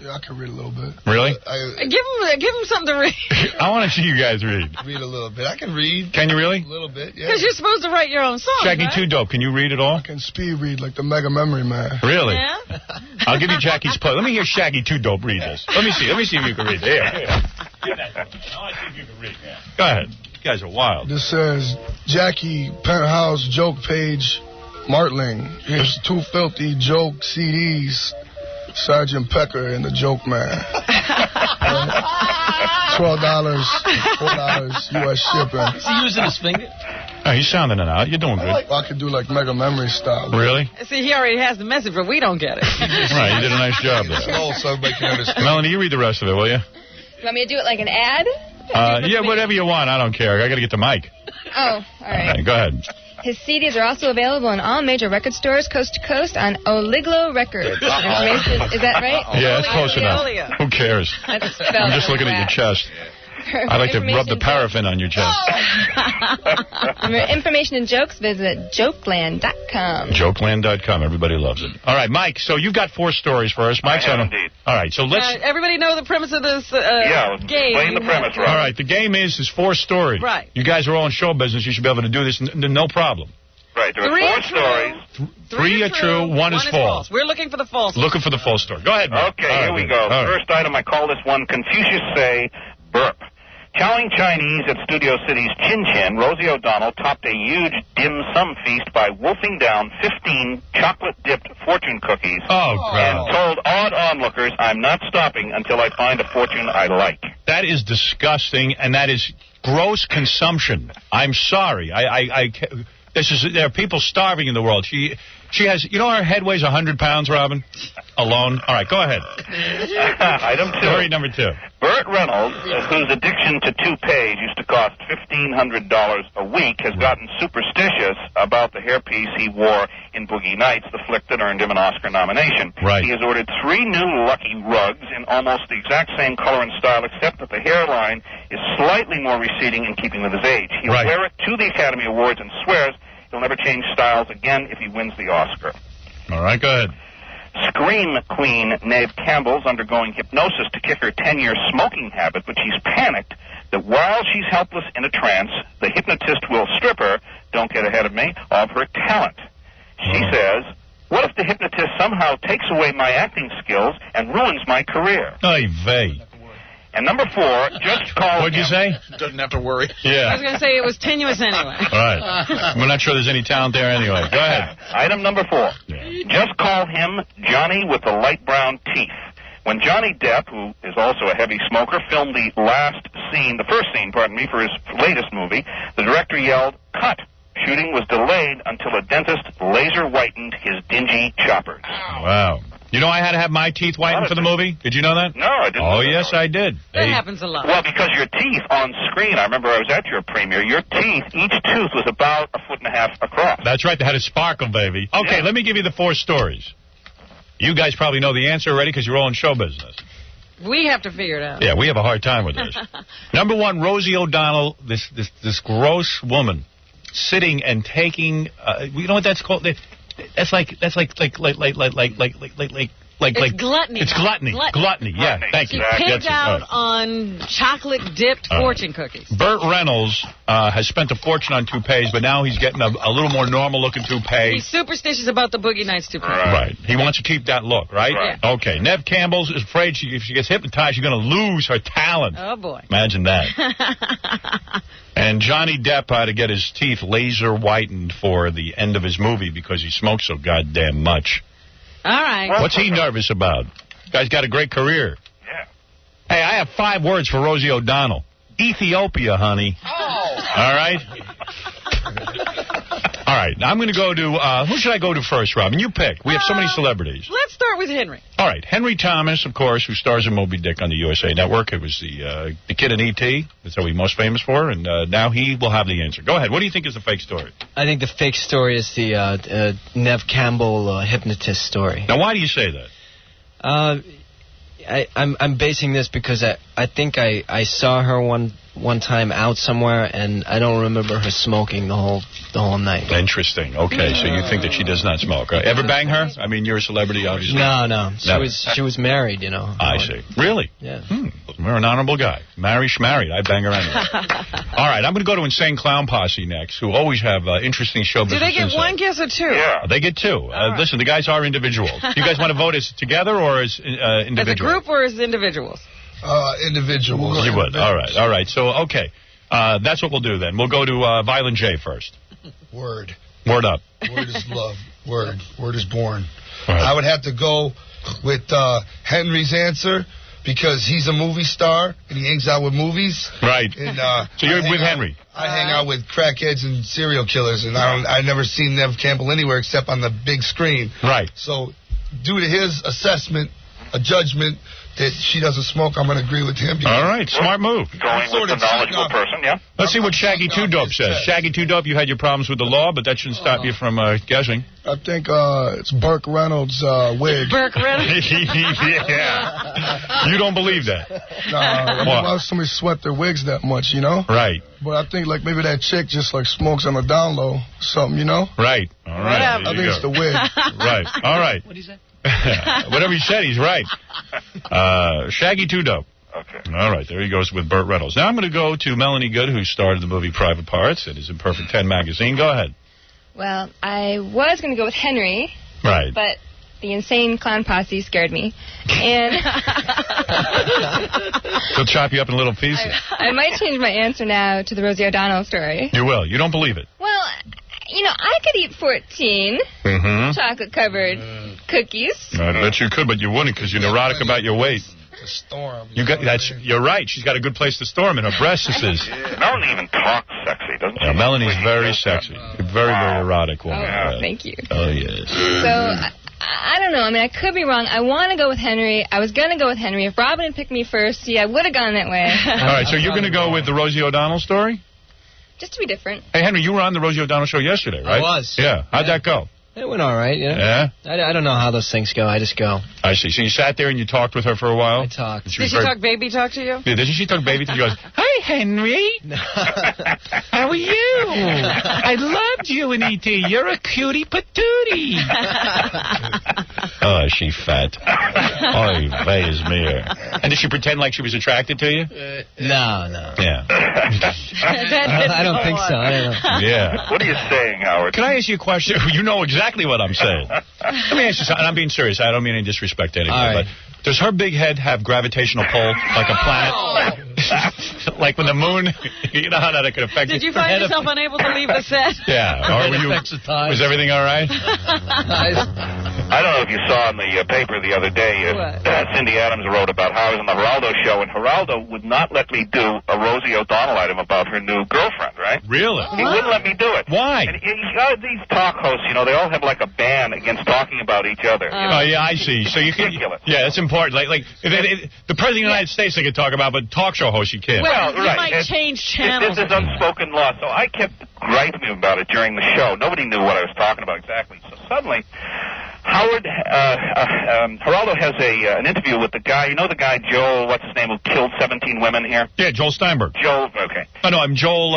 Yeah, I can read a little bit. Really? Give him something to read. I want to see you guys read. Read a little bit. I can read. Can you really? A little bit, yeah. Because you're supposed to write your own songs, Jackie right? Two Dope, can you read it all? I can speed read like the Mega Memory Man. Really? Yeah? I'll give you Jackie's play. Let me hear Shaggy Two Dope read this. Let me see if you can read it. Here. Give that to me. I want to see if you can read it. Go ahead. You guys are wild. This says, Jackie, Penthouse, Joke Page, Martling. Here's 2 filthy joke CDs. Sergeant Pecker and the Joke Man. $12, $4 U.S. shipping. Is he using his finger? Oh, he's sounding it out. You're doing good. I could do like Mega Memory style. Really? See, he already has the message, but we don't get it. Right, you did a nice job there. So everybody can understand. Melanie, you read the rest of it, will you? You want me to do it like an ad? Yeah, whatever you want. I don't care. I got to get the mic. Oh, all right. Go ahead. His CDs are also available in all major record stores coast to coast on Oliglo Records. Is that right? Yeah, it's close enough. Who cares? I'm just looking at your chest. I like to rub the paraffin on your chest. For information and jokes, visit jokeland.com. Jokeland.com. Everybody loves it. All right, Mike, so you've got 4 stories for us. Mike's on indeed. All right, so let's... everybody know the premise of this game. Explain the premise, All right, the game is 4 stories. Right. You guys are all in show business. You should be able to do this no problem. Right, there are 4 stories. 3 are true, 1 is false. We're looking for the false. Looking for the false story. Go ahead, Mike. Okay, here we go. First item, I call this one Confucius Say Burp. Chowing Chinese at Studio City's Chin Chin, Rosie O'Donnell topped a huge dim sum feast by wolfing down 15 chocolate-dipped fortune cookies and told awed onlookers, I'm not stopping until I find a fortune I like. That is disgusting, and that is gross consumption. I'm sorry. There are people starving in the world. She has, her head weighs 100 pounds, Robin, alone. All right, go ahead. Item 2. Story number 2. Burt Reynolds, whose addiction to toupees used to cost $1,500 a week, has gotten superstitious about the hairpiece he wore in Boogie Nights, the flick that earned him an Oscar nomination. Right. He has ordered 3 new Lucky rugs in almost the exact same color and style, except that the hairline is slightly more receding in keeping with his age. He'll wear it to the Academy Awards and swears he'll never change styles again if he wins the Oscar. All right, go ahead. Scream queen Neve Campbell's undergoing hypnosis to kick her 10-year smoking habit, but she's panicked that while she's helpless in a trance, the hypnotist will strip her, don't get ahead of me, of her talent. She says, what if the hypnotist somehow takes away my acting skills and ruins my career? Oy vey. And number 4, just call What'd you say? Doesn't have to worry. Yeah. I was going to say it was tenuous anyway. All right. We're not sure there's any talent there anyway. Go ahead. Item number 4. Just call him Johnny with the light brown teeth. When Johnny Depp, who is also a heavy smoker, filmed the first scene, for his latest movie, the director yelled, cut. Shooting was delayed until a dentist laser whitened his dingy choppers. Wow. You know I had to have my teeth whitened for the movie? Did you know that? No, I didn't. Oh, yes, I did. That happens a lot. Well, because your teeth on screen, I remember I was at your premiere, your teeth, each tooth was about 1.5 feet across. That's right. They had a sparkle, baby. Okay, let me give you the 4 stories. You guys probably know the answer already because you're all in show business. We have to figure it out. Yeah, we have a hard time with this. Number 1, Rosie O'Donnell, this gross woman, sitting and taking. You know what that's called? That's like It's gluttony. It's gluttony. Gluttony. Yeah, thank you. She pigged out on chocolate-dipped fortune cookies. Burt Reynolds has spent a fortune on toupees, but now he's getting a little more normal-looking toupee. He's superstitious about the Boogie Nights toupee. Right. He wants to keep that look, right? Yeah. Okay. Neve Campbell is afraid if she gets hypnotized, she's going to lose her talent. Oh, boy. Imagine that. And Johnny Depp had to get his teeth laser whitened for the end of his movie because he smoked so goddamn much. All right. What's he nervous about? Guy's got a great career. Yeah. Hey, I have 5 words for Rosie O'Donnell. Ethiopia, honey. Oh. All right? All right. Now I'm going to go to, who should I go to first, Robin? You pick. We have so many celebrities. Let's start with Henry. All right. Henry Thomas, of course, who stars in Moby Dick on the USA Network. It was the kid in E.T. That's what he's most famous for. And now he will have the answer. Go ahead. What do you think is the fake story? I think the fake story is the Neve Campbell hypnotist story. Now, why do you say that? I'm basing this because I think I saw her one time out somewhere, and I don't remember her smoking the whole night. Interesting. Okay, so you think that she does not smoke. Ever bang her? I mean, you're a celebrity, obviously. No. She was married, you know. I see. Really? Yeah. You're an honorable guy. Married. I bang her anyway. All right, I'm going to go to Insane Clown Posse next, who always have interesting show business. Do they get insight. one guess or two? Yeah. They get 2. Listen, the guys are individuals. You guys want to vote as together or as individuals? As a group or as individuals? Individuals. You would. All right. So, okay. That's what we'll do then. We'll go to Violent J first. Word. Word up. Word is love. Word is born. Right. I would have to go with Henry's answer because he's a movie star and he hangs out with movies. Right. And, so you're with Henry. I hang out with crackheads and serial killers, and I've never seen Neve Campbell anywhere except on the big screen. Right. So, due to his assessment, a judgment that she doesn't smoke, I'm going to agree with him. All right, smart move. Going with the knowledgeable person, yeah? Let's see what Shaggy 2 Dope says. Shaggy 2 Dope, you had your problems with the law, but that shouldn't stop you from guessing. I think it's Burke Reynolds' wig. Burke Reynolds? Yeah. You don't believe that? Nah, why would somebody sweat their wigs that much, you know? Right. But I think like maybe that chick just like smokes on the down low, something, you know? Right. All right. I think it's the wig. Right. All right. What did he say? Whatever he said, he's right. Shaggy 2 Dope. Okay. All right, there he goes with Burt Reynolds. Now I'm going to go to Melanie Good, who starred in the movie Private Parts. It is in Perfect 10 magazine. Go ahead. Well, I was going to go with Henry. Right. But the Insane Clown Posse scared me. And He'll chop you up in little pieces. I might change my answer now to the Rosie O'Donnell story. You will. You don't believe it. Well, you know, I could eat 14 chocolate-covered cookies. I bet you could, but you wouldn't because you're neurotic about your weight. Storm. You're right. She's got a good place to storm in her breasts. Melanie even talks sexy, doesn't she? Yeah, Melanie's very sexy. Very, very erotic woman. Oh, thank you. Oh, yes. So, I don't know. I mean, I could be wrong. I want to go with Henry. I was going to go with Henry. If Robin had picked me first, I would have gone that way. All right, so you're going to go with the Rosie O'Donnell story? Just to be different. Hey, Henry, you were on the Rosie O'Donnell show yesterday, right? I was. Yeah. How'd that go? It went all right, yeah. I don't know how those things go. I just go. I see. So you sat there and you talked with her for a while? I talked. Did she talk baby talk to you? Yeah, didn't she talk baby talk? She goes, "Hi, Henry. How are you? I loved you in E.T. You're a cutie patootie." Oh, is she fat? Oy vey's mere. And did she pretend like she was attracted to you? No. Yeah. I don't think so. I don't know. Yeah. What are you saying, Howard? Can I ask you a question? You know exactly what I'm saying. Let me ask you something. I'm being serious. I don't mean any disrespect to anybody, but does her big head have gravitational pull like a planet? Like when the moon, you know how that could affect Did you find yourself unable to leave the set? Yeah. Or was everything all right? I don't know if you saw in the paper the other day, Cindy Adams wrote about how I was on the Geraldo show, and Geraldo would not let me do a Rosie O'Donnell item about her new girlfriend, right? Really? He wouldn't let me do it. Why? And these talk hosts, you know, they all have like a ban against talking about each other. Oh, yeah, I see. So you can. Yeah, that's important. Like the President of the United States they can talk about, but talk show hosts you can't. Well, you might change channels. This is unspoken law, so I kept griping about it during the show. Nobody knew what I was talking about exactly. So suddenly, Geraldo has an interview with the guy. You know the guy Joel, what's his name, who killed 17 women here? Yeah, Joel Steinberg. Joel, okay. Oh, no, I'm Joel.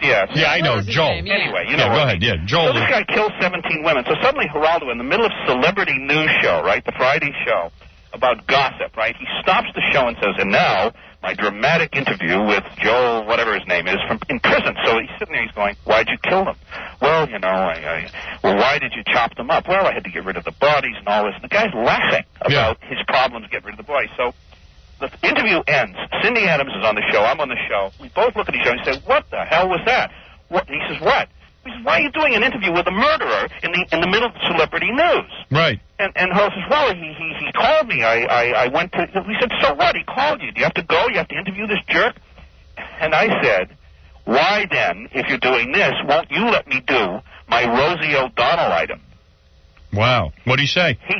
Yeah, I know, Joel. Anyway, you know. Go ahead, yeah, Joel. So this guy killed 17 women. So suddenly Geraldo, in the middle of celebrity news show, right, the Friday show, about gossip, right, he stops the show and says, and now my dramatic interview with Joel, whatever his name is, from in prison. So he's sitting there, he's going, why'd you kill them? Well, you know, well, why did you chop them up? Well, I had to get rid of the bodies and all this. And the guy's laughing about his problems getting rid of the bodies. So the interview ends. Cindy Adams is on the show. I'm on the show. We both look at each other and say, what the hell was that? What? And he says, what? He says, why are you doing an interview with a murderer in the middle of celebrity news? Right. And Hurl says, well, he called me. I went to... We said, so what? He called you. Do you have to go? You have to interview this jerk? And I said, why then, if you're doing this, won't you let me do my Rosie O'Donnell item? Wow. What'd he say? He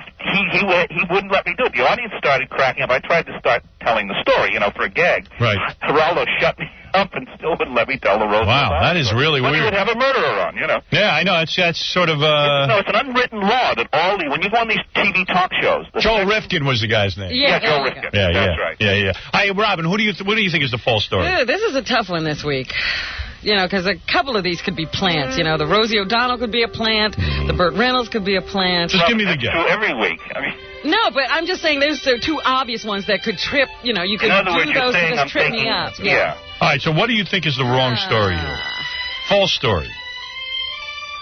wouldn't let me do it. The audience started cracking up. I tried to start telling the story, you know, for a gag. Right. Geraldo shut me up and still wouldn't let me tell the Rosie O'Donnell. Wow, that is really weird. But he would have a murderer on, you know. Yeah, I know. That's sort of... No, it's an unwritten law that when you go on these TV talk shows... Joel Rifkin was the guy's name. Yeah, Joel Rifkin. Yeah, that's right. Yeah. Hey, Robin, what do you think is the false story? Ooh, this is a tough one this week. You know, because a couple of these could be plants. You know, the Rosie O'Donnell could be a plant. The Burt Reynolds could be a plant. Just give me the guess. True every week. I mean... No, but I'm just saying there's two obvious ones that could trip. You know, you could do those to just trip me up. Yeah. All right, so what do you think is the wrong story here? False story.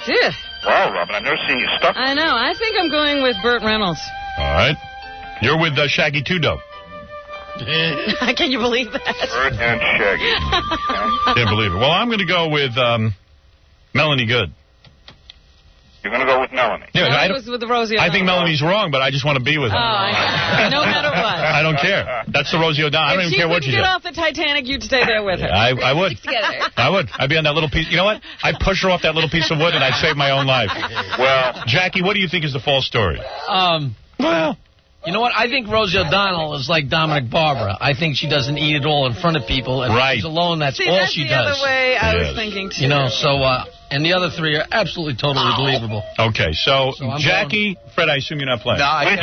Yeah. Wow, Robin, I've never seen you stuck. I know. I think I'm going with Burt Reynolds. All right. You're with Shaggy 2 Dope. Can you believe that? Burt and Shaggy. Can't believe it. Well, I'm going to go with Melanie Good. You're going to go with Melanie? Yeah, I was with the Rosie O'Donnell. I think Melanie's wrong, but I just want to be with her. Oh, I know. No matter what. I don't care. That's the Rosie O'Donnell. I don't even care what she does. If she does. get off the Titanic, you'd stay there with her. I would. I would. I'd be on that little piece. You know what? I'd push her off that little piece of wood, and I'd save my own life. Well, Jackie, what do you think is the false story? Well... You know what? I think Rosie O'Donnell is like Dominic Barbara. I think she doesn't eat it all in front of people. And when she's alone, that's all she does. That's the other way I was thinking, too. You know, so, and the other three are absolutely totally believable. Okay, so Jackie, Fred, I assume you're not playing. No, I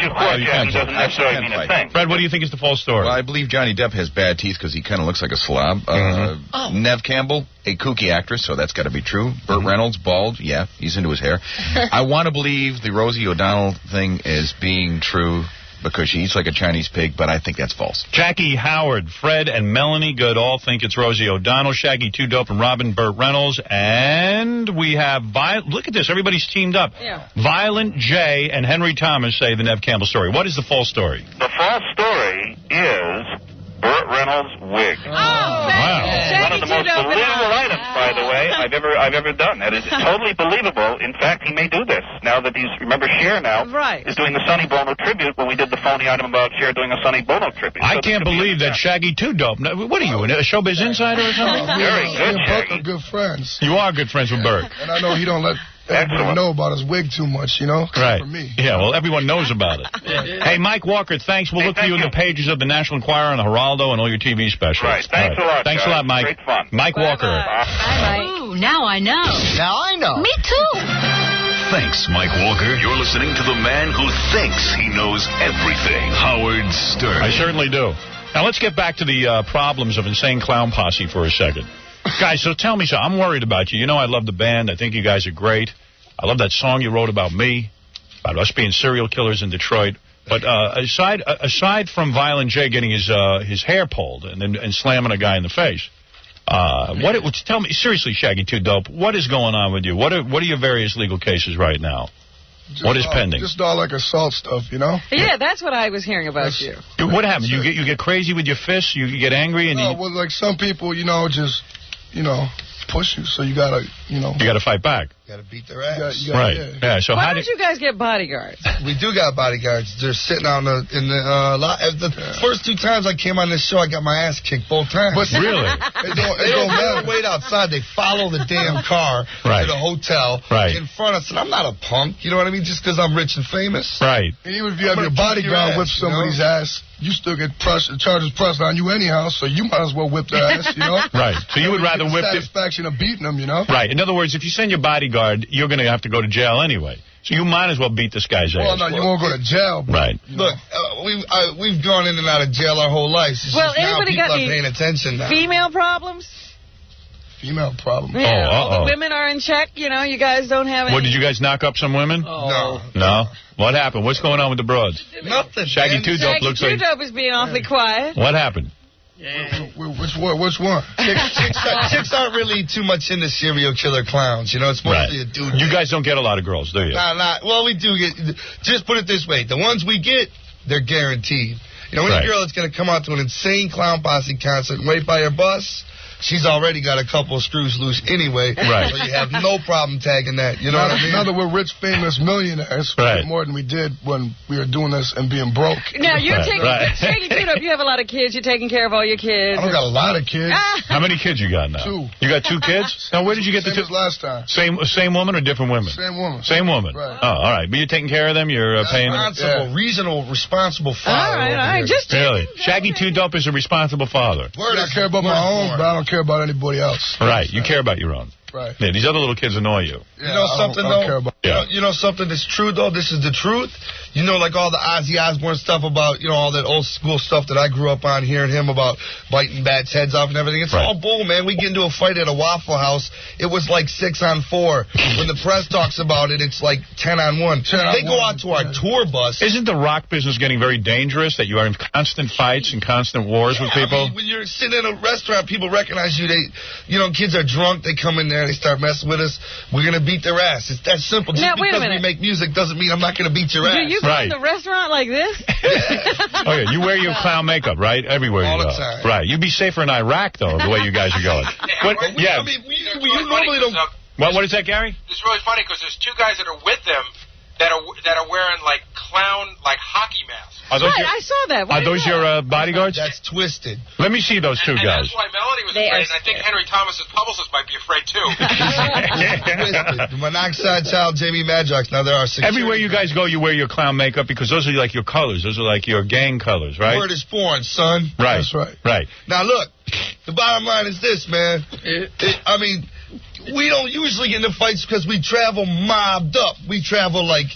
can't. Fred, what do you think is the false story? Well, I believe Johnny Depp has bad teeth because he kind of looks like a slob. Neve Campbell, a kooky actress, so that's got to be true. Burt Reynolds, bald, yeah, he's into his hair. I want to believe the Rosie O'Donnell thing is being true, because she eats like a Chinese pig, but I think that's false. Jackie, Howard, Fred, and Melanie Good all think it's Rosie O'Donnell, Shaggy 2 Dope, and Robin Burt Reynolds. And we have, look at this, everybody's teamed up. Yeah. Violent J and Henry Thomas say the Neve Campbell story. What is the false story? The false story is Burt Reynolds' wig. Oh, wow. One of the most believable items, by the way, I've ever done. That is totally believable. In fact, he may do this now that he's, remember, Cher now is doing the Sonny Bono tribute when we did the phony item about Cher doing a Sonny Bono tribute. I can't believe that Shaggy 2 Dope. What are you, a Showbiz Insider or something? Very good, Me and Burt are good friends. You are good friends with Burt. And I know he don't let everybody know about his wig too much, you know? Right. For me. Yeah, well, everyone knows about it. Hey, Mike Walker, thanks. We'll look for you in the pages of the National Enquirer and the Geraldo and all your TV specials. Right. Thanks a lot, Thanks guys. a lot, Mike. Great fun. Mike Walker. Bye, Mike. Ooh, now I know. Now I know. Me too. Thanks, Mike Walker. You're listening to the man who thinks he knows everything, Howard Stern. I certainly do. Now, let's get back to the problems of Insane Clown Posse for a second. Guys, so tell me something. I'm worried about you. You know I love the band. I think you guys are great. I love that song you wrote about me, about us being serial killers in Detroit. But aside from Violent J getting his hair pulled and slamming a guy in the face, tell me seriously, Shaggy 2 Dope, what is going on with you? What are your various legal cases right now? What is pending? Just all like assault stuff, you know? Yeah, that's what I was hearing about you. What happened? You get crazy with your fists? You get angry? And well, like some people, you know, just, you know, push you, so you gotta, you know. You gotta fight back. You gotta beat their ass. Right. Yeah. So why don't you guys get bodyguards? We do got bodyguards. They're sitting out in the lot. The first 2 times I came on this show, I got my ass kicked both times. But really? They don't wait outside. They follow the damn car to the hotel in front of us. And I'm not a punk, you know what I mean? Just because I'm rich and famous. Right. And even if you have your bodyguard whip somebody's ass, you still get charges pressed on you anyhow, so you might as well whip their ass, you know? Right. So you would rather whip the satisfaction of beating them, you know? Right. In other words, if you send your bodyguard, you're going to have to go to jail anyway. So you might as well beat this guy's ass. Well, no, you won't go to jail. But, right. Look, we've gone in and out of jail our whole lives. It's just now people are paying attention now. Female problems? Female problem. Yeah, all the women are in check. You know, you guys don't have any. What, did you guys knock up some women? Oh. No? What happened? What's going on with the broads? Nothing. Shaggy Two Dope looks like... Shaggy Two Dope is being awfully quiet. What happened? Yeah. Which one? Chicks aren't really too much into serial killer clowns. You know, it's mostly a dude. You guys don't get a lot of girls, do you? Well, we do get. Just put it this way: the ones we get, they're guaranteed. You know, any girl that's going to come out to an insane Clown Posse concert and wait by her bus, she's already got a couple of screws loose anyway. Right. So you have no problem tagging that. You know what I mean? Now that we're rich, famous millionaires, we get more than we did when we were doing this and being broke. Now, you're taking... Shaggy Two Dope, you have a lot of kids. You're taking care of all your kids. I don't got a lot of kids. How many kids you got now? 2. You got 2 kids? Now, where did you get the 2? Last time. Same woman or different women? Same woman. Same woman. Right. Oh, all right. But you're taking care of them? You're paying them? Reasonable, responsible father. All right. Just really? Shaggy Two Dope is a responsible father. I care about my own, but I don't care about anybody else. Right. You care about your own. Right. Yeah, these other little kids annoy you. You know something, though? You know something that's true, though? This is the truth. You know, like all the Ozzy Osbourne stuff about, you know, all that old school stuff that I grew up on, hearing him about biting bats' heads off and everything. It's all bull, man. We get into a fight at a Waffle House. It was like 6-on-4. When the press talks about it, it's like 10-on-1. They go out to our tour bus. Isn't the rock business getting very dangerous, that you are in constant fights and constant wars with people? I mean, when you're sitting in a restaurant, people recognize you. Kids are drunk. They come in there. They start messing with us. We're going to beat their ass. It's that simple. Just because we make music doesn't mean I'm not going to beat your ass. Do you go to the restaurant like this? Okay, you wear your clown makeup, right? Everywhere you go. All the time. Right. You'd be safer in Iraq, though, the way you guys are going. I mean, we normally don't... What is that, Gary? It's really funny because there's 2 guys that are with them that are wearing like hockey masks. I saw that. Are those your bodyguards? That's twisted. Let me see those 2 and guys. That's why Melanie was afraid, and I think Henry Thomas's publicist might be afraid too. The Monoxide Child, Jamie Madrox. Now there are security. Everywhere you guys go, you wear your clown makeup because those are like your colors. Those are like your gang colors, right? Word is born, son. Right. That's right. Right. Now look, the bottom line is this, man. I mean, we don't usually get into fights because we travel mobbed up. We travel like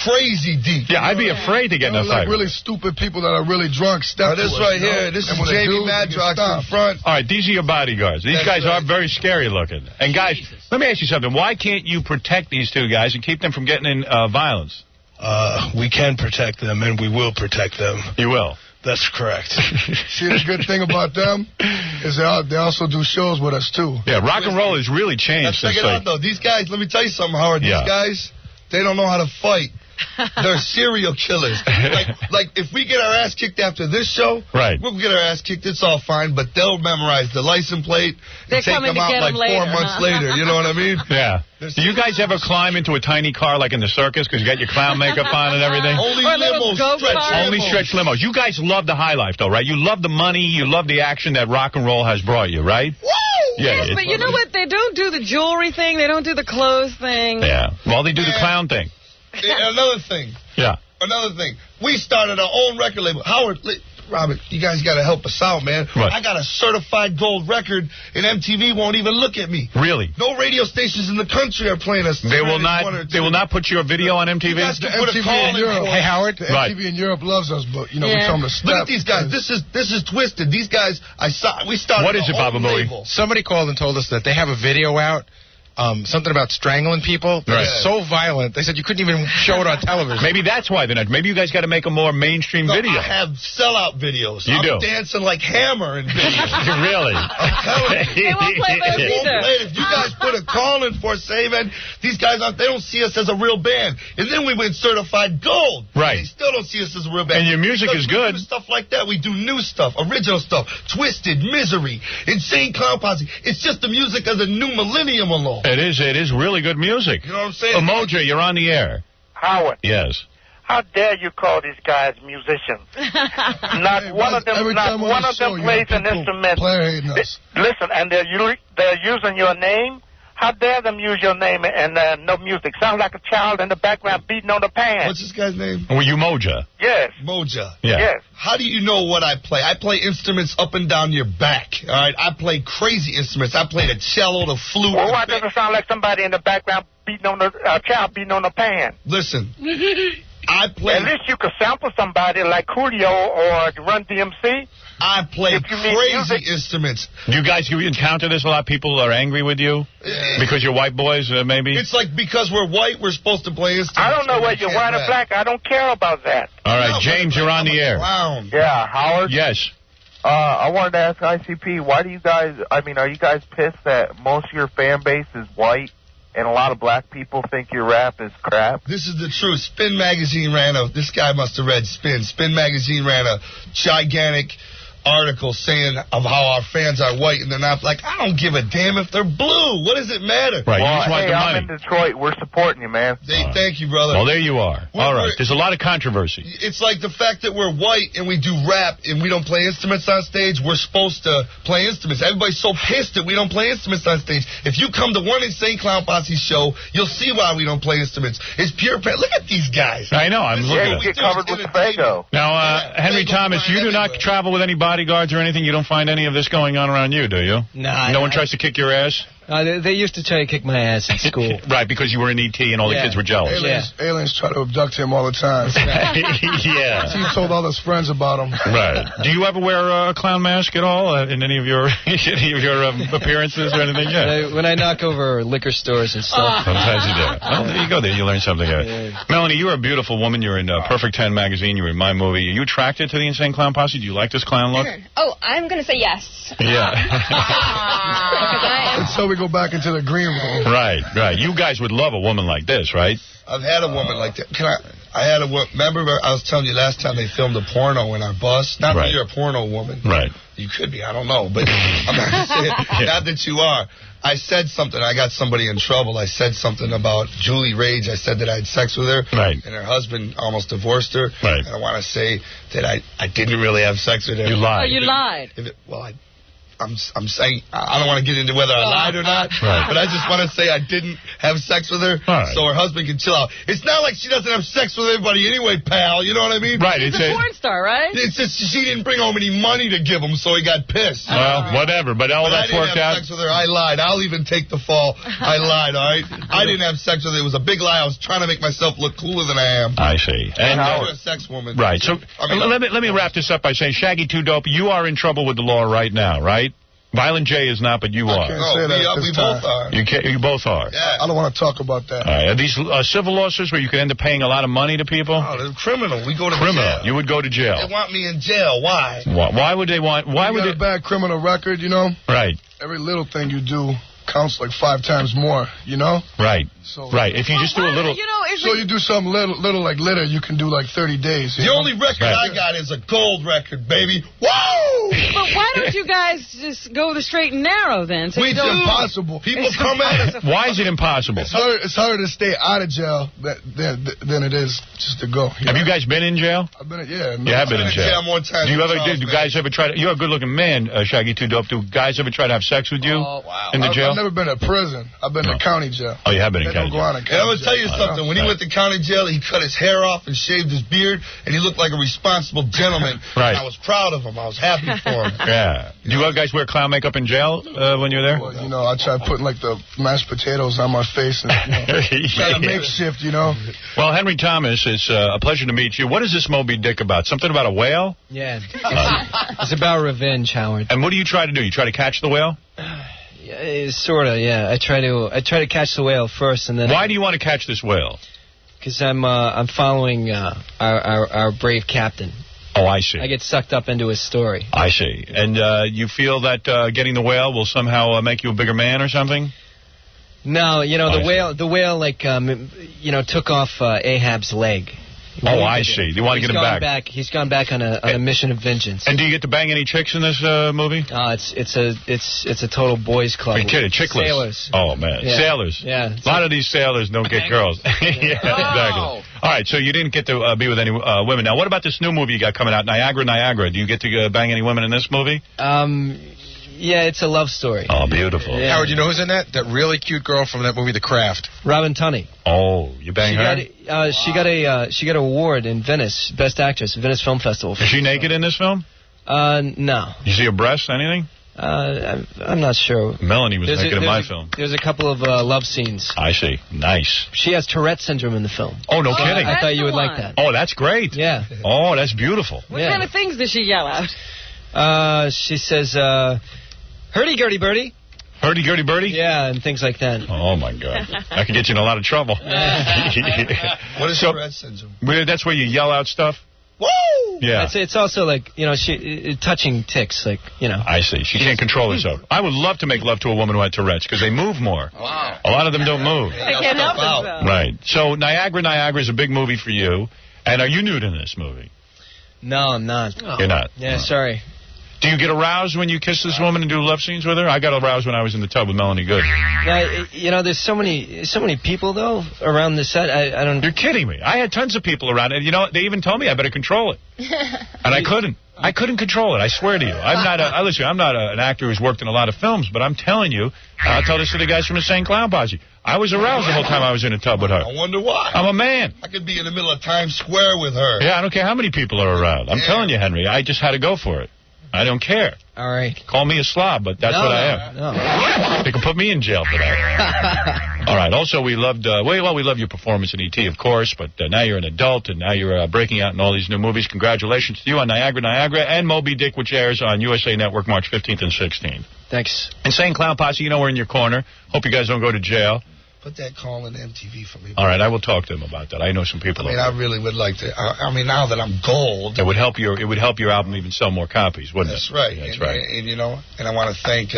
crazy deep. Yeah, I'd be afraid to get in a fight. Like really stupid people that are really drunk step to us. This right here, this is Jamie Madrox in front. All right, these are your bodyguards. These guys are very scary looking. And guys, let me ask you something. Why can't you protect these 2 guys and keep them from getting in violence? We can protect them, and we will protect them. You will? That's correct. See, the good thing about them is they also do shows with us, too. Yeah, rock and roll has really changed. Check it out, though. These guys, let me tell you something, Howard. These guys, they don't know how to fight. They're serial killers. Like if we get our ass kicked after this show, we'll get our ass kicked. It's all fine, but they'll memorize the license plate and take them out like 4 months later. You know what I mean? Yeah. Do you guys ever climb into a tiny car like in the circus because you got your clown makeup on and everything? Only limos, Only stretch limos. You guys love the high life, though, right? You love the money. You love the action that rock and roll has brought you, right? Woo! Yes, but you know what? They don't do the jewelry thing. They don't do the clothes thing. Yeah. Well, they do the clown thing. Another thing. Yeah. Another thing. We started our own record label. Howard, Robert, you guys got to help us out, man. What? I got a certified gold record, and MTV won't even look at me. Really? No radio stations in the country are playing us. They will not. They will not put your video on MTV. The MTV in Europe. Hey, Howard. The MTV in Europe loves us, but we tell them to stop. Look at these guys. This is twisted. These guys, we started. What is it, Baba Booey? Somebody called and told us that they have a video out. Something about strangling people. It's so violent. They said you couldn't even show it on television. Maybe that's why they're not. Maybe you guys got to make a more mainstream video. I have sellout videos. You I'm do. dancing like Hammer in videos. Really? I'm telling you. They won't play those either. If you guys put a call in for, say, man, these guys, they don't see us as a real band. And then we went certified gold. Right. They still don't see us as a real band. And your music is good. We do stuff like that. We do new stuff, original stuff, Twisted, Misery, Insane Clown Posse. It's just the music of the new millennium alone. It is really good music. You know what I'm saying? Emoji, you're on the air. Howard. Yes. How dare you call these guys musicians? Not one of them plays an instrument. Listen, and they're using your name. How dare them use your name and no music? Sounds like a child in the background beating on the pan. What's this guy's name? Were you Moja? Yes. Moja. Yeah. Yes. How do you know what I play? I play instruments up and down your back. All right. I play crazy instruments. I play the cello, the flute. Well, why does it sound like somebody in the background beating on the child beating on the pan? Listen. I play. At least you could sample somebody like Coolio or Run DMC. I play crazy instruments. You guys, you encounter this a lot? People are angry with you? Because you're white boys, maybe? It's like because we're white, we're supposed to play instruments. I don't know whether you're white or black. I don't care about that. All right, James, you're on the air. Yeah, Howard? Yes. I wanted to ask ICP, why do you guys, are you guys pissed that most of your fan base is white and a lot of black people think your rap is crap? This is the truth. Spin Magazine this guy must have read Spin. Spin Magazine ran a gigantic article saying of how our fans are white, and they're not. Like, I don't give a damn if they're blue. What does it matter? Right, well, you just want the money. I'm in Detroit. We're supporting you, man. Thank you, brother. Well, there you are. All right. There's a lot of controversy. It's like the fact that we're white and we do rap and we don't play instruments on stage. We're supposed to play instruments. Everybody's so pissed that we don't play instruments on stage. If you come to one Insane Clown Posse show, you'll see why we don't play instruments. It's pure pain. Look at these guys. I know. I'm looking at you get covered with the Fago. Now, Henry Thomas, you do not travel with any bodyguards or anything? You don't find any of this going on around you, do you? Nah. No one tries to kick your ass? They used to try to kick my ass in school. Right, because you were in E.T. and all the kids were jealous. Aliens try to abduct him all the time. Yeah. He told all his friends about him. Right. Do you ever wear a clown mask at all in any of your appearances or anything? Yeah. When I knock over liquor stores and stuff. Sometimes you do. Well, there you go. There you learn something. Melanie, you're a beautiful woman. You're in Perfect 10 magazine. You're in my movie. Are you attracted to the Insane Clown Posse? Do you like this clown look? Oh, I'm going to say yes. Yeah. Until we go back into the green room. Right. You guys would love a woman like this, right? I've had a woman like that. I had a woman. Remember, I was telling you last time they filmed a porno in our bus? Not that you're a porno woman. Right. You could be. I don't know. But I'm not going to say it. Not that you are. I said something. I got somebody in trouble. I said something about Julie Rage. I said that I had sex with her. Right. And her husband almost divorced her. Right. And I want to say that I didn't really have sex with her. You lied. Oh, you lied. I'm saying, I don't want to get into whether I lied or not, but I just want to say I didn't have sex with her, so her husband can chill out. It's not like she doesn't have sex with everybody anyway, pal. You know what I mean? Right. She's a porn star, right? It's just she didn't bring home any money to give him, so he got pissed. Well, whatever, but all that's worked out. I didn't have sex with her. I lied. I'll even take the fall. I lied, all right? I didn't have sex with her. It was a big lie. I was trying to make myself look cooler than I am. I see. And you're a sex woman. Right. So let me wrap this up by saying, Shaggy 2 Dope, you are in trouble with the law right now, right? Violent J is not, but you are. We both are. You both are. Yeah. I don't want to talk about that. All right. Are these civil lawsuits where you could end up paying a lot of money to people? Oh, they're criminal. We go to jail. You would go to jail. They want me in jail. Why? Why would they want? Why would a bad criminal record? You know. Right. Every little thing you do counts like 5 times more. You know. Right. So, If you just do a little. You do something little like litter, you can do like 30 days. The only record I got is a gold record, baby. Whoa! But why don't you guys just go the straight and narrow then? So It's impossible. People come at us. Why is it impossible? It's harder to stay out of jail than it is just to go. Have you guys been in jail? I've been, yeah. You have been in jail. One time. Do guys ever try to? You're a good-looking man, Shaggy 2 Dope. Do guys ever try to have sex with you in the jail? I've never been to prison. I've been to county jail. Oh, you have been in county jail. And I'm going to tell you something. When he went to county jail, he cut his hair off and shaved his beard, and he looked like a responsible gentleman. Right. I was proud of him. I was happy for him. Yeah. Do you guys wear clown makeup in jail when you're there? Well, I try putting like the mashed potatoes on my face and kind of makeshift, Well, Henry Thomas, it's a pleasure to meet you. What is this Moby Dick about? Something about a whale? Yeah. It's about revenge, Howard. And what do you try to do? You try to catch the whale? Sort of, yeah. I try to catch the whale first, and then. Why do you want to catch this whale? Because I'm following our brave captain. Oh, I see. I get sucked up into his story. I see. And you feel that getting the whale will somehow make you a bigger man or something? No, the whale took off Ahab's leg. I see. You want to get him back. He's gone back on a mission of vengeance. And do you get to bang any chicks in this movie? It's a total boys club. Are you kidding? Chickless. Sailors. Oh man, yeah. Sailors. Yeah. A lot of these sailors don't get girls. Yeah, exactly. All right, so you didn't get to be with any women. Now, what about this new movie you got coming out, Niagara? Do you get to bang any women in this movie? Yeah, it's a love story. Oh, beautiful. Yeah. Howard, you know who's in that? That really cute girl from that movie, The Craft. Robin Tunney. Oh, you bang her? She got an award in Venice, Best Actress, Venice Film Festival. Is she naked in this film? No. You see her breasts, anything? I'm not sure. Melanie was naked in my film. There's a couple of love scenes. I see. Nice. She has Tourette syndrome in the film. Oh, no kidding. I thought you would like that. Oh, that's great. Yeah. Oh, that's beautiful. What kind of things does she yell out? She says, hurdy-gurdy birdie. Hurdy-gurdy birdie? Yeah, and things like that. Oh, my God. That could get you in a lot of trouble. What is Tourette syndrome? That's where you yell out stuff? Woo! Yeah. It's also like, touching ticks, like, I see. She can't control herself. I would love to make love to a woman who had Tourette's because they move more. Wow. A lot of them don't move. They can't help themselves. Right. So Niagara is a big movie for you. And are you nude in this movie? No, I'm not. You're not? Yeah, sorry. Do you get aroused when you kiss this woman and do love scenes with her? I got aroused when I was in the tub with Melanie Good. Yeah, there's so many people, though, around the set. I don't... You're kidding me. I had tons of people around, and they even told me I better control it. And I couldn't. I couldn't control it, I swear to you. I'm not an actor who's worked in a lot of films, but I'm telling you, I'll tell this to the guys from the Insane Clown Posse. I was aroused the whole time I was in a tub with her. I wonder why. I'm a man. I could be in the middle of Times Square with her. Yeah, I don't care how many people are around. I'm telling you, Henry, I just had to go for it. I don't care. All right. Call me a slob, but that's what I am. No. They can put me in jail for that. All right. Also, we loved we loved your performance in E.T., of course, but now you're an adult, and now you're breaking out in all these new movies. Congratulations to you on Niagara, and Moby Dick, which airs on USA Network March 15th and 16th. Thanks. Insane Clown Posse, we're in your corner. Hope you guys don't go to jail. Put that call in MTV for me. All right, I will talk to them about that. I know some people. I really would like to. Now that I'm gold, it would help your album even sell more copies, wouldn't it? Right. That's right. And I want to thank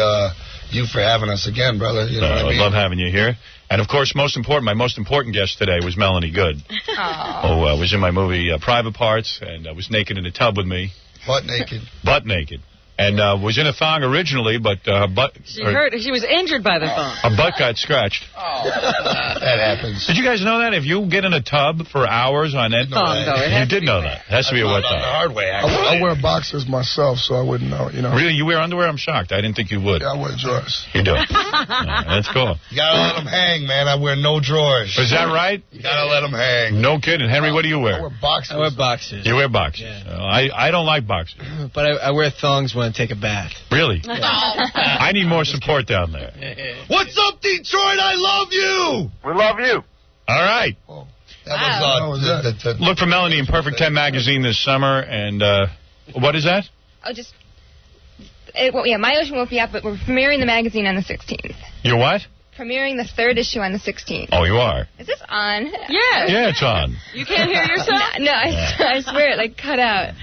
you for having us again, brother. You know what I mean? I love having you here. And of course, my most important guest today was Melanie Good, who was in my movie Private Parts and was naked in a tub with me. Butt naked. Butt naked. And was in a thong originally, but her butt... She was injured by the thong. Her butt got scratched. That happens. Did you guys know that? If you get in a tub for hours on end... You did know that. It has to be a wet thong. The hard way, actually. I wear boxers myself, so I wouldn't know, Really? You wear underwear? I'm shocked. I didn't think you would. Yeah, I wear drawers. You do? That's cool. You gotta let them hang, man. I wear no drawers. Is that right? You gotta let them hang. No kidding. Henry, what do you wear? I wear boxers. I wear boxers. You wear boxers. Yeah. I don't like boxers. But I wear thongs when I take a bath. Really? I need more support down there. What's up, Detroit? I love you. We love you. All right. That was Look for Melanie in Perfect 10 magazine this summer. And what is that? My Ocean won't be out, but we're premiering the magazine on the 16th. Your what? Premiering the 3rd issue on the 16th. Oh, you are? Is this on? Yeah. Yeah, it's on. You can't hear yourself? No, I swear it cut out.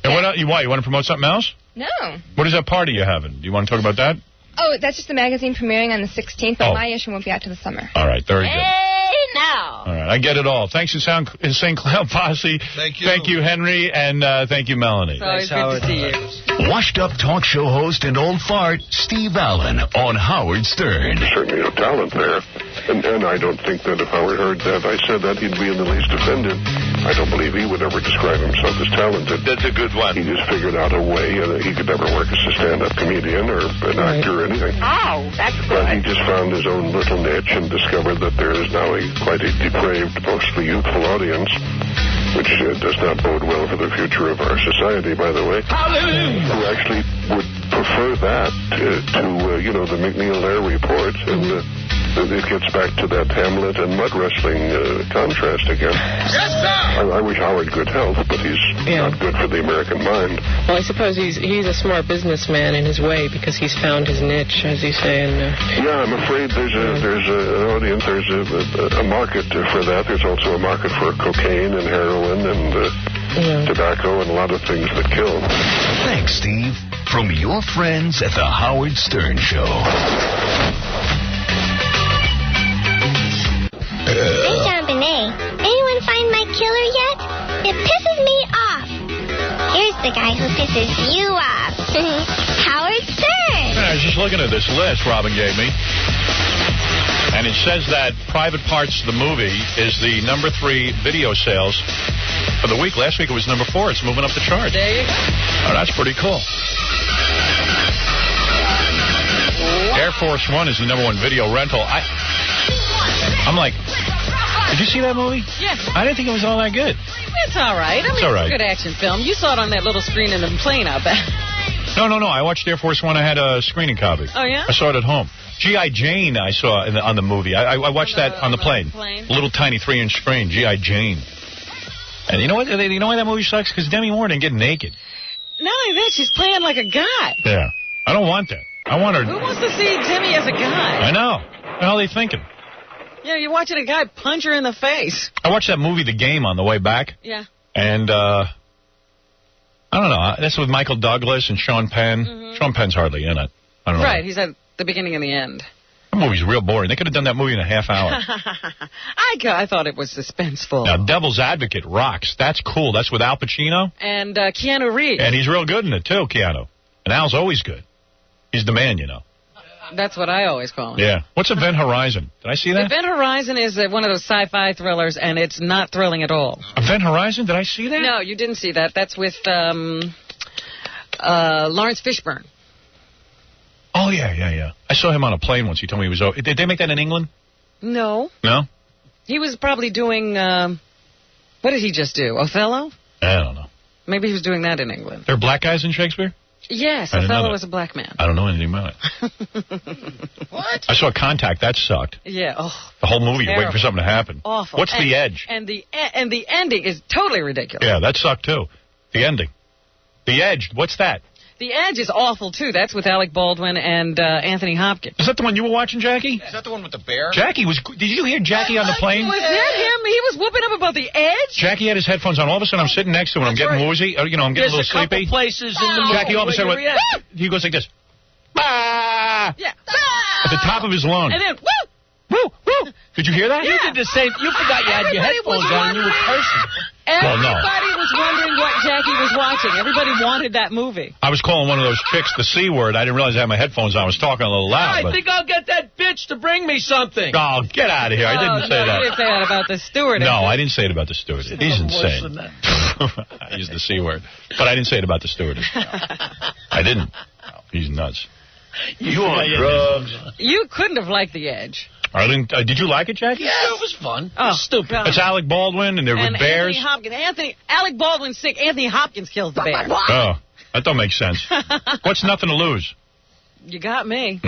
And what else? Why? You want to promote something else? No. What is that party you're having? Do you want to talk about that? Oh, that's just the magazine premiering on the 16th, but my issue won't be out till the summer. All right, very good. Hey, now. All right, I get it all. Thanks, Insane Clown Posse. Thank you. Thank you, Henry, and thank you, Melanie. It's always good to see you. Washed-up talk show host and old fart, Steve Allen, on Howard Stern. Certainly a talent there. And I don't think that if Howard heard that I said that, he'd be in the least offended. I don't believe he would ever describe himself as talented. That's a good one. He just figured out a way. He could never work as a stand-up comedian or an actor or anything. Oh, that's good. But he just found his own little niche and discovered that there is now quite a depraved, mostly youthful audience, which does not bode well for the future of our society, by the way. Hallelujah! Who actually would prefer that to the McNeil Air Report, and it gets back to that Hamlet and mud wrestling contrast again. Yes, sir! I wish Howard good health, but he's not good for the American mind. Well, I suppose he's a smart businessman in his way because he's found his niche, as you say. And yeah, I'm afraid there's an audience, there's a market for that. There's also a market for cocaine and heroin and tobacco and a lot of things that kill. Thanks, Steve. From your friends at the Howard Stern Show. Hey, John Bonet. Anyone find my killer yet? It pisses me off. Here's the guy who pisses you off. Howard Stern. I was just looking at this list Robin gave me. And it says that Private Parts, the movie, is the number 3 video sales for the week. Last week it was number 4. It's moving up the chart. There you go. Oh, that's pretty cool. Air Force One is the #1 video rental. I'm like, did you see that movie? Yes. I didn't think it was all that good. It's all right. I mean, it's all right. It's a good action film. You saw it on that little screen in the plane, I bet. No. I watched Air Force One. I had a screening copy. Oh, yeah? I saw it at home. G.I. Jane I saw on the movie. I watched that on the plane. Little tiny 3-inch screen, G.I. Jane. And you know what? You know why that movie sucks? Because Demi Moore didn't get naked. Not only that, she's playing like a guy. Yeah. I don't want that. I want her... Who wants to see Demi as a guy? I know. What the hell are they thinking? Yeah, you're watching a guy punch her in the face. I watched that movie, The Game, on the way back. Yeah. And, I don't know. That's with Michael Douglas and Sean Penn. Mm-hmm. Sean Penn's hardly in it. I don't know. Right, he's at the beginning and the end. That movie's real boring. They could have done that movie in a half hour. I thought it was suspenseful. Now, Devil's Advocate rocks. That's cool. That's with Al Pacino. And Keanu Reeves. And he's real good in it, too, Keanu. And Al's always good. He's the man, you know. That's what I always call him. Yeah. What's Event Horizon? Did I see that? Event Horizon is one of those sci-fi thrillers, and it's not thrilling at all. Event Horizon? Did I see that? No, you didn't see that. That's with Lawrence Fishburne. Oh, yeah. I saw him on a plane once. He told me he was... Did they make that in England? No. No? He was probably doing... what did he just do? Othello? I don't know. Maybe he was doing that in England. There are black guys in Shakespeare? Yes, Othello was a black man. I don't know anything about it. What? I saw Contact. That sucked. Yeah. Oh, the whole movie, you're waiting for something to happen. Awful. What's The Edge? And the ending is totally ridiculous. Yeah, that sucked, too. The ending. The Edge. What's that? The Edge is awful, too. That's with Alec Baldwin and Anthony Hopkins. Is that the one you were watching, Jackie? Is that the one with the bear? Jackie was... Did you hear Jackie on the plane? Was that him? He was whooping up about The Edge? Jackie had his headphones on. All of a sudden, I'm sitting next to him. I'm getting woozy. I'm getting a little sleepy. There's a couple places in the movie. Jackie all of a sudden went... He goes like this. Bah! Yeah. At the top of his lungs. And then, woo! Woo! Woo! Did you hear that? You did the same. You forgot you had your headphones on and you were cursing. Everybody was wondering what Jackie was watching. Everybody wanted that movie. I was calling one of those chicks the C word. I didn't realize I had my headphones on. I was talking a little loud. I think I'll get that bitch to bring me something. Oh, get out of here. I didn't say that. You didn't say that about the stewardess. No, I didn't say it about the stewardess. He's insane. I used the C word. But I didn't say it about the stewardess. I didn't. He's nuts. You on drugs. You couldn't have liked The Edge. Did you like it, Jackie? Yeah, it was fun. Oh, stupid. God. It's Alec Baldwin, and they're with bears. Alec Baldwin's sick. Anthony Hopkins kills the bear. Oh, that don't make sense. What's nothing to lose? You got me.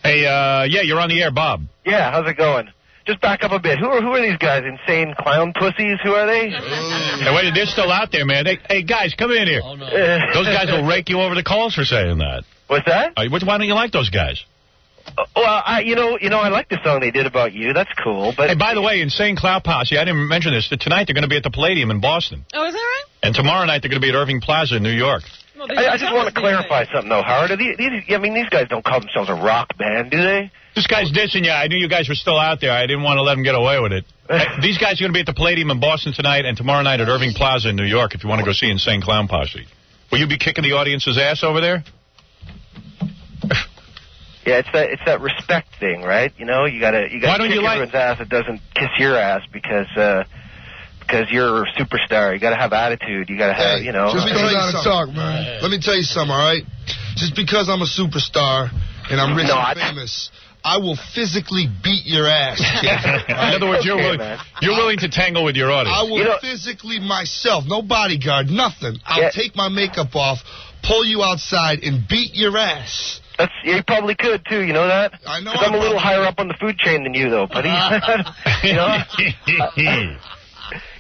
Hey, you're on the air, Bob. Yeah, how's it going? Just back up a bit. Who are these guys? Insane clown pussies? Who are they? Hey, wait, they're still out there, man. Hey, guys, come in here. Oh, no. Those guys will rake you over the coals for saying that. What's that? Why don't you like those guys? Well, I like the song they did about you. That's cool. But hey, by the way, Insane Clown Posse, I didn't mention this. Tonight they're going to be at the Palladium in Boston. Oh, is that right? And tomorrow night they're going to be at Irving Plaza in New York. Well, I just want to clarify something, though, Howard. These guys don't call themselves a rock band, do they? This guy's dissing you. I knew you guys were still out there. I didn't want to let him get away with it. These guys are going to be at the Palladium in Boston tonight and tomorrow night at Irving Plaza in New York if you want to go see Insane Clown Posse. Will you be kicking the audience's ass over there? Yeah, it's that respect thing, right? You know, you gotta kick everyone's ass that doesn't kiss your ass because you're a superstar. You gotta have attitude. You gotta have, you know. Just because let me tell you something, all right? Just because I'm a superstar and I'm rich and famous, I will physically beat your ass. In other words, you're willing to tangle with your audience. I will physically myself, no bodyguard, nothing. I'll take my makeup off, pull you outside, and beat your ass. You probably could, too, you know that? I know. I'm a little higher up on the food chain than you, though, buddy. You know?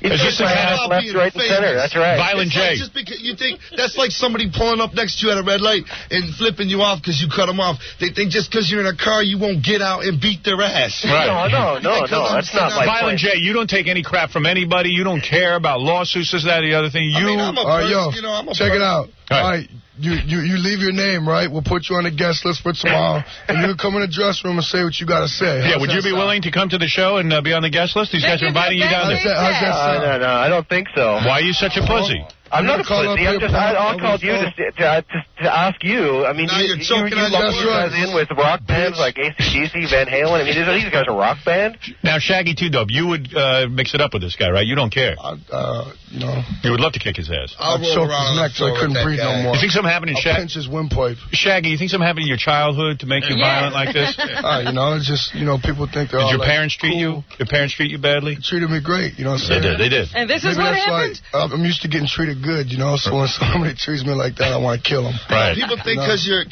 It's just left, right, and center. That's right. Violent J. Like just because you think that's like somebody pulling up next to you at a red light and flipping you off because you cut them off. They think just because you're in a car, you won't get out and beat their ass. Right. No. That's not my Violent J, you don't take any crap from anybody. You don't care about lawsuits, this, that, the other thing. I'm a person, check it out. All right. You leave your name, right? We'll put you on the guest list for tomorrow, and you can come in the dressing room and say what you got to say. Yeah, would you be willing to come to the show and be on the guest list? These guys are inviting you down there. No, I don't think so. Why are you such a pussy? I'm not a pussy. I called you to ask you. I mean, you lump these guys in with rock bands like AC/DC, Van Halen. I mean, these guys are rock band. Now, Shaggy 2-Dope, you would mix it up with this guy, right? You don't care. You would love to kick his ass. I'll choke his neck so he couldn't breathe no more. You think something happened in Shaggy? Pinch his windpipe. Shaggy, you think something happened in your childhood to make you violent like this? It's just, people think they're Did all your like, parents treat you? Your parents treat you badly? They treated me great, you know what I'm saying? They did. And this is what happened? Like, I'm used to getting treated good, so when somebody treats me like that, I want to kill them. Right. People think because you're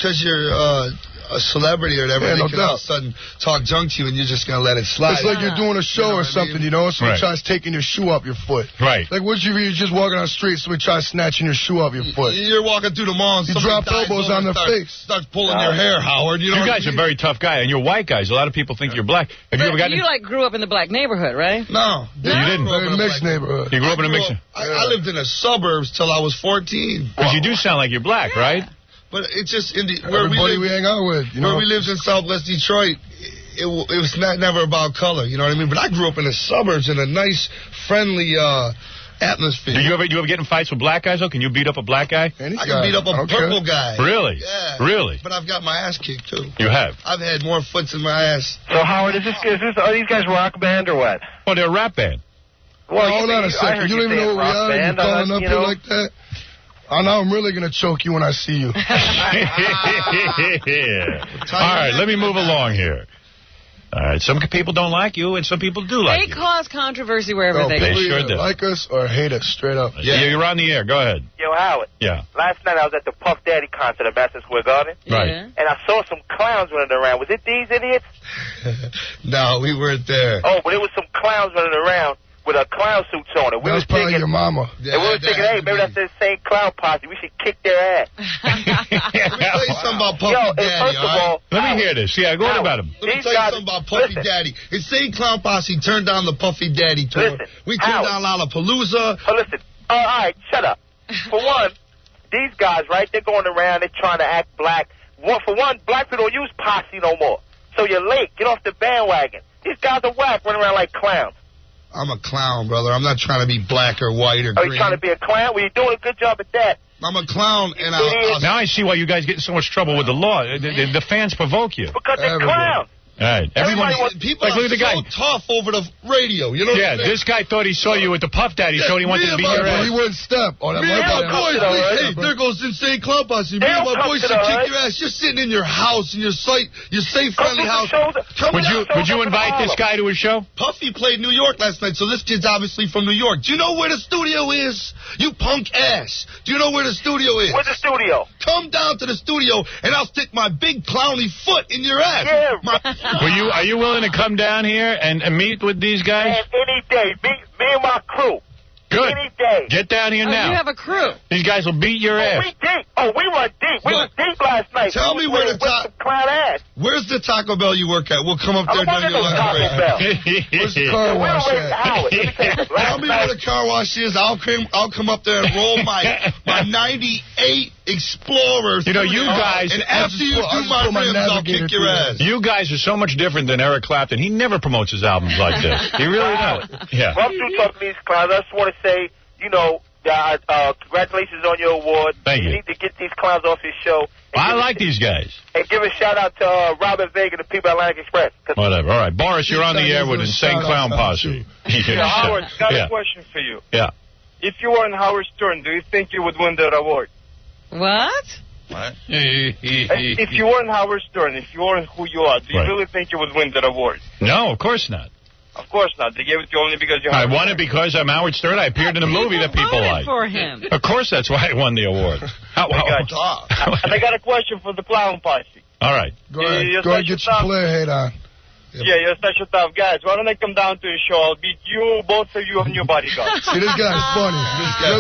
a celebrity or whatever, they can all of a sudden talk junk to you and you're just going to let it slide. It's like you're doing a show or something, somebody tries taking your shoe off your foot. Right. Like, what you you're just walking on the street, somebody tries snatching your shoe off your foot. You're walking through the mall and you drop elbows on their face. Starts pulling your hair, Howard. You guys are very tough guy, and you're white guys. A lot of people think you're black. Have you ever gotten... You grew up in the black neighborhood, right? No. You didn't? In a mixed neighborhood. You grew up in a mixed... I lived in the suburbs till I was 14. Because you do sound like you're black, right? But it's just everybody we hang out with. Where we lived in Southwest Detroit, it was never about color. You know what I mean? But I grew up in the suburbs in a nice, friendly atmosphere. Do you ever get in fights with black guys? Though, can you beat up a black guy? I can beat up a purple guy. Really? Yeah. Really? But I've got my ass kicked too. You have? I've had more foots in my ass. So Howard, are these guys rock band or what? Oh, they're a rap band. Well, hold on a second. You don't even know what we are. You're calling up here like that. I know I'm really going to choke you when I see you. All right, let me move along here. All right, some people don't like you, and some people do like you. They cause controversy wherever they go. They sure do. Like us or hate us, straight up. Yeah, you're on the air. Go ahead. Yo, Howard. Yeah. Last night I was at the Puff Daddy concert at Madison Square Garden. Right. And I saw some clowns running around. Was it these idiots? No, we weren't there. Oh, but it was some clowns running around with clown suits on it. That was probably your mama. And we were thinking, hey, maybe that's the same Clown Posse. We should kick their ass. Let me tell you something about Puffy Daddy, all right? Let me hear this. Yeah, go on about him. Let me tell you something about Puffy Daddy. It's saying Clown Posse turned down the Puffy Daddy tour. We turned down Lollapalooza. Oh, listen. All right, shut up. For one, these guys, right, they're going around, they're trying to act black. For one, black people don't use posse no more. So you're late. Get off the bandwagon. These guys are whack, running around like clowns. I'm a clown, brother. I'm not trying to be black or white or green. Are you trying to be a clown? Well, you're doing a good job at that. I'm a clown, and now I see why you guys get in so much trouble with the law. The fans provoke you. Because they're clowns. All right. People are look at the guy. so tough over the radio. You know what I'm saying? This guy thought he saw you with the Puff Daddy show and he wanted to beat your ass. He wouldn't step. Oh, that hey, there goes Insane Clown Posse. Me and my boys should kick your ass. You're sitting in your house, in your safe, friendly house. Would you invite this guy to his show? Puffy played New York last night, so this kid's obviously from New York. Do you know where the studio is? You punk ass. Do you know where the studio is? Where's the studio? Come down to the studio, and I'll stick my big clowny foot in your ass. Yeah. Are you willing to come down here and meet with these guys? Man, any day. Me and my crew. Good. Any day. Get down here now. You have a crew. These guys will beat your ass. We deep. We run deep. We were deep last night. Tell me where the clown ass. Where's the Taco Bell you work at? We'll come up there during your lunch break. Where's the car wash at? Tell me where the car wash is. I'll come up there and roll my 98 Explorer. You know, you guys. And after you do my rims, I'll kick your ass. You guys are so much different than Eric Clapton. He never promotes his albums like this. He really does. Yeah. Well, I'm through talking to these clowns. I just want to say, congratulations on your award. Thank you. You need to get these clowns off his show. I like these guys. And give a shout out to Robin Vega and the people at Atlantic Express. Whatever. All right. Boris, you're on the air with Insane Clown Posse. Howard, got a question for you. Yeah. If you were in Howard Stern, do you think you would win that award? What? If you were in Howard Stern, if you weren't who you are, do you really think you would win that award? No, of course not. Of course not. They gave it to you only because you're I won it because I'm Howard Stern. I appeared in a movie that people like. For him. Of course, that's why I won the award. And I got a question for the Clown Posse. All right. Go ahead get your player head on. Yeah, you're such a tough guys. Why don't I come down to the show? I'll beat you, both of you, and your bodyguard. See, this guy's funny.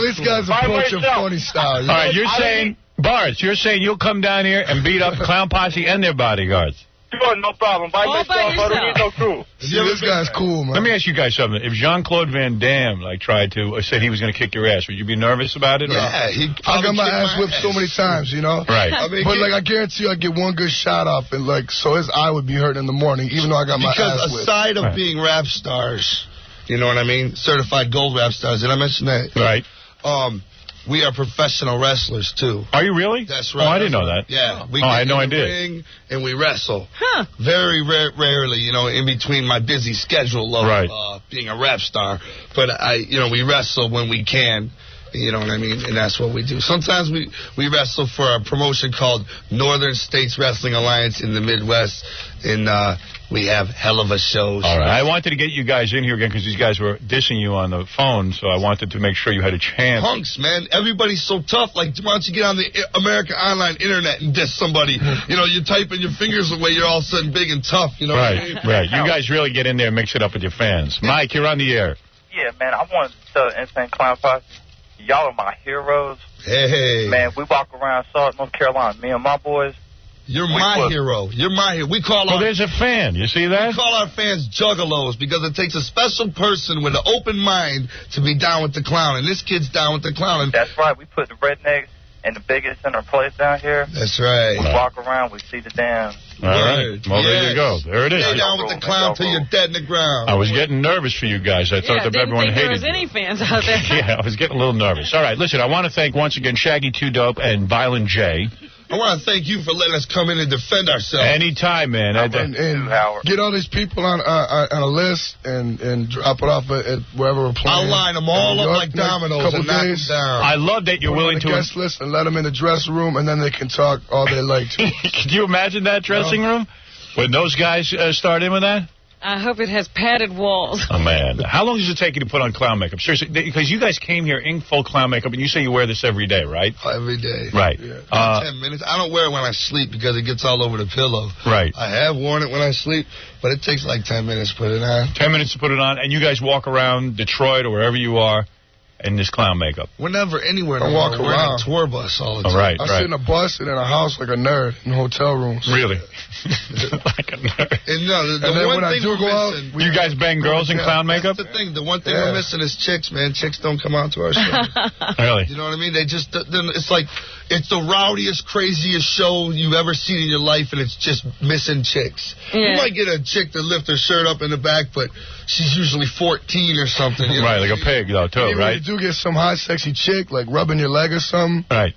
This guy's approaching funny style. All right, you're saying, Boris, you're saying you'll come down here and beat up Clown Posse and their bodyguards. Sure, no problem. By myself, I don't need no crew. See, this guy's cool, man. Let me ask you guys something. If Jean-Claude Van Damme tried to or said he was going to kick your ass, would you be nervous about it? Yeah, I got my ass whipped so many times, you know. Right. But I guarantee you, I get one good shot off, and so his eye would be hurt in the morning, even though I got my ass whipped. Because aside of being rap stars, you know what I mean, certified gold rap stars. Did I mention that? Right. we are professional wrestlers, too. Are you really? That's right. Oh, I didn't know that. Yeah. We I had no in the idea. ring and we wrestle. Huh. Very rarely, you know, in between my busy schedule of being a rap star. But, we wrestle when we can. You know what I mean? And that's what we do. Sometimes we wrestle for a promotion called Northern States Wrestling Alliance in the Midwest. And we have hell of a shows. All right. I wanted to get you guys in here again because these guys were dissing you on the phone, so I wanted to make sure you had a chance. Punks, man. Everybody's so tough. Like, why don't you get on the American Online Internet and diss somebody? You know, you're typing your fingers away, you're all of a sudden big and tough, you know what I mean? Right. You guys really get in there and mix it up with your fans. Mike, you're on the air. Yeah, man, I wanted to tell the Insane Clown Posse, y'all are my heroes. Hey. Man, we walk around Charlotte, North Carolina, me and my boys. You're my hero. You're my hero. We call there's a fan. You see that? We call our fans juggalos because it takes a special person with an open mind to be down with the clown. And this kid's down with the clown. That's right. We put the rednecks in the biggest center place down here. That's right. We walk around. We see the dam. All right. Well, there you go. There it is. Stay down with the clown till you're dead in the ground. I was getting nervous for you guys. I thought that everyone hated there was any fans out there. Yeah, I was getting a little nervous. All right, listen, I want to thank once again Shaggy 2 Dope and Violent J. I want to thank you for letting us come in and defend ourselves. Anytime, man. And get all these people on a list and drop it off at wherever we're playing. I'll line them all up like dominoes and knock them down. I love that you're willing to guest list and let them in the dressing room, and then they can talk all they like to. Could you imagine that dressing room when those guys start in with that? I hope it has padded walls. Oh, man. How long does it take you to put on clown makeup? Seriously, because you guys came here in full clown makeup, and you say you wear this every day, right? Every day. Right. Yeah. 10 minutes. I don't wear it when I sleep because it gets all over the pillow. Right. I have worn it when I sleep, but it takes like 10 minutes to put it on. 10 minutes to put it on, and you guys walk around Detroit or wherever you are in this clown makeup. We're never anywhere. I walk We're around. in a tour bus all the time. Right, I sit in a bus and in a house like a nerd in hotel rooms. Really? Like a nerd. And no, the then one when thing I do we're go out, missing... You guys bang girls in clown makeup? That's the thing. The one thing we're missing is chicks, man. Chicks don't come out to our show. Really? You know what I mean? They just... It's like... It's the rowdiest, craziest show you've ever seen in your life, and it's just missing chicks. You might get a chick to lift her shirt up in the back, but she's usually 14 or something. You know? Right, like a pig, though, too, right? When you do get some hot, sexy chick, like rubbing your leg or something. Right.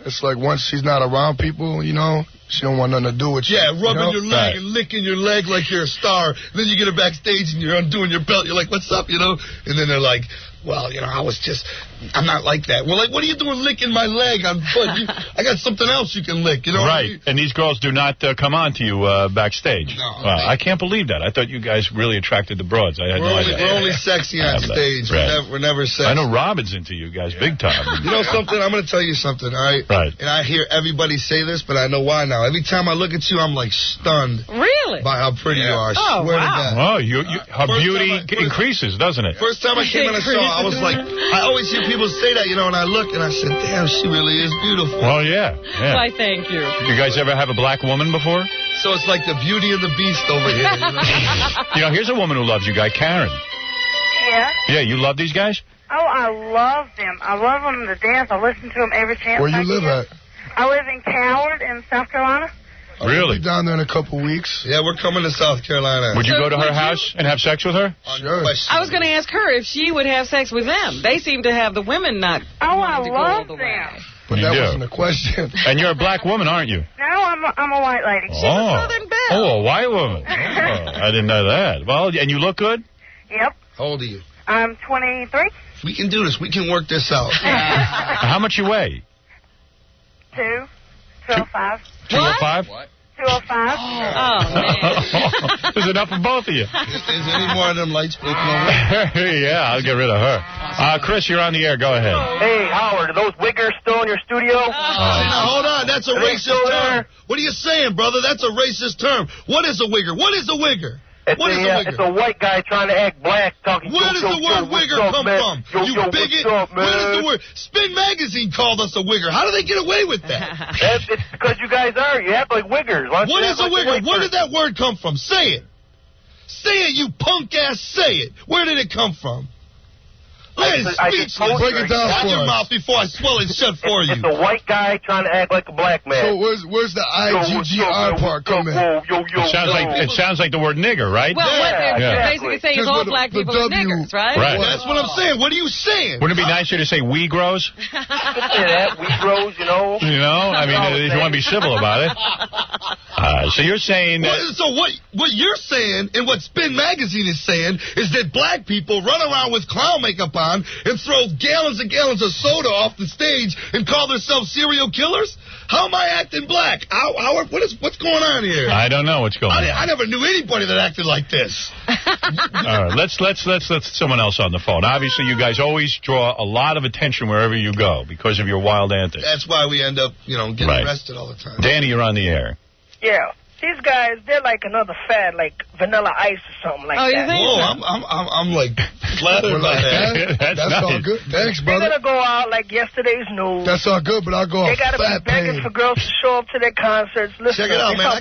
It's like once she's not around people, you know, she don't want nothing to do with you. Yeah, rubbing your leg Right. and licking your leg like you're a star. Then you get her backstage and you're undoing your belt. You're like, what's up, you know? And then they're like, well, you know, I'm not like that. Well, like, what are you doing licking my leg on foot? I got something else you can lick, you know? Right. And these girls do not come on to you backstage. No. I can't believe that. I thought you guys really attracted the broads. I had no idea. We're only sexy on stage. Right. We're never sexy. I know Robin's into you guys big time. You know something? I'm going to tell you something, all right? Right. And I hear everybody say this, but I know why now. Every time I look at you, I'm like stunned. Really? By how pretty you are. Oh, Swear to wow. God. Oh, her beauty increases, doesn't it? First time I came on the show, I was like, I always hear people say that, you know, and I look and I said, damn, she really is beautiful. Well, yeah. Why, thank you. You guys ever have a black woman before? So it's like the Beauty and the Beast over here. You know? You know, here's a woman who loves you guy, Karen. Yeah. Yeah, you love these guys? Oh, I love them. I love them to dance. I listen to them every chance Where you I live get. at? I live in Coward in South Carolina. Really? We'll be down there in a couple weeks. Yeah, we're coming to South Carolina. Would you go to her house and have sex with her? Sure. I was going to ask her if she would have sex with them. They seem to have the women not wanting to go all the way. But You that do. wasn't a question. And you're a black woman, aren't you? No, I'm a white lady. Oh, a white woman. Oh, I didn't know that. Well, and you look good? Yep. How old are you? I'm 23. We can do this. We can work this out. How much you weigh? 205. 205? 205. Oh, man. There's enough for both of you. Is any more of them lights blinking on? Yeah, I'll get rid of her. Chris, you're on the air. Go ahead. Hey, Howard, are those wiggers still in your studio? Now, hold on. That's a Are they racist still term. there? What are you saying, brother? That's a racist term. What is a wigger? What is a wigger? What is a wigger? It's a white guy trying to act black, talking. Where does the word wigger come from? You bigot. Where does the word? Spin Magazine called us a wigger. How do they get away with that? It's because you guys are. You act like wiggers. Why don't What you is act a like wigger? white Where person? did that word come from? Say it. Say it, you punk ass. Say it. Where did it come from? Man, speechless. Break it down for your mouth before I swallow it shut for you. It's a white guy trying to act like a black man. So where's the IGGR part coming? It sounds like the word nigger, right? Well, what they're basically saying is all black people are niggers, right? That's what I'm saying. What are you saying? Wouldn't it be nicer to say Weegros? Weegros, you know. You know, I mean, if you want to be civil about it. So you're saying that... So what you're saying and what Spin Magazine is saying is that black people run around with clown makeup on and throw gallons and gallons of soda off the stage and call themselves serial killers? How am I acting black? What's going on here? I don't know what's going on. I never knew anybody that acted like this. All right, let's someone else on the phone. Obviously, you guys always draw a lot of attention wherever you go because of your wild antics. That's why we end up, getting arrested all the time. Danny, you're on the air. Yeah. These guys, they're like another fad, like Vanilla Ice or something like that. You think so? I'm like flattered by that. That's nice. All good. Thanks, brother. They're going to go out like yesterday's news. That's all good, but I'll go They got to be begging for girls to show up to their concerts. Listen, check it out, man.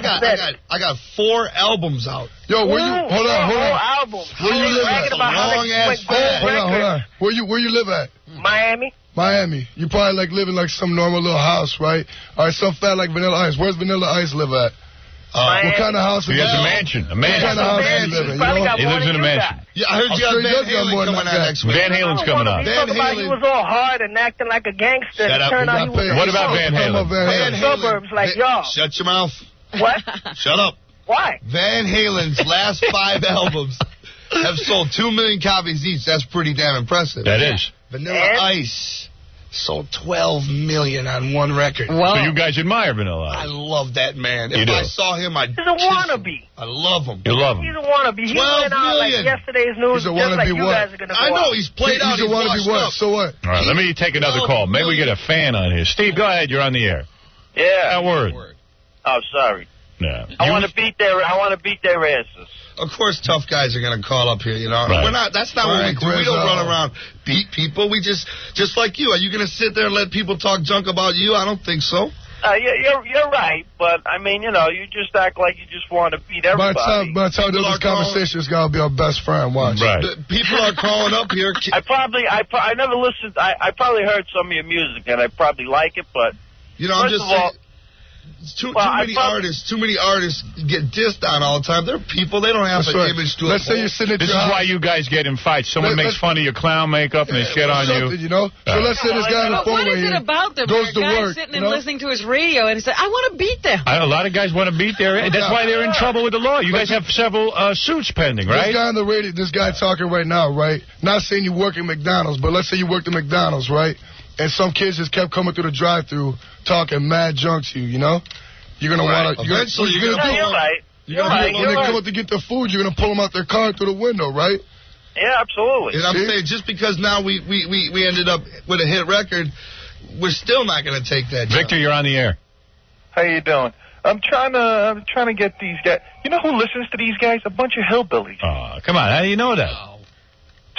I got 4 albums out. Yo, where you? Hold on. Album. Where you live at? Long ass band. Hold on. Where you live at? Miami. You probably like living like some normal little house, right? All right, some fat like Vanilla Ice. Where's Vanilla Ice live at? What kind of house? He has a mansion. What kind of house do you live in? He lives in a mansion. Yeah, I heard you have Van Halen coming on next week. Van Halen's coming on. He was all hard and acting like a gangster. Shut up. What about Van Halen? Van Halen. Suburbs like y'all. Shut your mouth. What? Shut up. Why? Van Halen's last 5 albums have sold 2 million copies each. That's pretty damn impressive. That is. Vanilla Ice sold 12 million on one record. Well, so you guys admire Vanilla Ice. I love that man. You if do. I saw him, I'd He's a wannabe. I love him. You love him. He's a wannabe. He went out like yesterday's news. He's a just like you what? guys are going to go I know. out. He's played out. He's a wannabe what? So what? All right, let me take another call. Maybe we get a fan on here. Steve, go ahead. You're on the air. Yeah. That word. Oh, sorry. Yeah. I want to beat their asses. Of course, tough guys are going to call up here. Right. We're not. That's not what we do. We don't run around beat people. We just like you. Are you going to sit there and let people talk junk about you? I don't think so. You're right, but I mean, you just act like you just want to beat everybody. By the time this conversation is gonna be our best friend. Watch. Right. People are calling up here. I never listened. I probably heard some of your music, and I probably like it, but I'm just saying. Too many artists get dissed on all the time. They're people. They don't have an image to Let's say you're sitting at This is why you guys get in fights. Someone makes fun of your clown makeup and they shit on you. So let's say this guy on the phone what is it about them? goes to work. Sitting and listening to his radio and he said, I want to beat them. A lot of guys want to beat that's why they're in trouble with the law. You guys have several suits pending, right? This guy on the radio, this guy talking right now, right? Not saying you work at McDonald's, but let's say you worked at McDonald's, right? And some kids just kept coming through the drive-thru talking mad junk to you, You're going to want to... Eventually, you're right. When they come up to get their food, you're going to pull them out their car through the window, right? Yeah, absolutely. And I'm saying just because now we ended up with a hit record, we're still not going to take that job. Victor, you're on the air. How you doing? I'm trying to get these guys... You know who listens to these guys? A bunch of hillbillies. Oh, come on. How do you know that?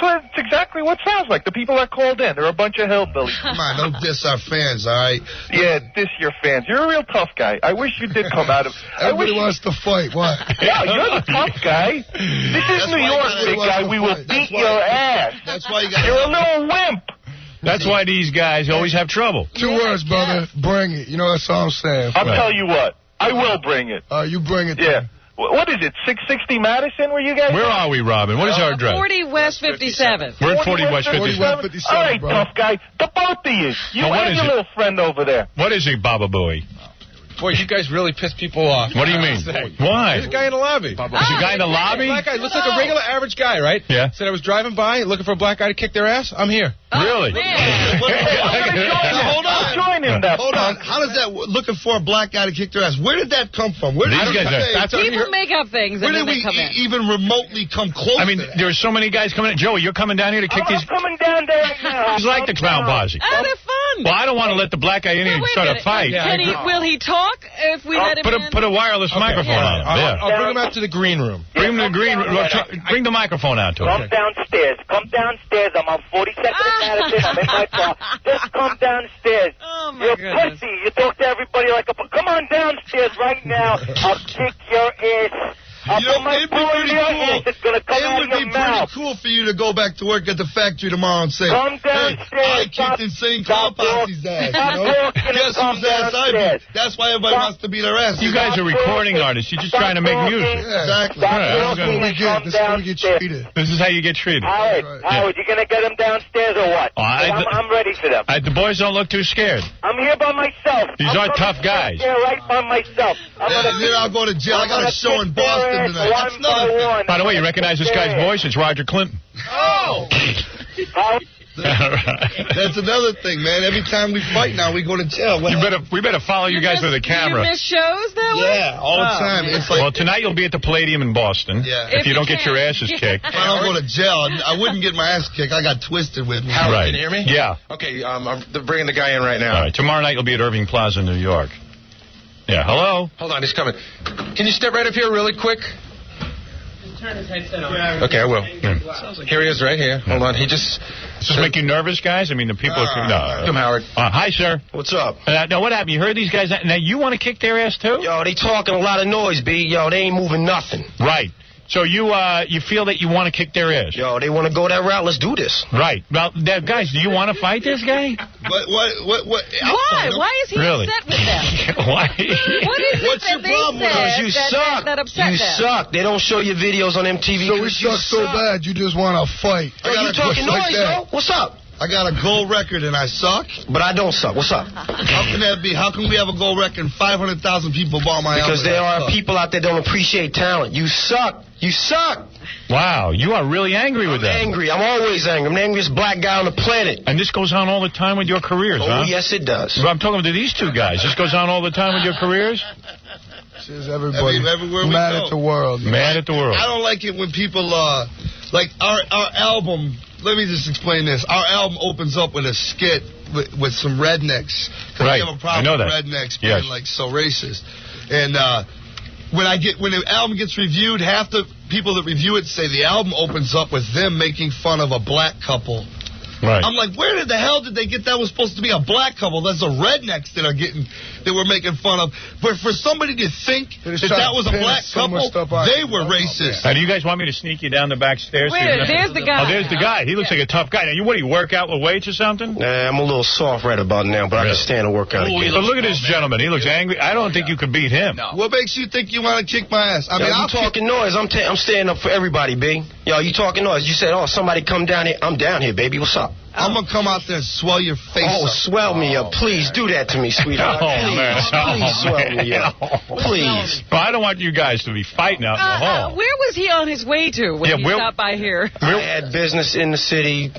It's exactly what it sounds like. The people that called in, they're a bunch of hillbillies. Come on, don't diss our fans, all right? Yeah, diss your fans. You're a real tough guy. I wish you did come out of... Everybody wants to fight. What? Yeah, you're the tough guy. This is New York, big guy. We will beat your ass. That's why you got. You're a little wimp. That's why these guys always have trouble. 2 words, brother. Bring it. That's all I'm saying. I'll tell you what. I will bring it. You bring it. Yeah. What is it, 660 Madison where you guys Where are we, Robin? What is our address? 40 West 57. We're at 40 West 57. All right, tough guy. The both of you. You and your little friend over there. What is he, Baba Booey? Boy, you guys really piss people off. What do you mean? Why? There's a guy in the lobby. There's a guy in the lobby? Black guy. Looks like a regular average guy, right? Yeah. Said I was driving by looking for a black guy to kick their ass. I'm here. Really? Hold on. Join him, Hold on. How does that looking for a black guy to kick their ass? Where did that come from? Where did People make up things and Where then did we they come in. even remotely come close? I mean, there's so many guys coming in. Joey, you're coming down here to kick these. I'm coming down there right now. He's like the Clown Posse. Oh, they're fun. Well, I don't want to let the black guy in here and start a fight. Will he talk if we let him in? Put a wireless microphone on him. I'll bring him out to the green room. Bring him to the green room. Bring the microphone out to him. Come downstairs. I'm on 42nd and Madison. I'm in my car. Just come downstairs. Oh, my You're goodness. pussy. You talk to everybody like a... Come on downstairs right now. I'll kick your ass. I'll put my paw in your ass. It's going to come out of your mouth. it cool for you to go back to work at the factory tomorrow and say, come downstairs. I kicked insane Clown Posse's ass, you know? Guess whose ass I beat? That's why everybody wants to beat their ass. You guys are recording artists. You're just trying to make music. Exactly. This is how we get treated. This is how you get treated. Howard, you gonna get them downstairs or what? I'm ready for them. The boys don't look too scared. I'm here by myself. These are tough guys. Yeah, right by myself. Then I'll go to jail. I got a show in Boston tonight. That's another thing. By the way, you recognize this guy's voice? It's Roger Clinton. Oh! That's another thing, man. Every time we fight now, we go to jail. We better follow you guys with a camera. You miss shows that way? Yeah, all the time. It's like, well, tonight you'll be at the Palladium in Boston. Yeah. If you don't get your asses kicked. If I don't go to jail, I wouldn't get my ass kicked. I got twisted with me. Howard, can you hear me? Yeah. Okay, I'm bringing the guy in right now. All right, tomorrow night you'll be at Irving Plaza, New York. Yeah, hello? Hold on, he's coming. Can you step right up here really quick? Turn his headset on. Okay, I will. Here he is right here. Hold on, Does this make you nervous, guys? I mean, the people are... No. Come, Howard. Hi, sir. What's up? Now, what happened? You heard these guys... Now, you want to kick their ass, too? Yo, they talking a lot of noise, B. Yo, they ain't moving nothing. Right. So you feel that you want to kick their ass? Yo, they want to go that route. Let's do this. Right. Well, guys, do you want to fight this guy? What? Why? Why is he upset with them? Why? What is What's it your problem? Because you suck. That upset you them? suck. They don't show your videos on MTV. So we suck so bad, you just want to fight. Yo, you talking noise, bro? What's up? I got a gold record and I suck? But I don't suck. What's up? How can that be? How can we have a gold record and 500,000 people bought my album? Because there are people out there that don't appreciate talent. You suck. You suck. Wow, you are really angry with that. I'm angry. I'm always angry. I'm the angriest black guy on the planet. And this goes on all the time with your careers, huh? Oh, yes, it does. Well, I'm talking to these two guys. This goes on all the time with your careers? Says everybody. Everywhere we mad go. at the world. Mad at the world. I don't like it when people, like our album... Let me just explain this. Our album opens up with a skit with some rednecks. Right. We have a problem with rednecks being like so racist. And when the album gets reviewed, half the people that review it say the album opens up with them making fun of a black couple. Right. I'm like, where the hell did they get that was supposed to be a black couple? That's the rednecks that we're making fun of. But for somebody to think that was a black couple, they were racist. Do you guys want me to sneak you down the back stairs? Wait, there's the guy. Oh, there's the guy. He looks like a tough guy. Now, what do you work out with weights or something? Nah, I'm a little soft right about now, but I can stand and work out again. But look at this gentleman. He looks angry. I don't think you could beat him. No. What makes you think you want to kick my ass? I mean, I'm talking noise. I'm standing up for everybody, B. Yo, you talking noise. You said, somebody come down here. I'm down here, baby. What's up? I'm going to come out there and swell your face up. Swell me up. Please do that to me, sweetheart. Please swell me up. Please. Well, I don't want you guys to be fighting out in the hall. Where was he on his way to when he stopped by here? I had business in the city,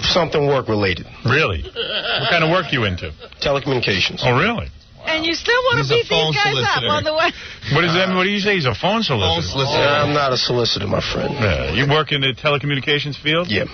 something work-related. Really? What kind of work you into? Telecommunications. Oh, really? And you still want to beat these guys up on the way? What do you say? He's a phone solicitor? I'm not a solicitor, my friend. You work in the telecommunications field? Yeah.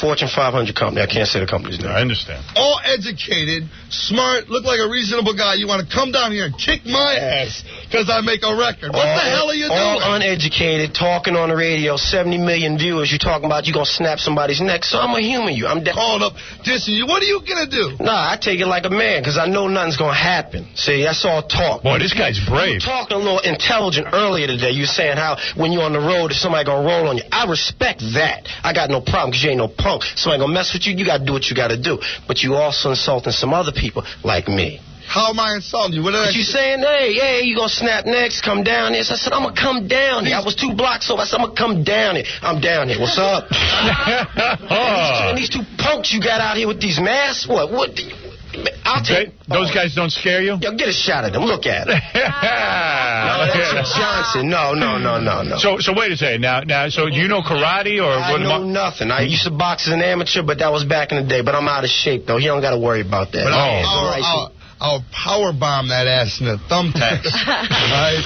Fortune 500 company. I can't say the company's name. I understand. All educated, smart, look like a reasonable guy. You want to come down here and kick my ass because I make a record. What the hell are you doing? All uneducated, talking on the radio, 70 million viewers. You talking about you going to snap somebody's neck. So I'm going to humor you. I'm called up, dissing you. What are you going to do? Nah, I take it like a man because I know nothing's going to happen. See, that's all talk. Boy, this guy's brave. You were talking a little intelligent earlier today. You saying how when you're on the road, if somebody going to roll on you. I respect that. I got no problem because you ain't no punk. Somebody going to mess with you, you got to do what you got to do. But you also insulting some other people like me. How am I insulting you? What you saying, hey, you going to snap next, come down here? So I said, I'm going to come down here. I was 2 blocks over. I said, I'm going to come down here. I'm down here. What's up? And these 2 punks you got out here with these masks, what? I'll take those guys don't scare you? Yo, get a shot at them. Look at them. No, that's Johnson. No. So wait a second. Now, so do you know karate or I know nothing. I used to box as an amateur, but that was back in the day. But I'm out of shape, though. You don't got to worry about that. But I'll power bomb that ass in the thumbtacks. Right?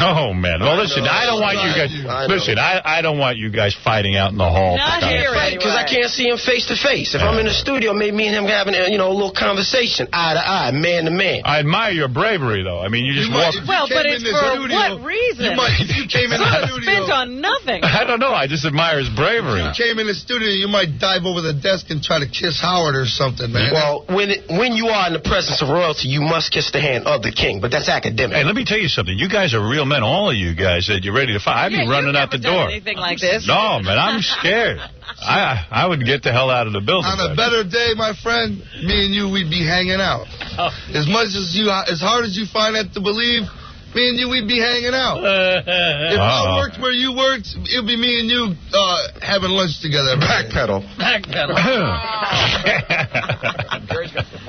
Oh man. Well, listen. I don't want you guys. Listen. I don't want you guys fighting out in the hall. Not here, because I can't see him face to face. If I'm in the studio, maybe me and him having a little conversation, eye to eye, man to man. I admire your bravery, though. I mean, you just walk. Well, but it's for what reason? If you came in the studio, spent on nothing. I don't know. I just admire his bravery. If you came in the studio, you might dive over the desk and try to kiss Howard or something, man. Well, when you are in the presence of royalty, royalty, you must kiss the hand of the king. But that's academic. Hey, let me tell you something. You guys are real men, all of you guys, that you're ready to fight. I'd be running out the door. Anything like this? No, man, I'm scared. I would get the hell out of the building. On a better day, my friend, me and you, we'd be hanging out. As hard as you find that to believe, me and you, we'd be hanging out. If I worked where you worked, it'd be me and you having lunch together. Backpedal.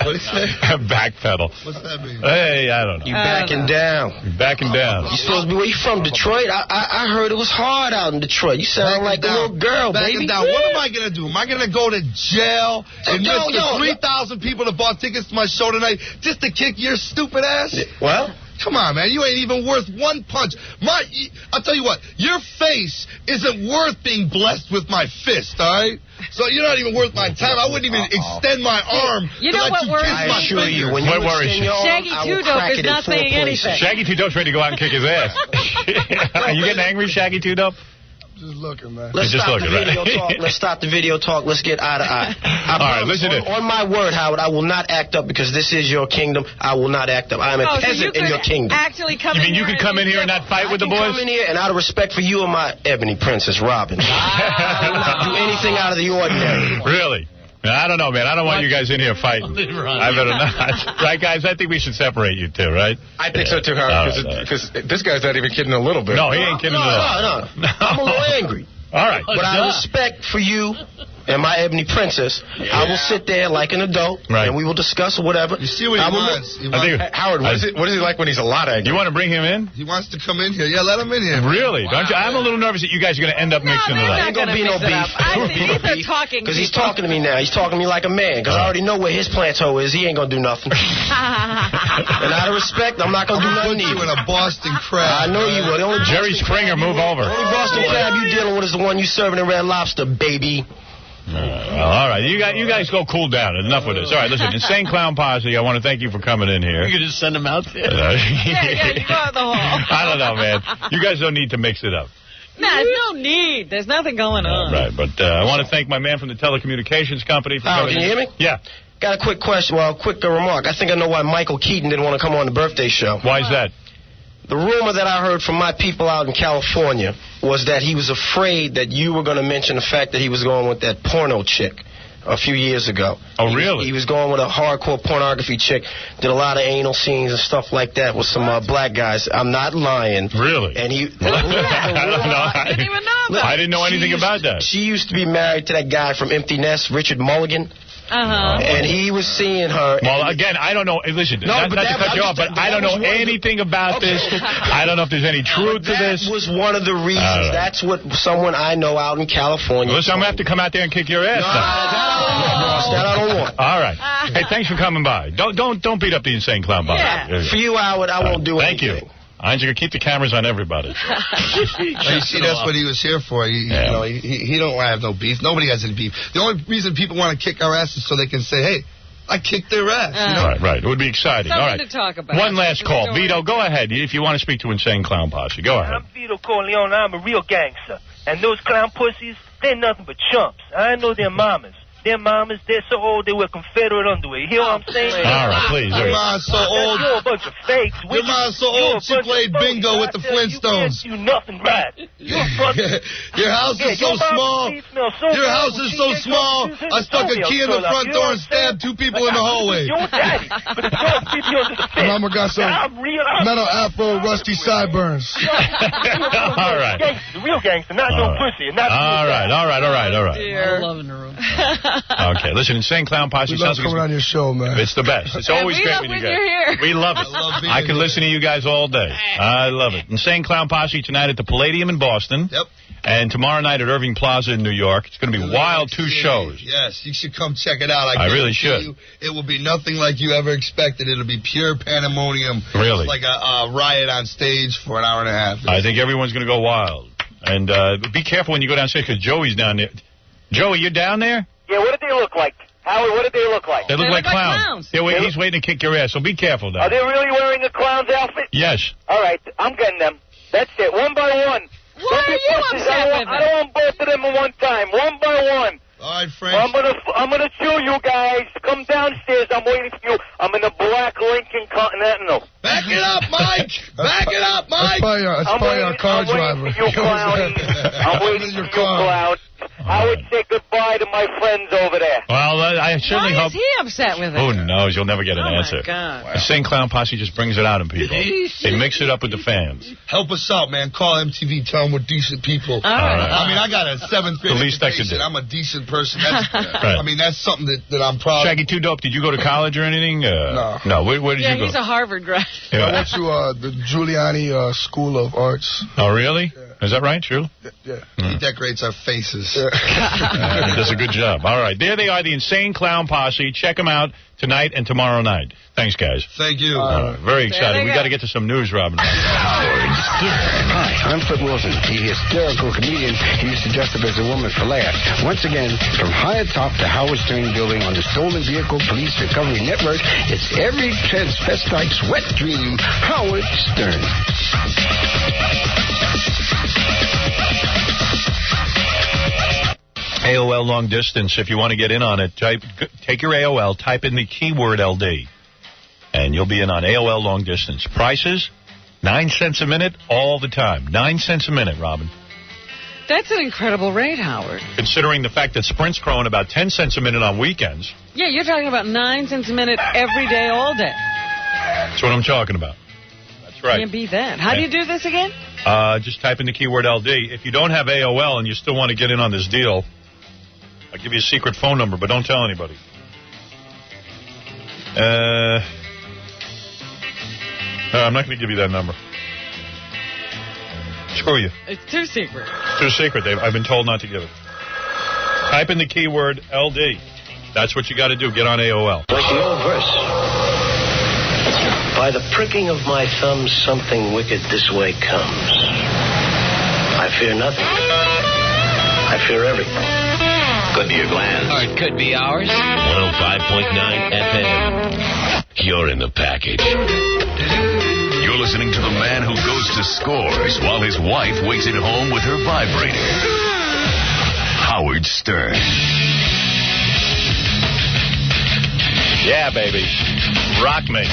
What is that? Backpedal. What's that mean? Hey, I don't know. You backing down. You're backing down. You supposed to be, where you from, Detroit? I heard it was hard out in Detroit. You sound like a little girl, baby. Down. What am I going to do? Am I going to go to jail and miss the 3,000 people that bought tickets to my show tonight just to kick your stupid ass? Well? Come on, man. You ain't even worth one punch. I'll tell you what. Your face isn't worth being blessed with my fist, all right? So you're not even worth my time. I wouldn't even extend my arm you know what worries me? I assure you, when you extend your arm, Shaggy Two-Dope is not saying anything. Shaggy Two-Dope's ready to go out and kick his ass. Are you getting angry, Shaggy Two-Dope? Just looking, man. Let's stop the video talk. Let's stop the video talk. Let's get eye to eye. All right, listen to it. On my word, Howard, I will not act up because this is your kingdom. I will not act up. I am a peasant in your kingdom. Actually come you mean you could come in here and not fight with the boys? I can come in here, and out of respect for you and my ebony princess, Robin, I will not do anything out of the ordinary. Really? I don't know, man. I don't want you guys in here fighting. I better not. Right, guys? I think we should separate you two, right? I think so, too, Howard, because this guy's not even kidding a little bit. No, he ain't kidding at all. No. I'm a little angry. All right. But out of respect for you and my ebony princess, I will sit there like an adult, and we will discuss whatever. You see what he wants. Howard, what is he like when he's a lot angry? You want to bring him in? He wants to come in here. Yeah, let him in here. Really? Don't you? I'm a little nervous that you guys are going to end up mixing it up. Ain't going to be no beef. Because he's talking to me now. He's talking to me like a man. Because I already know where his planto is. He ain't going to do nothing. And out of respect, I'm not going to do nothing either. You in a Boston crab. I know you will. Jerry Springer, move over. The only Boston crab you dealing with is the one you serving in Red Lobster, baby. All right, you guys go cool down. Enough with this. All right, listen, Insane Clown Posse, I want to thank you for coming in here. You could just send them out there. Yeah, you go out the hall. I don't know, man. You guys don't need to mix it up. No, there's no need. There's nothing going on. Right, but I want to thank my man from the telecommunications company for coming in. Can you hear me? Yeah. Got a quick question, quick remark. I think I know why Michael Keaton didn't want to come on the birthday show. Why is that? The rumor that I heard from my people out in California was that he was afraid that you were going to mention the fact that he was going with that porno chick a few years ago. Oh, really? He was going with a hardcore pornography chick, did a lot of anal scenes and stuff like that with some black guys. I'm not lying. Really? And he... I don't know. I didn't even know that. I didn't know anything about that. She used to be married to that guy from Empty Nest, Richard Mulligan. And he was seeing her. Well, again, I don't know. Listen, not to cut you off, but I don't know anything about this. I don't know if there's any truth to this. That was one of the reasons. That's what someone I know out in California. Listen, I'm going to have to come out there and kick your ass. That I don't want. All right. Hey, thanks for coming by. Don't beat up the Insane Clown Posse. Yeah. For you, Howard, I won't do anything. Thank you. I'm going to keep the cameras on everybody. You see, that's what he was here for. He don't have no beef. Nobody has any beef. The only reason people want to kick our ass is so they can say, hey, I kicked their ass. You know? Right. It would be exciting. Something all right. to talk about. One last call. Vito, go ahead. If you want to speak to Insane Clown Posse, go ahead. I'm Vito Corleone. I'm a real gangster. And those clown pussies, they're nothing but chumps. I know their mamas. Their mamas, they're so old they wear Confederate underwear. You hear what I'm saying? All right, please. Your mom's so old. You're a bunch of fakes. Your mom's so old she played bingo with the Flintstones. You nothing right. Your house is so small. Your house is so small. I stuck a key in the front door and stabbed two people in the hallway. Mama got some metal afro rusty sideburns. All right. The real gangster, not no pussy. All right. Dear. Love in the room. Okay, listen, Insane Clown Posse. We love coming on your show, man. It's the best. It's always great when you guys. Here. We love it. I can listen to you guys all day. I love it. Insane Clown Posse tonight at the Palladium in Boston. Yep. And tomorrow night at Irving Plaza in New York. It's going to be wild, 2 shows. Yes, you should come check it out. I really should. It will be nothing like you ever expected. It'll be pure pandemonium. Really? Like a riot on stage for an hour and a half. I think everyone's going to go wild. And be careful when you go downstairs because Joey's down there. Joey, you down there? Yeah, what did they look like? Howard, what did they look like? They look like clowns. He's waiting to kick your ass, so be careful now. Are they really wearing a clown's outfit? Yes. All right, I'm getting them. That's it, one by one. Why are you upset with I don't want both of them at one time, one by one. All right, Frank. I'm gonna chew you guys. Come downstairs. I'm waiting for you. I'm in a black Continental. Back it up, Mike! Back it up, Mike! That's probably our car driver. I'm waiting for you, Clown. I would say goodbye to my friends over there. Well, I certainly hope... Why is he upset with it? Who knows? You'll never get an answer. Oh, my God. The St. Clown Posse just brings it out in people. They mix it up with the fans. Help us out, man. Call MTV. Tell them we're decent people. All right. I mean, I got a 7th grade The least I could education. do. I'm a decent person. That's, Right. I mean, that's something that I'm proud of. Shaggy, too dope. Did you go to college or anything? No. No. Where did you go? Yeah, he's a Harvard grad. I went to the Giuliani School of Arts. Oh, really? Yeah. Is that right? True? Yeah. He decorates our faces. He does a good job. All right. There they are, the Insane Clown Posse. Check them out tonight and tomorrow night. Thanks, guys. Thank you. Very excited. We got to get to some news, Robin. Hi, I'm Flip Wilson, the hysterical comedian who used to dress up as a woman for laughs. Once again, from high atop the Howard Stern building on the Stolen Vehicle Police Recovery Network, it's every transvestite's wet dream, Howard Stern. AOL long distance. If you want to get in on it, take your AOL, type in the keyword LD, and you'll be in on AOL long distance. Prices, 9 cents a minute all the time. 9 cents a minute, Robin. That's an incredible rate, Howard. Considering the fact that Sprint's growing about 10 cents a minute on weekends. Yeah, you're talking about 9 cents a minute every day, all day. That's what I'm talking about. That's right. Can't beat that. How do you do this again? Just type in the keyword LD. If you don't have AOL and you still want to get in on this deal, I'll give you a secret phone number, but don't tell anybody. I'm not going to give you that number. Screw you. It's too secret. It's too secret. I've been told not to give it. Type in the keyword LD. That's what you got to do. Get on AOL. Like the old verse. By the pricking of my thumb, something wicked this way comes. I fear nothing. I fear everything. Could be your glands. Or it could be ours. 105.9 FM. You're in the package. You're listening to the man who goes to scores while his wife waits at home with her vibrator. Howard Stern. Yeah, baby. Rock me.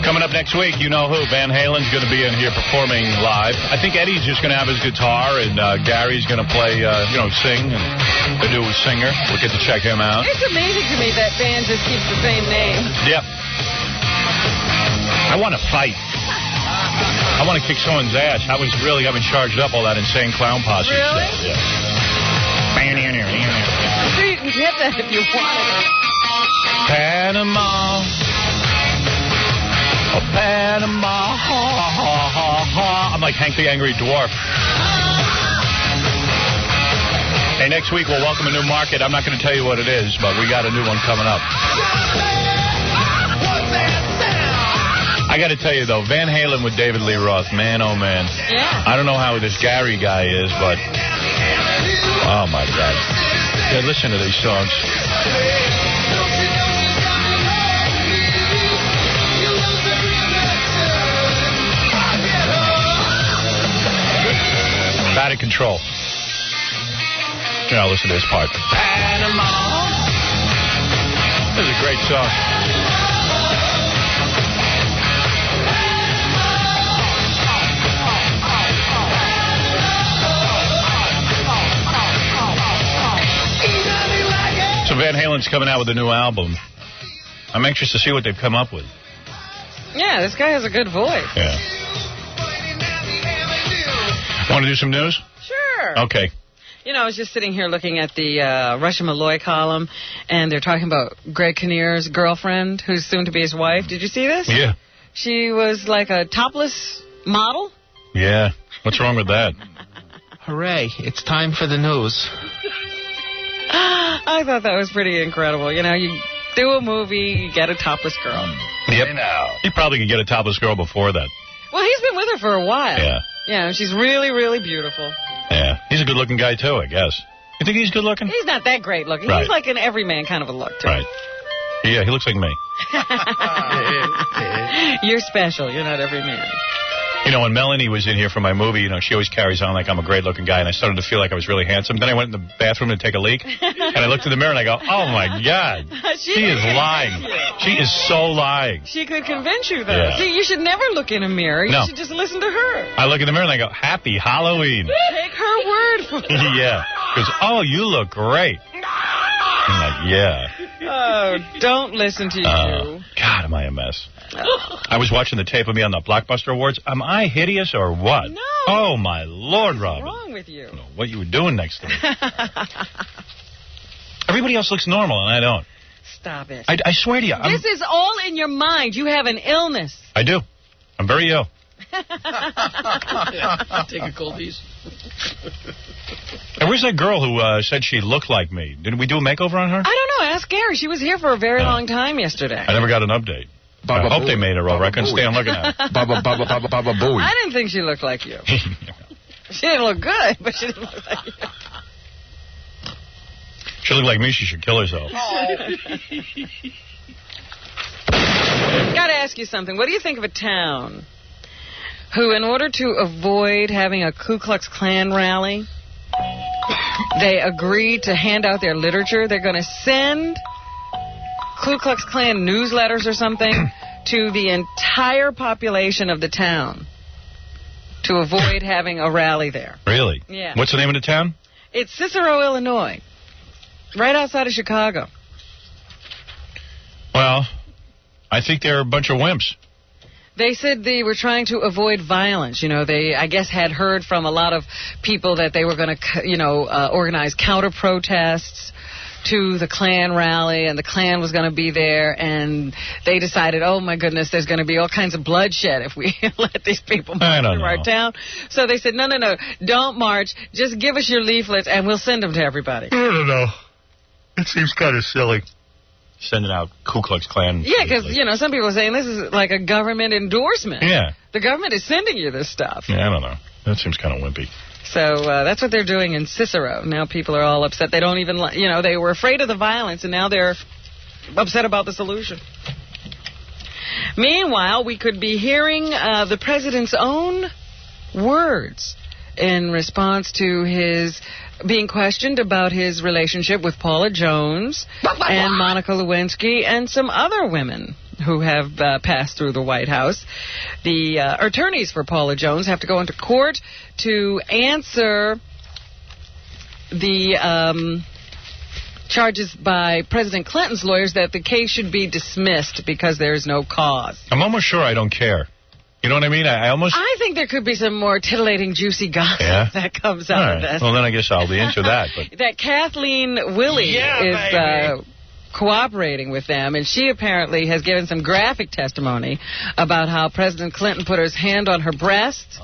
Coming up next week, you know who. Van Halen's going to be in here performing live. I think Eddie's just going to have his guitar, and Gary's going to play, sing, and the new singer. We'll get to check him out. It's amazing to me that band just keeps the same name. Yep. I want to fight. I want to kick someone's ass. I was really having charged up all that Insane Clown Posse really? stuff. Yeah. I'm sure you can get that if you want it. Panama. Oh, Panama. Ha, ha, ha, ha. I'm like Hank the Angry Dwarf. Hey, next week we'll welcome a new market. I'm not going to tell you what it is, but we got a new one coming up. I got to tell you, though, Van Halen with David Lee Roth, man, oh, man. Yeah. I don't know how this Gary guy is, but, oh, my God. Yeah, listen to these songs. Out of control. Now listen to this part. Panama. This is a great song. So Van Halen's coming out with a new album. I'm anxious to see what they've come up with. Yeah, this guy has a good voice. Yeah. Want to do some news? Sure. Okay. You know, I was just sitting here looking at the Russia Malloy column, and they're talking about Greg Kinnear's girlfriend, who's soon to be his wife. Did you see this? Yeah. She was like a topless model. Yeah. What's wrong with that? Hooray. It's time for the news. I thought that was pretty incredible. You know, you do a movie, you get a topless girl. Yep. He probably could get a topless girl before that. Well, he's been with her for a while. Yeah. Yeah, she's really, really beautiful. Yeah. He's a good-looking guy, too, I guess. You think he's good-looking? He's not that great looking. Right. He's like an everyman kind of a look, too. Right. Yeah, he looks like me. You're special. You're not every man. You know, when Melanie was in here for my movie, you know, she always carries on like I'm a great-looking guy, and I started to feel like I was really handsome. Then I went in the bathroom to take a leak, and I looked in the mirror, and I go, oh, my God. She is lying. She is so lying. She could convince you, though. Yeah. See, you should never look in a mirror. You should just listen to her. I look in the mirror, and I go, Happy Halloween. Take her word for it. Yeah. Because, oh, you look great. I'm like, yeah. Oh, don't listen to you. God, am I a mess. I was watching the tape of me on the Blockbuster Awards. Am I hideous or what? No. Oh, my Lord, Robin. What's wrong with you? I don't know what you were doing next to me. Everybody else looks normal, and I don't. Stop it. I swear to you. This is all in your mind. You have an illness. I do. I'm very ill. Take a Cold-eeze. And where's that girl who said she looked like me? Did we do a makeover on her? I don't know. Ask Gary. She was here for a very long time yesterday. I never got an update. I hope they made her over. I couldn't stand looking at her. Baba Booey. I didn't think she looked like you. She didn't look good, but she didn't look like you. She looked like me. She should kill herself. Got to ask you something. What do you think of a town who, in order to avoid having a Ku Klux Klan rally, they agreed to hand out their literature? They're going to send Ku Klux Klan newsletters or something to the entire population of the town to avoid having a rally there. Really? Yeah. What's the name of the town? It's Cicero, Illinois, right outside of Chicago. Well, I think they're a bunch of wimps. They said they were trying to avoid violence. You know, they, I guess, had heard from a lot of people that they were going to, organize counter-protests to the Klan rally, and the Klan was going to be there, and they decided, oh, my goodness, there's going to be all kinds of bloodshed if we let these people march through our town. So they said, no, don't march. Just give us your leaflets, and we'll send them to everybody. I don't know. It seems kind of silly. Sending out Ku Klux Klan. Yeah, because, some people are saying this is like a government endorsement. Yeah. The government is sending you this stuff. Yeah, I don't know. That seems kind of wimpy. So that's what they're doing in Cicero. Now people are all upset. They don't even, they were afraid of the violence, and now they're upset about the solution. Meanwhile, we could be hearing the president's own words in response to his being questioned about his relationship with Paula Jones and Monica Lewinsky and some other women who have passed through the White House. The attorneys for Paula Jones have to go into court to answer the charges by President Clinton's lawyers that the case should be dismissed because there is no cause. I'm almost sure I don't care. You know what I mean? I think there could be some more titillating, juicy gossip that comes out of this. Well, then I guess I'll be into that. But that Kathleen Willey is cooperating with them, and she apparently has given some graphic testimony about how President Clinton put his hand on her breast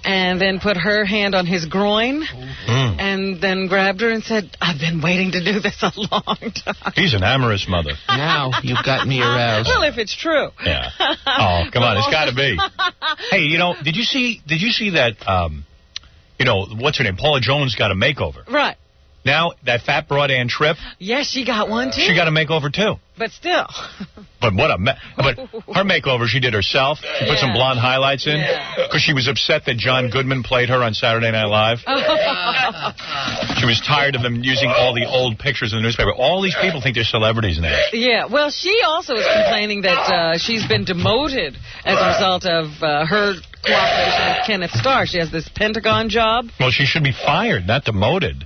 and then put her hand on his groin and then grabbed her and said, I've been waiting to do this a long time. He's an amorous mother. Now you've got me aroused. Well, if it's true. Yeah. Oh, come on. It's got to be. Hey, did you see that, what's her name? Paula Jones got a makeover. Right. Now, that fat broad Ann Tripp. Yes, she got one, too. She got a makeover, too. But still. But but her makeover she did herself. She put some blonde highlights in because she was upset that John Goodman played her on Saturday Night Live. She was tired of them using all the old pictures in the newspaper. All these people think they're celebrities now. Yeah, well, she also is complaining that she's been demoted as a result of her cooperation with Kenneth Starr. She has this Pentagon job. Well, she should be fired, not demoted.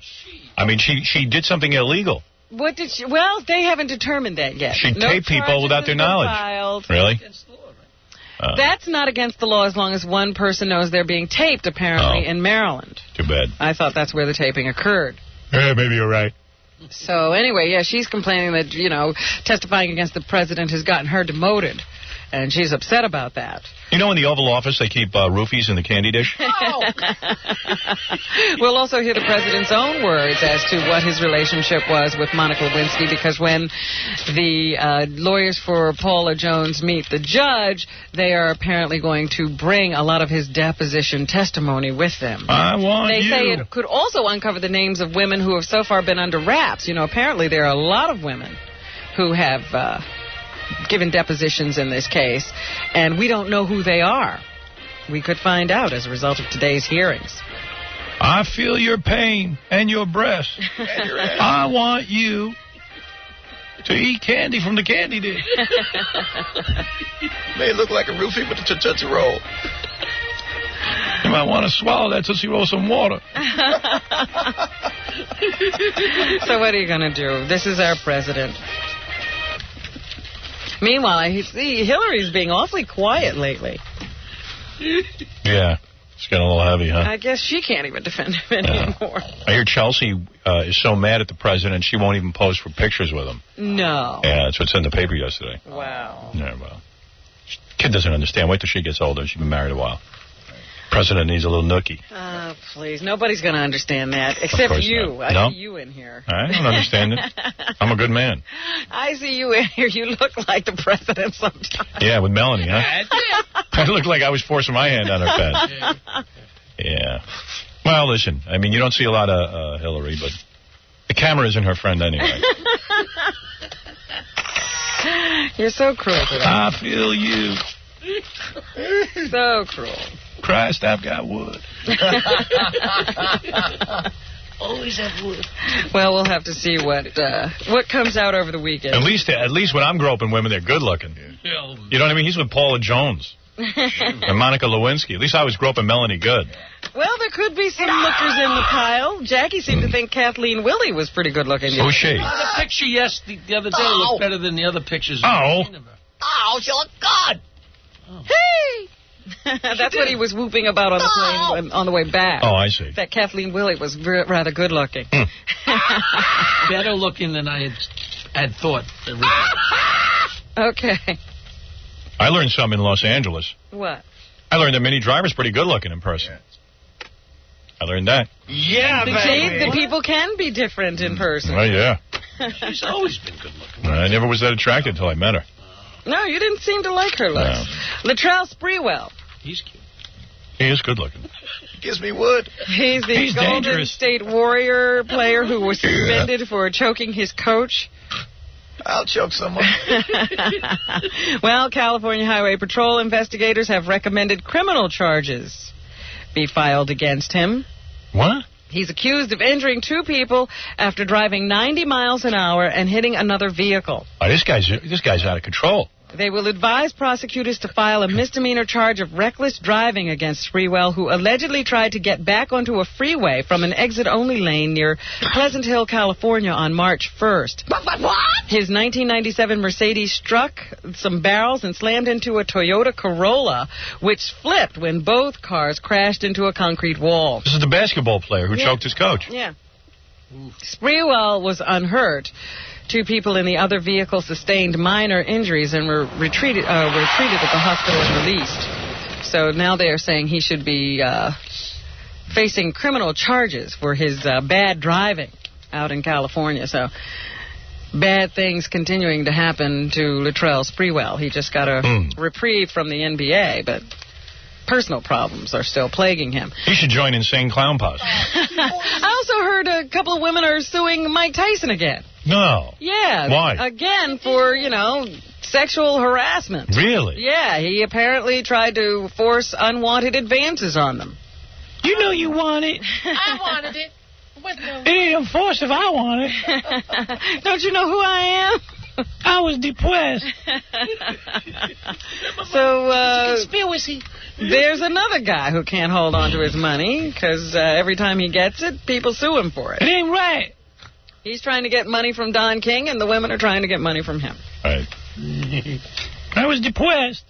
I mean, she did something illegal. What did she... Well, they haven't determined that yet. She taped people without their knowledge. Filed. Really? That's not against the law as long as one person knows they're being taped, apparently, in Maryland. Too bad. I thought that's where the taping occurred. Yeah, maybe you're right. So, anyway, yeah, she's complaining that, testifying against the president has gotten her demoted. And she's upset about that. You know in the Oval Office they keep roofies in the candy dish? We'll also hear the president's own words as to what his relationship was with Monica Lewinsky, because when the lawyers for Paula Jones meet the judge, they are apparently going to bring a lot of his deposition testimony with them. They say it could also uncover the names of women who have so far been under wraps. Apparently there are a lot of women who have... given depositions in this case, and we don't know who they are. We could find out as a result of today's hearings. I feel your pain and your breast. I want you to eat candy from the candy dish. May look like a roofie with a Tootsie Roll. You might want to swallow that Tootsie Roll some water. So what are you going to do? This is our president. Meanwhile, I see Hillary's being awfully quiet lately. Yeah. It's getting a little heavy, huh? I guess she can't even defend him anymore. I hear Chelsea is so mad at the president, she won't even pose for pictures with him. No. Yeah, that's what's in the paper yesterday. Wow. Yeah, well. Kid doesn't understand. Wait till she gets older. She's been married a while. President needs a little nookie. Oh, please. Nobody's going to understand that, except you. Not. No? I see you in here. I don't understand it. I'm a good man. I see you in here. You look like the president sometimes. Yeah, with Melanie, huh? I looked like I was forcing my hand on her pad. Yeah. Well, listen, I mean, you don't see a lot of Hillary, but the camera isn't her friend anyway. You're so cruel today. I feel you. So cruel. Christ, I've got wood. Always have wood. Well, we'll have to see what comes out over the weekend. At least when I'm groping women, they're good looking. You know what I mean? He's with Paula Jones and Monica Lewinsky. At least I was groping Melanie Good. Well, there could be some lookers in the pile. Jackie seemed to think Kathleen Willie was pretty good looking. Who's she? The picture the other day looked better than the other pictures. Oh, she looked good. Oh. Hey! That's what he was whooping about on the plane on the way back. Oh, I see. That Kathleen Willie was rather good looking. Better looking than I had thought. Okay. I learned something in Los Angeles. What? I learned that Minnie Driver's pretty good looking in person. I learned that. Yeah, baby. The people can be different in person. Oh, yeah. She's always been good looking. I never was that attracted until I met her. No, you didn't seem to like her looks. No. Latrell Sprewell. He's cute. He is good looking. Gives me wood. He's the Golden dangerous. State Warrior player who was suspended for choking his coach. I'll choke someone. Well, California Highway Patrol investigators have recommended criminal charges be filed against him. What? He's accused of injuring 2 people after driving 90 miles an hour and hitting another vehicle. Oh, this guy's out of control. They will advise prosecutors to file a misdemeanor charge of reckless driving against Sprewell, who allegedly tried to get back onto a freeway from an exit-only lane near Pleasant Hill, California on March 1st. What? His 1997 Mercedes struck some barrels and slammed into a Toyota Corolla, which flipped when both cars crashed into a concrete wall. This is the basketball player who choked his coach. Yeah. Sprewell was unhurt. 2 people in the other vehicle sustained minor injuries and were treated at the hospital and released. So now they are saying he should be facing criminal charges for his bad driving out in California. So bad things continuing to happen to Latrell Sprewell. He just got a reprieve from the NBA, but personal problems are still plaguing him. He should join Insane Clown Posse. I also heard a couple of women are suing Mike Tyson again. No. Yeah. Why? Again for, sexual harassment. Really? Yeah, he apparently tried to force unwanted advances on them. You know you want it. I wanted it. It ain't enforced if I want it. Don't you know who I am? I was depressed. So, conspiracy. There's another guy who can't hold on to his money because every time he gets it, people sue him for it. It ain't right. He's trying to get money from Don King, and the women are trying to get money from him. Right. I was depressed.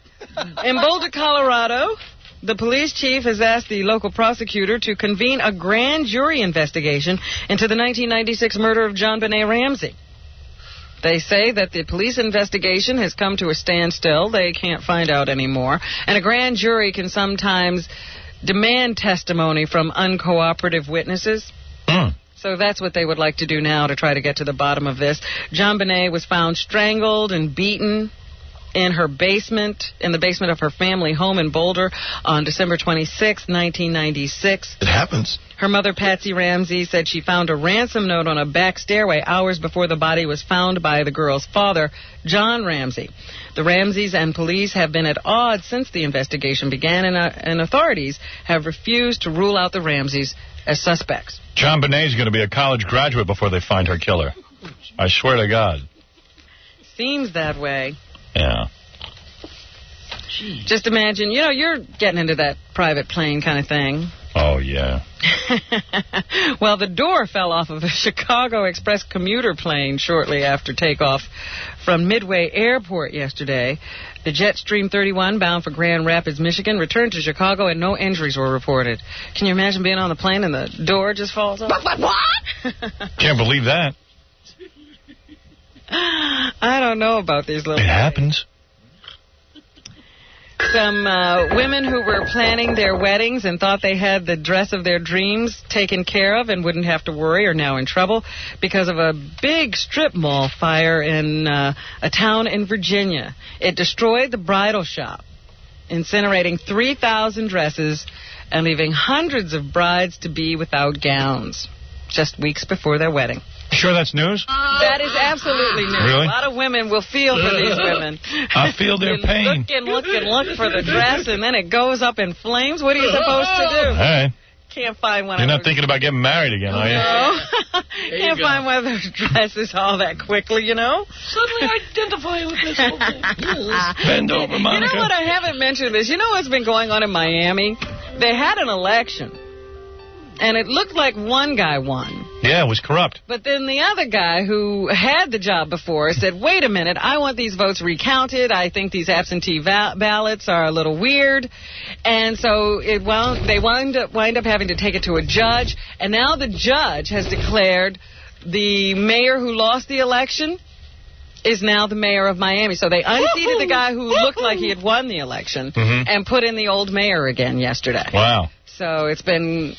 In Boulder, Colorado, the police chief has asked the local prosecutor to convene a grand jury investigation into the 1996 murder of John Benet Ramsey. They say that the police investigation has come to a standstill. They can't find out anymore. And a grand jury can sometimes demand testimony from uncooperative witnesses. So that's what they would like to do now to try to get to the bottom of this. John Benet was found strangled and beaten in her basement, in the basement of her family home in Boulder on December 26, 1996. It happens. Her mother, Patsy Ramsey, said she found a ransom note on a back stairway hours before the body was found by the girl's father, John Ramsey. The Ramseys and police have been at odds since the investigation began, and authorities have refused to rule out the Ramseys as suspects. John Bonet's going to be a college graduate before they find her killer. I swear to God. Seems that way. Yeah. Jeez. Just imagine, you're getting into that private plane kind of thing. Oh, yeah. Well, the door fell off of a Chicago Express commuter plane shortly after takeoff from Midway Airport yesterday. The Jetstream 31, bound for Grand Rapids, Michigan, returned to Chicago and no injuries were reported. Can you imagine being on the plane and the door just falls off? What? Can't believe that. I don't know about these little things. It happens. Some women who were planning their weddings and thought they had the dress of their dreams taken care of and wouldn't have to worry are now in trouble because of a big strip mall fire in a town in Virginia. It destroyed the bridal shop, incinerating 3,000 dresses and leaving hundreds of brides-to-be without gowns just weeks before their wedding. Sure that's news? That is absolutely news. Really? A lot of women will feel for these women. I feel their pain. Look for the dress, and then it goes up in flames. What are you supposed to do? Hey. Can't find one. You're not thinking about getting married again, are you? No. Can't find one of those dresses all that quickly, Suddenly identify with this whole thing. Bend over, Monica. You know what? I haven't mentioned this. You know what's been going on in Miami? They had an election, and it looked like one guy won. Yeah, it was corrupt. But then the other guy who had the job before said, wait a minute, I want these votes recounted. I think these absentee ballots are a little weird. And so they wind up having to take it to a judge. And now the judge has declared the mayor who lost the election is now the mayor of Miami. So they unseated the guy who looked like he had won the election and put in the old mayor again yesterday. Wow. So it's been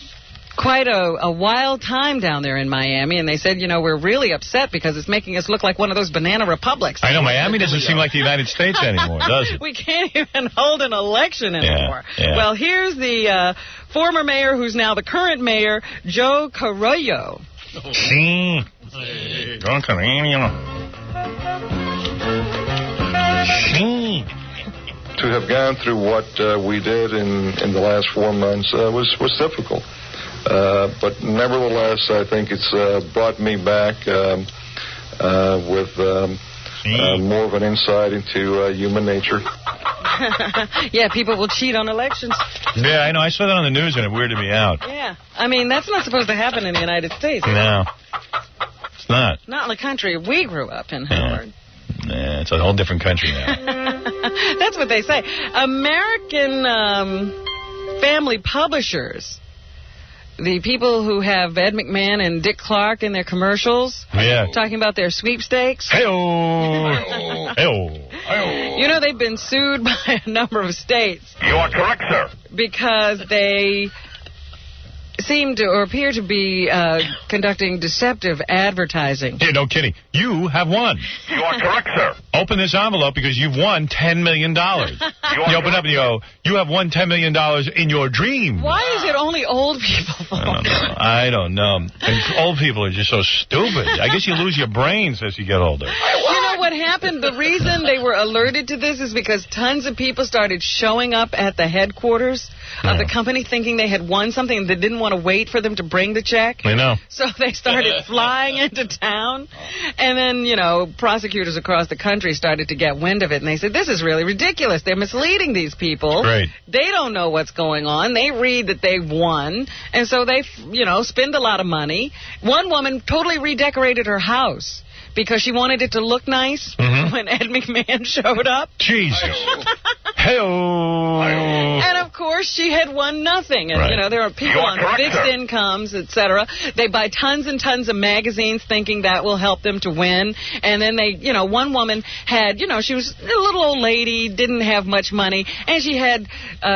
quite a wild time down there in Miami, and they said, we're really upset because it's making us look like one of those banana republics. I know, Miami doesn't seem like the United States anymore, does it? We can't even hold an election anymore. Yeah. Well, here's the former mayor who's now the current mayor, Joe Carrillo. Sí. Joe Carrillo. Sí. To have gone through what we did in the last 4 months was difficult. But nevertheless, I think it's brought me back with more of an insight into human nature. Yeah, people will cheat on elections. Yeah, I know. I saw that on the news, and it weirded me out. Yeah. I mean, that's not supposed to happen in the United States. No. It's not. Not in the country we grew up in, Howard. Yeah, it's a whole different country now. That's what they say. American family publishers, the people who have Ed McMahon and Dick Clark in their commercials, talking about their sweepstakes. Hey-oh. Hey-oh. They've been sued by a number of states. You are correct, sir. Because they seem to or appear to be conducting deceptive advertising. Yeah, no kidding. You have won. You are correct, sir. Open this envelope because you've won $10 million. You open up and you go, you have won $10 million in your dream. Why is it only old people? I don't know. And old people are just so stupid. I guess you lose your brains as you get older. You know what happened? The reason they were alerted to this is because tons of people started showing up at the headquarters of the company thinking they had won something and they didn't want to wait for them to bring the check. I know. So they started flying into town. And then, prosecutors across the country started to get wind of it. And they said, this is really ridiculous. They're misleading these people. Right. They don't know what's going on. They read that they've won. And so they, spend a lot of money. One woman totally redecorated her house because she wanted it to look nice when Ed McMahon showed up. Jesus. Hey-oh. And of course, she had won nothing. And, there are people on fixed incomes, etc. They buy tons and tons of magazines thinking that will help them to win. And then they, one woman had, she was a little old lady, didn't have much money, and she had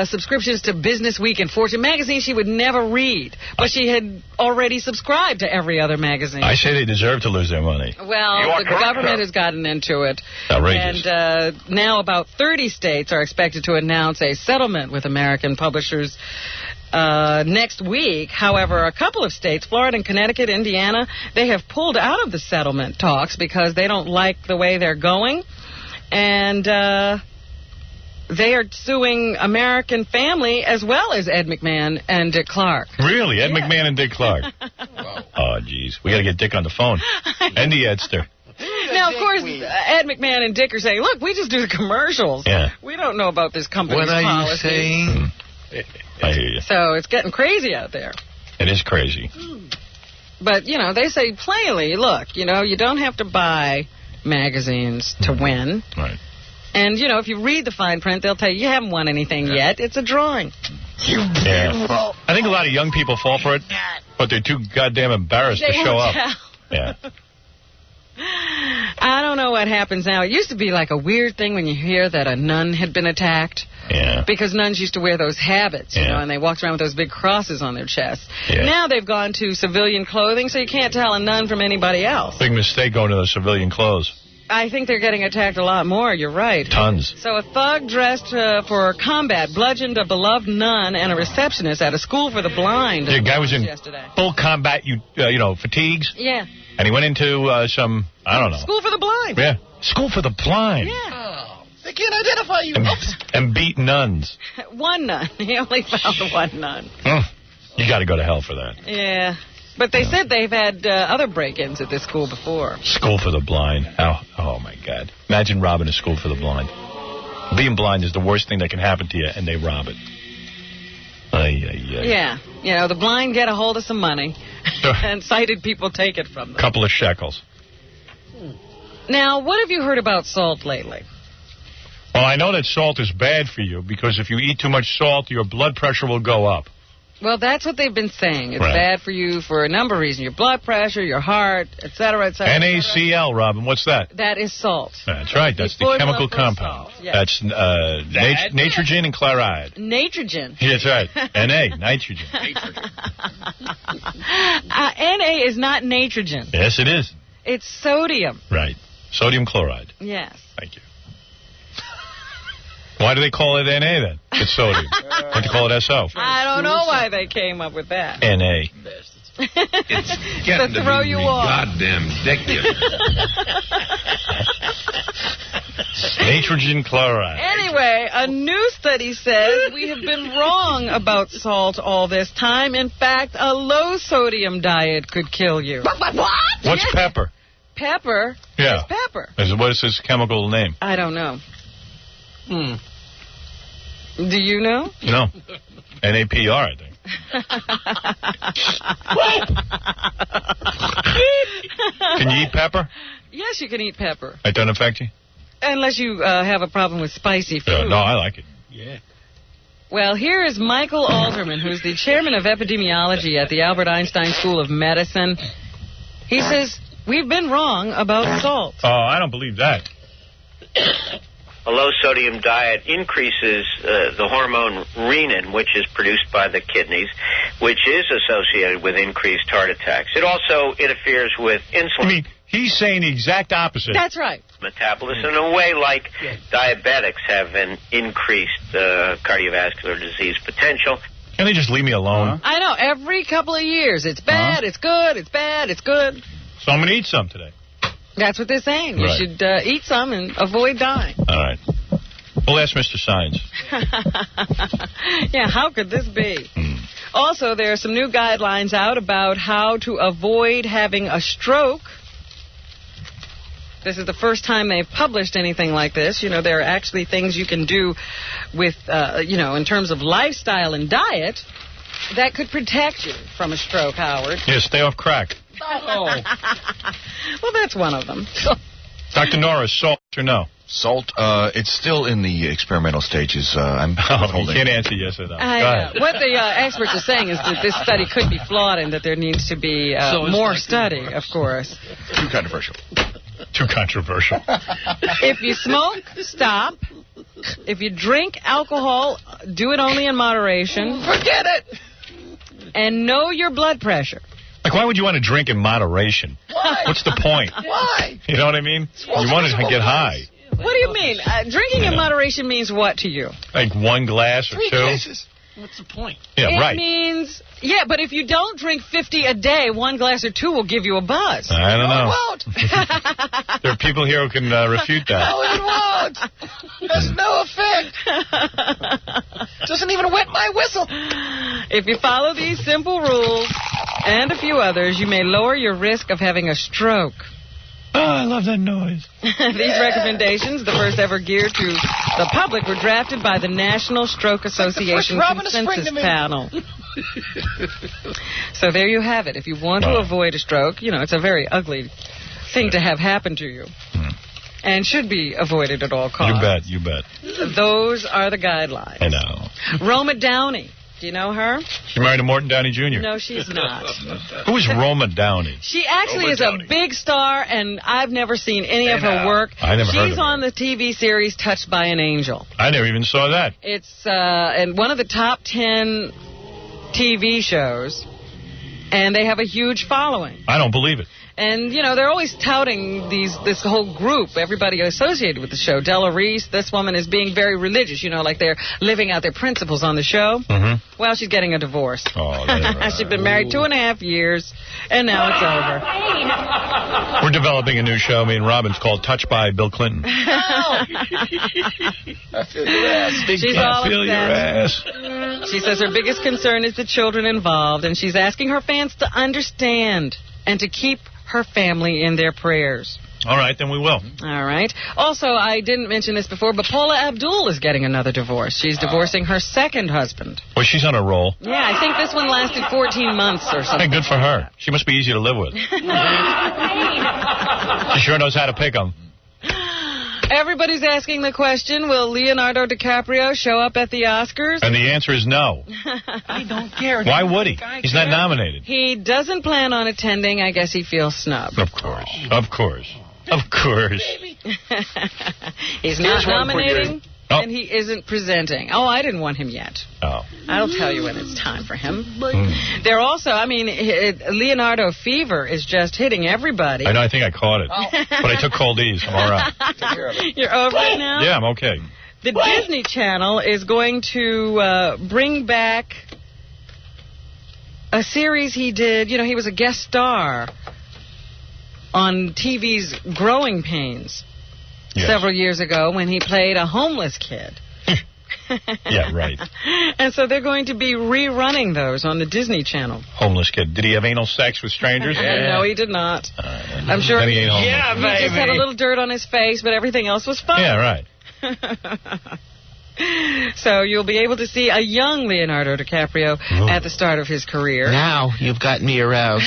subscriptions to Business Week and Fortune magazine she would never read. But she had already subscribed to every other magazine. I say they deserve to lose their money. Well, the government has gotten into it. Outrageous. And now about 30 states are expected to announce a settlement with American publishers next week. However, a couple of states, Florida and Connecticut, Indiana, they have pulled out of the settlement talks because they don't like the way they're going. And they are suing American Family as well as Ed McMahon and Dick Clark. Really? Ed McMahon and Dick Clark? Oh, jeez. We got to get Dick on the phone. And the Edster. Now, of course, Ed McMahon and Dick are saying, look, we just do the commercials. Yeah. We don't know about this company's policy. What are you saying? I hear you. So it's getting crazy out there. It is crazy. But, they say plainly, look, you don't have to buy magazines to win. Right. And, if you read the fine print, they'll tell you haven't won anything yet. It's a drawing. Yeah. I think a lot of young people fall for it, but they're too goddamn embarrassed to show up. Yeah. I don't know what happens now. It used to be like a weird thing when you hear that a nun had been attacked. Yeah. Because nuns used to wear those habits, and they walked around with those big crosses on their chests. Yeah. Now they've gone to civilian clothing, so you can't tell a nun from anybody else. Big mistake going to the civilian clothes. I think they're getting attacked a lot more. You're right. Tons. So a thug dressed for combat bludgeoned a beloved nun and a receptionist at a school for the blind. The guy was in yesterday. full combat, fatigues. Yeah. And he went into some, I don't know. School for the blind. Yeah. School for the blind. Yeah. They can't identify you. And beat nuns. One nun. He only found the one nun. You got to go to hell for that. Yeah. But they said they've had other break-ins at this school before. School for the blind. Oh, my God. Imagine robbing a school for the blind. Being blind is the worst thing that can happen to you, and they rob it. Yeah. The blind get a hold of some money, and sighted people take it from them. Couple of shekels. Now, what have you heard about salt lately? Well, I know that salt is bad for you, because if you eat too much salt, your blood pressure will go up. Well, that's what they've been saying. It's bad for you for a number of reasons. Your blood pressure, your heart, et cetera, et cetera. NaCl, Robin. What's that? That is salt. That's right. That's the chemical compound. Yes. That's nitrogen and chloride. Nitrogen. That's right. Na, nitrogen. Na is not nitrogen. Yes, it is. It's sodium. Right. Sodium chloride. Yes. Thank you. Why do they call it Na then? It's sodium. Why don't they call it SO? I don't know why they came up with that. Na. It's getting to throw you off. Goddamn ridiculous. Nitrogen chloride. Anyway, a new study says we have been wrong about salt all this time. In fact, a low-sodium diet could kill you. What? What's pepper? Pepper? Yeah. It's pepper. What is its chemical name? I don't know. Do you know? No. NAPR, I think. Can you eat pepper? Yes, you can eat pepper. It doesn't affect you? Unless you have a problem with spicy food. No, I like it. Yeah. Well, here is Michael Alderman, who's the chairman of epidemiology at the Albert Einstein School of Medicine. He says, we've been wrong about salt. Oh, I don't believe that. A low-sodium diet increases the hormone renin, which is produced by the kidneys, which is associated with increased heart attacks. It also interferes with insulin. I mean, he's saying the exact opposite. That's right. Metabolism, in a way like diabetics have an increased cardiovascular disease potential. Can they just leave me alone? I know. Every couple of years, it's bad, it's good, it's bad, it's good. So I'm going to eat some today. That's what they're saying. Right. You should eat some and avoid dying. All right. We'll ask Mr. Science. Yeah, how could this be? Also, there are some new guidelines out about how to avoid having a stroke. This is the first time they've published anything like this. You know, there are actually things you can do with, in terms of lifestyle and diet that could protect you from a stroke, Howard. Yeah, stay off crack. Oh. Well, that's one of them. Dr. Norris, salt or no? Salt, it's still in the experimental stages. I'm you can't answer yes or no. Go ahead. What the experts are saying is that this study could be flawed and that there needs to be more study, of course. Too controversial. Too controversial. If you smoke, stop. If you drink alcohol, do it only in moderation. Forget it. And know your blood pressure. Like, why would you want to drink in moderation? Why? What's the point? Why? You know what I mean? You want to get high. What do you mean? Drinking in moderation means what to you? Like 1 glass or 2? Cases. What's the point? Yeah, right. It means, but if you don't drink 50 a day, 1 glass or 2 will give you a buzz. I don't know. It won't. There are people here who can refute that. No, it won't. It has no effect. Doesn't even wet my whistle. If you follow these simple rules and a few others, you may lower your risk of having a stroke. Oh, I love that noise. These recommendations, the first ever geared to the public, were drafted by the National Stroke Association Consensus Panel. So there you have it. If you want to avoid a stroke, it's a very ugly thing to have happen to you. And should be avoided at all costs. You bet. Those are the guidelines. I know. Roma Downey. Do you know her? She married to Morton Downey Jr. No, she's not. Who is Roma Downey? She actually is a big star, and I've never seen any of her work. I never heard of She's her. on the TV series Touched by an Angel. I never even saw that. It's in one of the top 10 TV shows, and they have a huge following. I don't believe it. And, they're always touting this whole group, everybody associated with the show. Della Reese, this woman is being very religious, like they're living out their principles on the show. Mm-hmm. Well, she's getting a divorce. Oh, she's been married 2.5 years, and now it's over. We're developing a new show, me and Robin's called Touched by Bill Clinton. I feel your ass. She's all feel your ass. She says her biggest concern is the children involved, and she's asking her fans to understand and to keep her family in their prayers. All right, then we will. All right. Also, I didn't mention this before, but Paula Abdul is getting another divorce. She's divorcing her second husband. Well, she's on a roll. Yeah, I think this one lasted 14 months or something. Hey, good for her. She must be easy to live with. She sure knows how to pick them. Everybody's asking the question, will Leonardo DiCaprio show up at the Oscars? And the answer is no. I don't care. Why would he? He's not nominated. He doesn't plan on attending. I guess he feels snubbed. Of course. Of course. Of course. He's not nominating, and he isn't presenting. Oh, I didn't want him yet. Oh. I'll tell you when it's time for him. They're also, Leonardo fever is just hitting everybody. I know, I think I caught it. But I took Cold-eeze. I'm all right. You're over it now? Yeah, I'm okay. The Disney Channel is going to bring back a series he did. He was a guest star on TV's Growing Pains several years ago when he played a homeless kid. Yeah, right. And so they're going to be rerunning those on the Disney Channel. Homeless kid. Did he have anal sex with strangers? No, he did not. I'm sure Then he ain't homeless. he just had a little dirt on his face, but everything else was fine. Yeah, right. So you'll be able to see a young Leonardo DiCaprio at the start of his career. Now you've got me aroused.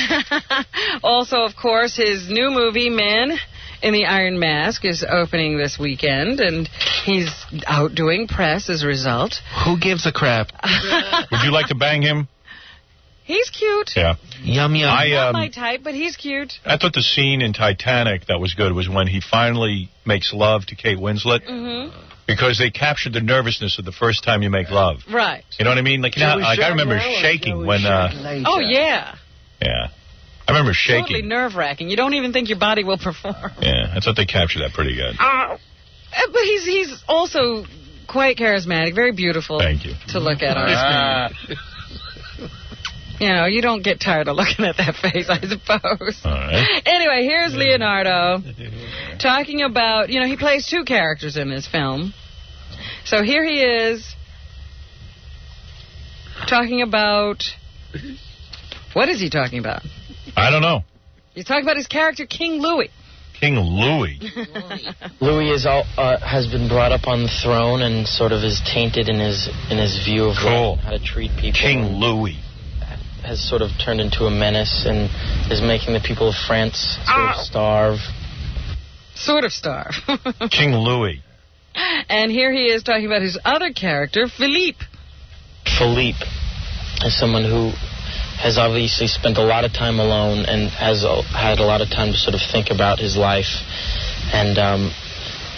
Also, of course, his new movie, Men in the Iron Mask, is opening this weekend, and he's out doing press as a result. Who gives a crap? Would you like to bang him? He's cute. Yeah. Yum, yum. Not my type, but he's cute. I thought the scene in Titanic that was good was when he finally makes love to Kate Winslet. Mm-hmm. Because they captured the nervousness of the first time you make love. Right. You know what I mean? Like, I remember shaking when... oh, yeah. Yeah. I remember shaking. Totally nerve-wracking. You don't even think your body will perform. Yeah, I thought they captured that pretty good. But he's also quite charismatic, very beautiful. Thank you. To look at on screen. You don't get tired of looking at that face, I suppose. All right. Anyway, here's Leonardo talking about, he plays 2 characters in this film. So here he is talking about, what is he talking about? I don't know. He's talking about his character, King Louis. King Louis. Louis has been brought up on the throne and sort of is tainted in his view of how to treat people. King Louis. Has sort of turned into a menace and is making the people of France sort of starve. Sort of star. King Louis. And here he is talking about his other character, Philippe. Philippe is someone who has obviously spent a lot of time alone and has had a lot of time to sort of think about his life. And,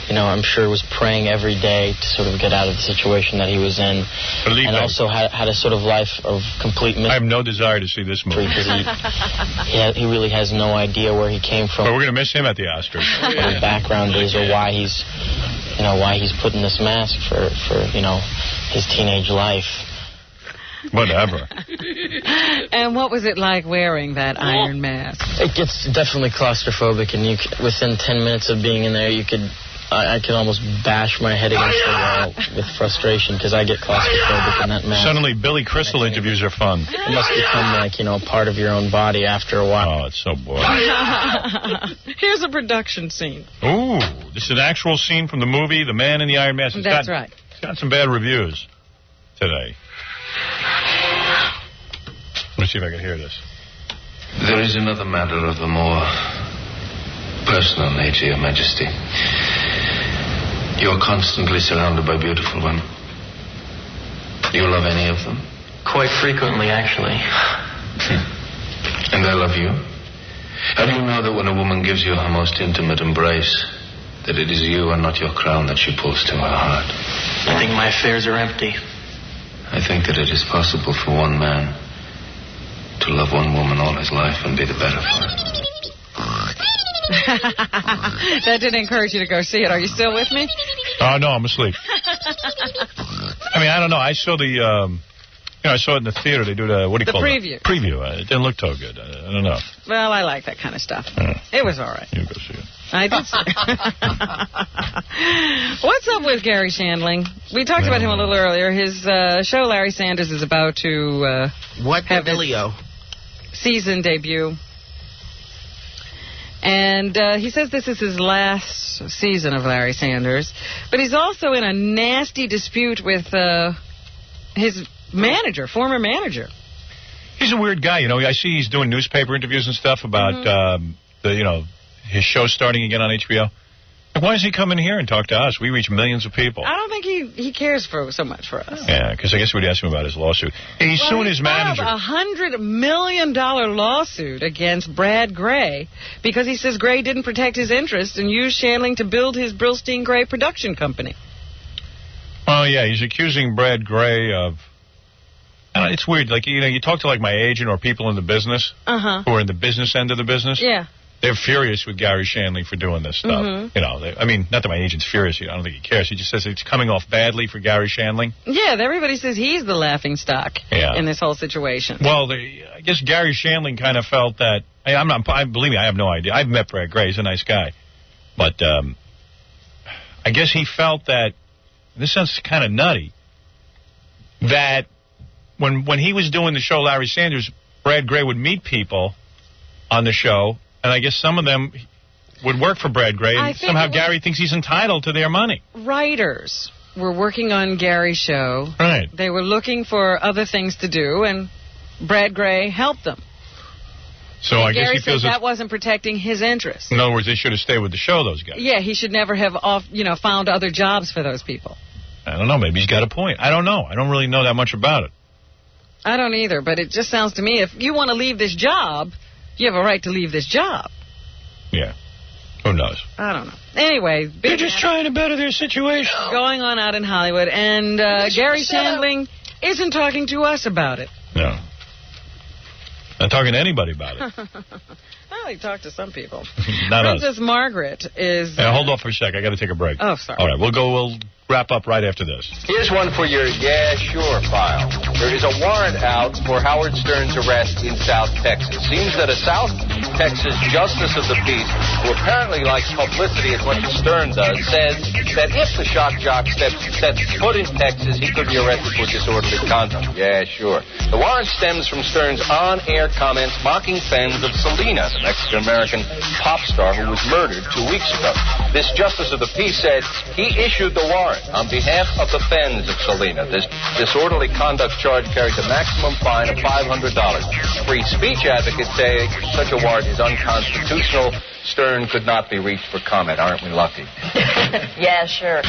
I'm sure was praying every day to sort of get out of the situation that he was in. Philippe. And also had a sort of life of complete mystery. I have no desire to see this movie. He really has no idea where he came from. But we're going to miss him at the Oscars. What his background is, or why he's put in this mask for his teenage life. Whatever. And what was it like wearing that iron mask? It gets definitely claustrophobic, and within 10 minutes of being in there, I could almost bash my head against the wall with frustration because I get claustrophobic in that mask. Suddenly, Billy Crystal interviews are fun. It must become part of your own body after a while. Oh, it's so boring. Here's a production scene. Ooh, this is an actual scene from the movie The Man in the Iron Mask. That's right. It's got some bad reviews today. Let's see if I can hear this. There is another matter of a more personal nature, Your Majesty. You are constantly surrounded by beautiful women. Do you love any of them? Quite frequently, actually. And they love you? How do you know that when a woman gives you her most intimate embrace, that it is you and not your crown that she pulls to her heart? I think my affairs are empty. I think that it is possible for one man to love one woman all his life and be the better for it. That didn't encourage you to go see it. Are you still with me? Oh, no, I'm asleep. I mean, I don't know. I saw I saw it in the theater. They do the, what do you call it? The preview. Preview. It didn't look so good. I don't know. Well, I like that kind of stuff. It was all right. You go see it. I did see it. What's up with Gary Shandling? We talked about him a little earlier. His show, Larry Sanders, is about to have his season debut. And he says this is his last season of Larry Sanders. But he's also in a nasty dispute with his manager, former manager. He's a weird guy. I see he's doing newspaper interviews and stuff about, his show starting again on HBO. Like, why does he come in here and talk to us? We reach millions of people. I don't think he cares so much for us. Yeah, because I guess we'd ask him about his lawsuit. He's suing his manager. A $100 million lawsuit against Brad Gray because he says Gray didn't protect his interests and used Shandling to build his Brillstein Gray production company. Oh, yeah, he's accusing Brad Gray of... it's weird. Like, you talk to, like, my agent or people in the business who are in the business end of the business. Yeah. They're furious with Gary Shandling for doing this stuff. Not that my agent's furious. I don't think he cares. He just says it's coming off badly for Gary Shandling. Yeah, everybody says he's the laughingstock in this whole situation. Well, I guess Gary Shandling kind of felt that... believe me, I have no idea. I've met Brad Gray. He's a nice guy. But I guess he felt that... This sounds kind of nutty. That when he was doing the show Larry Sanders, Brad Gray would meet people on the show... And I guess some of them would work for Brad Gray, and somehow Gary thinks he's entitled to their money. Writers were working on Gary's show. Right. They were looking for other things to do, and Brad Gray helped them. So I guess Gary he feels that wasn't protecting his interests. In other words, they should have stayed with the show, those guys. Yeah, he should never have found other jobs for those people. I don't know. Maybe he's got a point. I don't know. I don't really know that much about it. I don't either, but it just sounds to me, if you want to leave this job... You have a right to leave this job. Yeah. Who knows? I don't know. Anyway. They're just trying to better their situation. Going on out in Hollywood. And Gary Shandling isn't talking to us about it. No. Not talking to anybody about it. Well, he talked to some people. Not Princess us. Margaret is... hold off for a sec. I got to take a break. Oh, sorry. All right. We'll wrap up right after this. Here's one for your Yeah, Sure file. There is a warrant out for Howard Stern's arrest in South Texas. Seems that a South Texas justice of the peace, who apparently likes publicity as much as Stern does, says that if the shock jock sets foot in Texas, he could be arrested for disorderly conduct. Yeah, sure. The warrant stems from Stern's on-air comments mocking fans of Selena, the Mexican-American pop star who was murdered 2 weeks ago. This justice of the peace said he issued the warrant on behalf of the fans of Selena. This disorderly conduct charge carries a maximum fine of $500. Free speech advocates say such a warrant is unconstitutional. Stern could not be reached for comment. Aren't we lucky? Yeah, sure.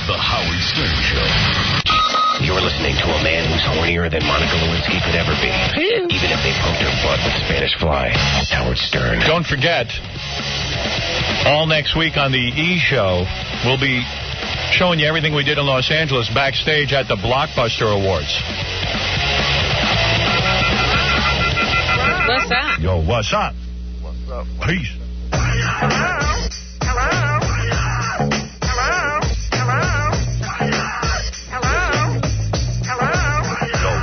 The Howard Stern Show. You're listening to a man who's hornier than Monica Lewinsky could ever be. Even if they poked her butt with Spanish Fly. Howard Stern. Don't forget, all next week on the E! Show, we'll be showing you everything we did in Los Angeles backstage at the Blockbuster Awards. What's up? Yo, what's up? What's up? Peace.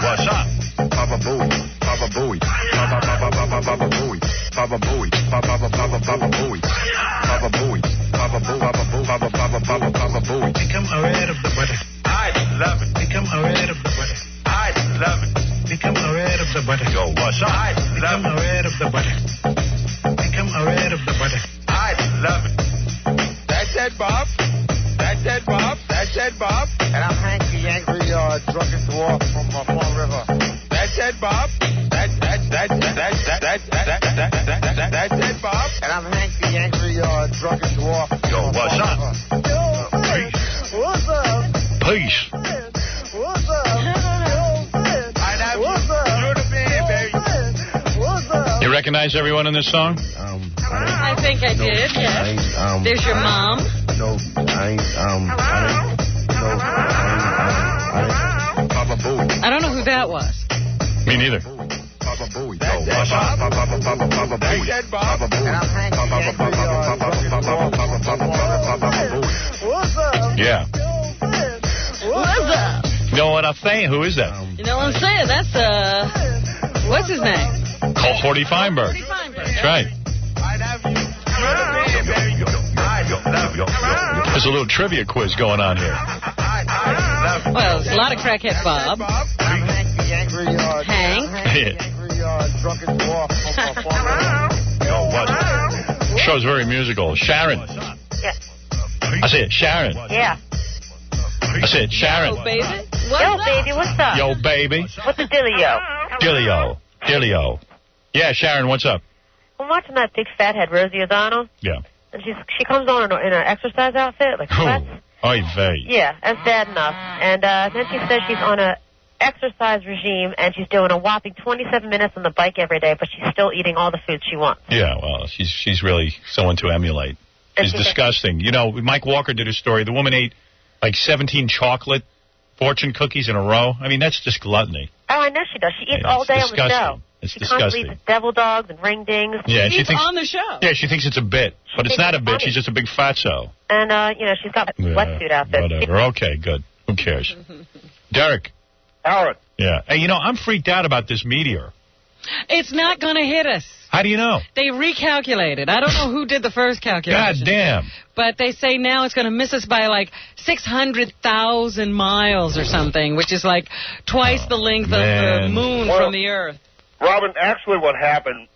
What's up? Baba Booey, Baba Booey, Baba Baba Baba Baba Booey, Baba Booey, Baba Baba Baba Baba Booey, Baba Booey, Baba Boo, Baba Boo, Baba Baba Baba Baba Booey. Become aware of the butter. I love it. Become aware of the butter. I love it. Become aware of the butter. Yo, what's up? I Become love it. aware of the butter. Become aware of the butter. I love it. That's it, Bob. That's it, Bob. That's it, Bob. And I'm Hank the Angry Drunken Dwarf from Fall River. That's it, Bob. That's it, Bob. And I'm Hank the Angry Drunken Dwarf. Yo, what's up? Yo, what's up? Peace. What's up? I love you. You're the man, baby. What's up? You recognize everyone in this song? I think I did, yes. There's your mom. No, Baba Booey. I don't know who that was. Me neither. Baba Booey. Yo, what's up? Baba Booey. That's it, Bob. And I'm Hank the Angry What's up? Yeah. What's up? You know what I'm saying? Who is that? You know what I'm saying? That's, what's his name? Colt Feinberg. That's right. I love you. You're the man, baby. I love you. There's a little trivia quiz going on here. Well, there's a lot of crackhead Bob. I'm Hank the Angry Hank. Drunken Dwarf from Fall River. Yo, what's up? Show's very musical. Sharon. Yeah. I said Sharon. Yeah. I said Sharon. Yo, baby. Yo, baby, what's up? Yo, baby. What's the dealio? Dillio. Yeah, Sharon, what's up? I'm watching that big fathead Rosie O'Donnell, Yeah. and she comes on in an exercise outfit, like sweats. Oy vey. Yeah, that's bad enough. And then she says she's on a exercise regime, and she's doing a whopping 27 minutes on the bike every day, but she's still eating all the food she wants. Yeah, well, she's really someone to emulate. She's disgusting. You know, Mike Walker did a story. The woman ate like 17 chocolate fortune cookies in a row. I mean, that's just gluttony. Oh, I know she does. She eats all day on the show. It's she constantly disgusting. eats devil dogs and ring dings. Yeah, she's she thinks on the show. Yeah, she thinks it's a bit, but it's not a bit. She's just a big fatso. And she's got a sweatsuit outfit. Whatever. Okay, good. Who cares? Derek. Howard. Yeah. Hey, I'm freaked out about this meteor. It's not going to hit us. How do you know? They recalculated. I don't know who did the first calculation. God damn. But they say now it's going to miss us by like 600,000 miles or something, which is like twice the length of the moon from the Earth. Robin, actually what happened,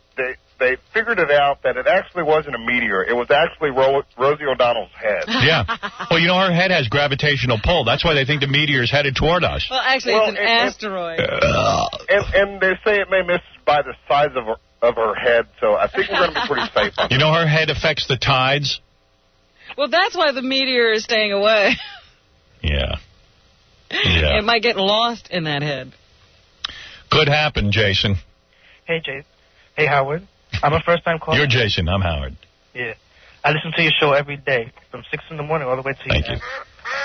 they figured it out that it actually wasn't a meteor. It was actually Rosie O'Donnell's head. Yeah. Well, her head has gravitational pull. That's why they think the meteor is headed toward us. Well, actually, it's an asteroid. And they say it may miss by the size of her head, so I think we're going to be pretty safe on her head affects the tides? Well, that's why the meteor is staying away. Yeah. It might get lost in that head. Could happen, Jason. Hey, Jason. Hey, Howard. I'm a first-time caller. You're Jason. I'm Howard. Yeah. I listen to your show every day, from 6 in the morning all the way to Thank you.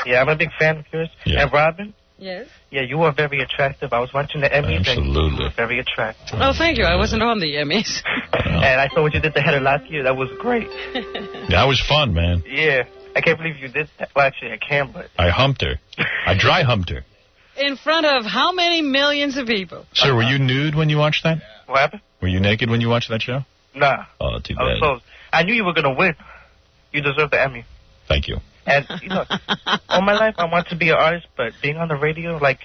Yeah, I'm a big fan of yours. Yeah. And Robin? Yes? Yeah, you are very attractive. I was watching the Emmys. Absolutely. And you were very attractive. Oh, thank you. I wasn't on the Emmys. And I saw what you did the head of last year. That was great. That was fun, man. Yeah. I can't believe you did that. Well, actually, I can, but... I humped her. I dry humped her. In front of how many millions of people? Sir, were you nude when you watched that? What happened? Were you naked when you watched that show? Nah. Oh, too I was bad. close. I knew you were going to win. You deserve the Emmy. Thank you. And, all my life I want to be an artist, but being on the radio like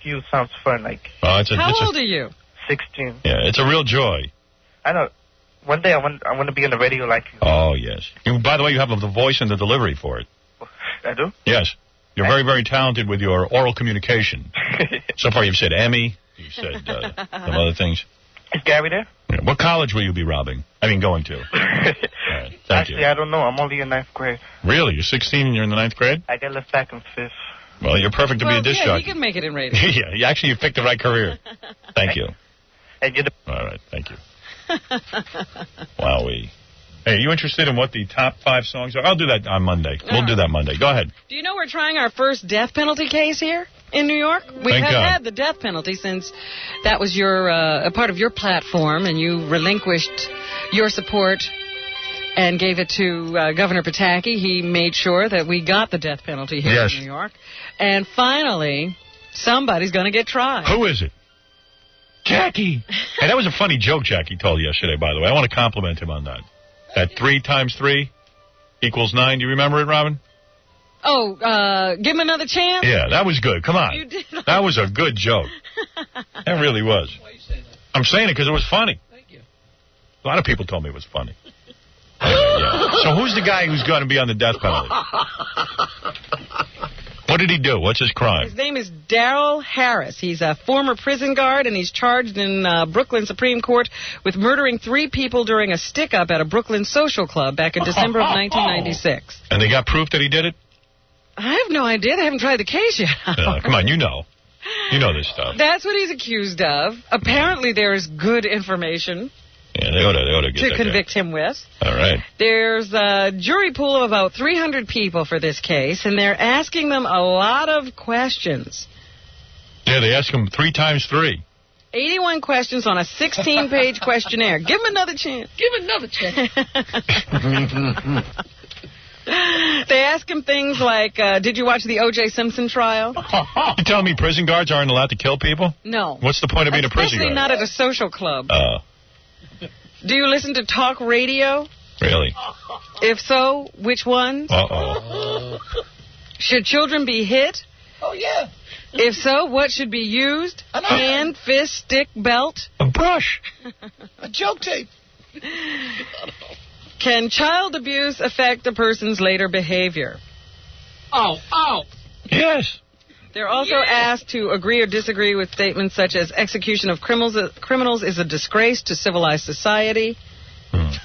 you sounds fun. How old are you? 16. Yeah, it's a real joy. I know. One day I want to be on the radio like you. Oh, yes. By the way, you have the voice and the delivery for it. I do? Yes. You're very, very talented with your oral communication. So far, you've said Emmy. You've said some other things. Is Gary there? Yeah. What college will you be robbing? Going to? All right, Actually, I don't know. I'm only in 9th grade. Really? You're 16 and you're in the 9th grade? I got left back in 5th. Well, you're perfect to be a disc jockey. You can make it in radio. Yeah, you picked the right career. Thank you. And you're all right, thank you. Wowee. Hey, are you interested in what the top 5 songs are? I'll do that on Monday. We'll do that Monday. Go ahead. Do you know we're trying our first death penalty case here in New York? We have had the death penalty since that was your a part of your platform, and you relinquished your support and gave it to Governor Pataki. He made sure that we got the death penalty here in New York. And finally, somebody's going to get tried. Who is it? Jackie. Hey, that was a funny joke Jackie told yesterday, by the way. I want to compliment him on that. That 3 times 3 equals 9. Do you remember it, Robin? Oh, give him another chance? Yeah, that was good. Come on. You did. That was a good joke. That really was. Why are you saying that? I'm saying it because it was funny. Thank you. A lot of people told me it was funny. Yeah. So who's the guy who's going to be on the death penalty? What did he do? What's his crime? His name is Darrell Harris. He's a former prison guard, and he's charged in Brooklyn Supreme Court with murdering 3 people during a stick-up at a Brooklyn social club back in December of 1996. And they got proof that he did it? I have no idea. They haven't tried the case yet. Come on, you know. You know this stuff. That's what he's accused of. Apparently there is good information. Yeah, they ought to get to convict him with. All right. There's a jury pool of about 300 people for this case, and they're asking them a lot of questions. Yeah, they ask him 3 times 3. 81 questions on a 16-page questionnaire. Give him another chance. Give him another chance. They ask him things like, did you watch the O.J. Simpson trial? You telling me prison guards aren't allowed to kill people? No. What's the point of being a prison guard? Especially not at a social club. Do you listen to talk radio? Really? If so, which ones? Uh-oh. Should children be hit? Oh, yeah. If so, what should be used? Hand, fist, stick, belt? A brush. A joke tape. Can child abuse affect a person's later behavior? Oh. Yes. They're also asked to agree or disagree with statements such as execution of criminals is a disgrace to civilized society,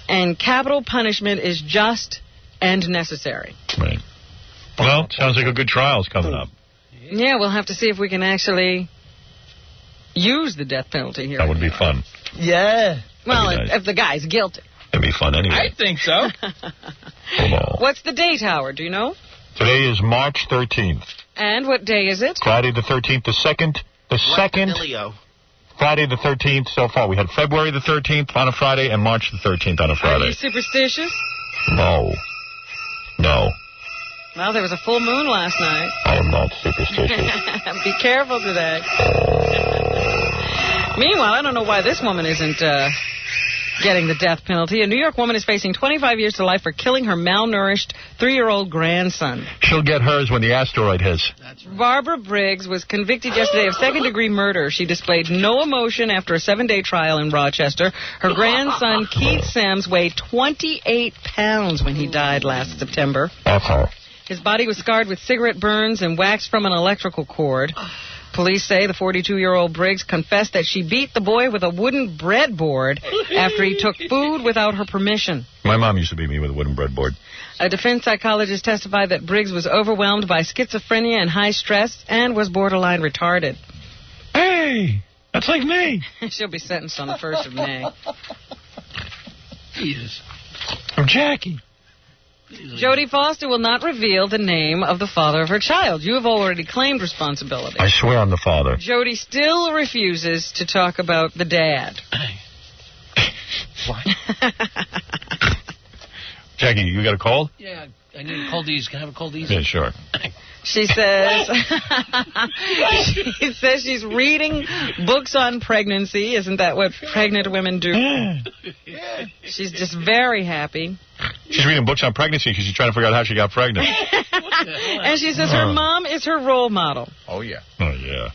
and capital punishment is just and necessary. Right. Well, sounds like a good trial's coming up. Yeah, we'll have to see if we can actually use the death penalty here. That would be fun. Yeah. Well, nice. If the guy's guilty. It'd be fun anyway. I think so. What's the date, Howard? Do you know? Today is March 13th. And what day is it? Friday the 13th, the second. Friday the 13th so far. We had February the 13th on a Friday and March the 13th on a Friday. Are you superstitious? No. Well, there was a full moon last night. I am not superstitious. Be careful today. Meanwhile, I don't know why this woman isn't getting the death penalty. A New York woman is facing 25 years to life for killing her malnourished 3-year-old grandson. She'll get hers when the asteroid hits. Right. Barbara Briggs was convicted yesterday of second-degree murder. She displayed no emotion after a 7-day trial in Rochester. Her grandson, Keith Sams, weighed 28 pounds when he died last September. That's her. His body was scarred with cigarette burns and wax from an electrical cord. Police say the 42-year-old Briggs confessed that she beat the boy with a wooden breadboard after he took food without her permission. My mom used to beat me with a wooden breadboard. A defense psychologist testified that Briggs was overwhelmed by schizophrenia and high stress and was borderline retarded. Hey, that's like me. She'll be sentenced on the 1st of May. Jesus. I'm Jackie. Jodie Foster will not reveal the name of the father of her child. You have already claimed responsibility. I swear I'm the father. Jodie still refuses to talk about the dad. What? Jackie, you got a cold? Yeah, I need a cold-eeze. Can I have a cold-eeze? Yeah, sure. She says she's reading books on pregnancy. Isn't that what pregnant women do? Yeah. She's just very happy. She's reading books on pregnancy because she's trying to figure out how she got pregnant. And she says her mom is her role model. Oh, yeah. Oh, yeah.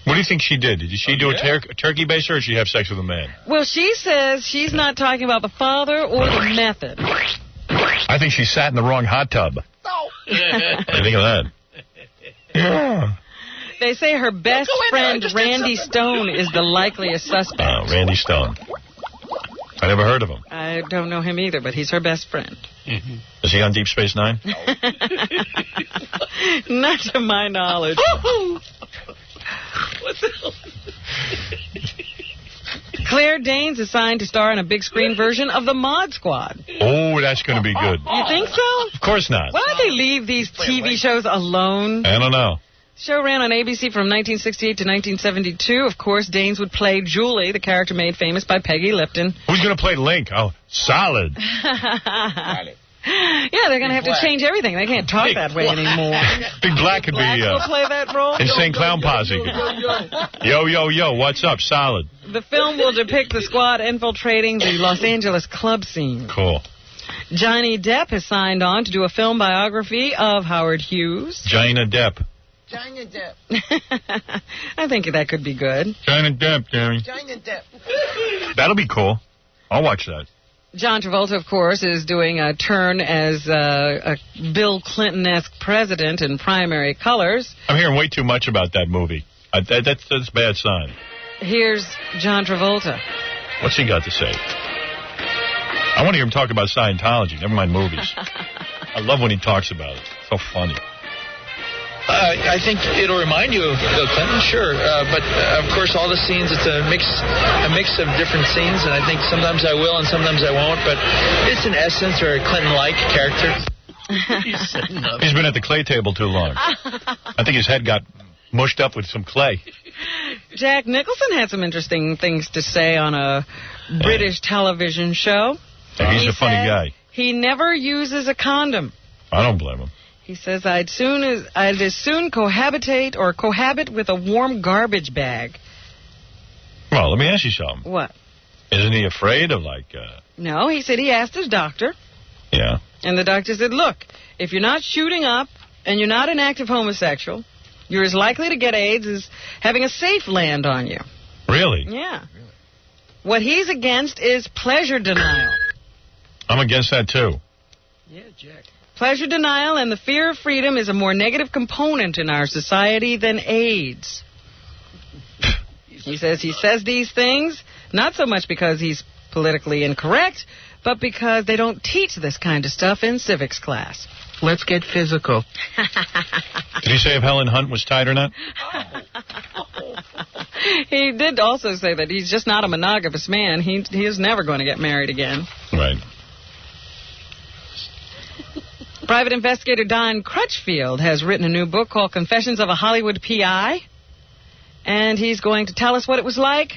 What do you think she did? Did she do a turkey baster or did she have sex with a man? Well, she says she's not talking about the father or the method. I think she sat in the wrong hot tub. No. do you think of that? Yeah. They say her best friend, Randy Stone, is the likeliest suspect. Randy Stone. I never heard of him. I don't know him either, but he's her best friend. Mm-hmm. Is he on Deep Space Nine? Not to my knowledge. Claire Danes is signed to star in a big screen version of the Mod Squad. Oh, that's going to be good. You think so? Of course not. Why don't they leave these TV shows alone? I don't know. The show ran on ABC from 1968 to 1972. Of course, Danes would play Julie, the character made famous by Peggy Lipton. Who's going to play Link? Oh, Solid. Yeah, they're going to have to change everything. They can't talk that way anymore. Big Black could be will play that role. Insane Clown Posse. Yo, what's up? Solid. The film will depict the squad infiltrating the Los Angeles club scene. Cool. Johnny Depp has signed on to do a film biography of Howard Hughes. Johnny Depp. Johnny Depp. I think that could be good. Johnny Depp, Jerry. Johnny Depp. That'll be cool. I'll watch that. John Travolta, of course, is doing a turn as a Bill Clinton-esque president in primary colors. I'm hearing way too much about that movie. That's a bad sign. Here's John Travolta. What's he got to say? I want to hear him talk about Scientology, never mind movies. I love when he talks about it. So funny. I think it'll remind you of Bill Clinton, sure. But, of course, all the scenes, it's a mix of different scenes, and I think sometimes I will and sometimes I won't. But it's an essence or a Clinton-like character. He's been at the clay table too long. I think his head got mushed up with some clay. Jack Nicholson had some interesting things to say on a British television show. He's a funny guy. He never uses a condom. I don't blame him. He says, I'd as soon cohabit with a warm garbage bag. Well, let me ask you something. What? Isn't he afraid of, No, he said he asked his doctor. Yeah. And the doctor said, look, if you're not shooting up and you're not an active homosexual, you're as likely to get AIDS as having a safe land on you. Really? Yeah. What he's against is pleasure denial. I'm against that, too. Yeah, Jack. Pleasure denial and the fear of freedom is a more negative component in our society than AIDS. He says these things not so much because he's politically incorrect, but because they don't teach this kind of stuff in civics class. Let's get physical. Did he say if Helen Hunt was tight or not? He did also say that he's just not a monogamous man. He is never going to get married again. Right. Private investigator Don Crutchfield has written a new book called Confessions of a Hollywood P.I., and he's going to tell us what it was like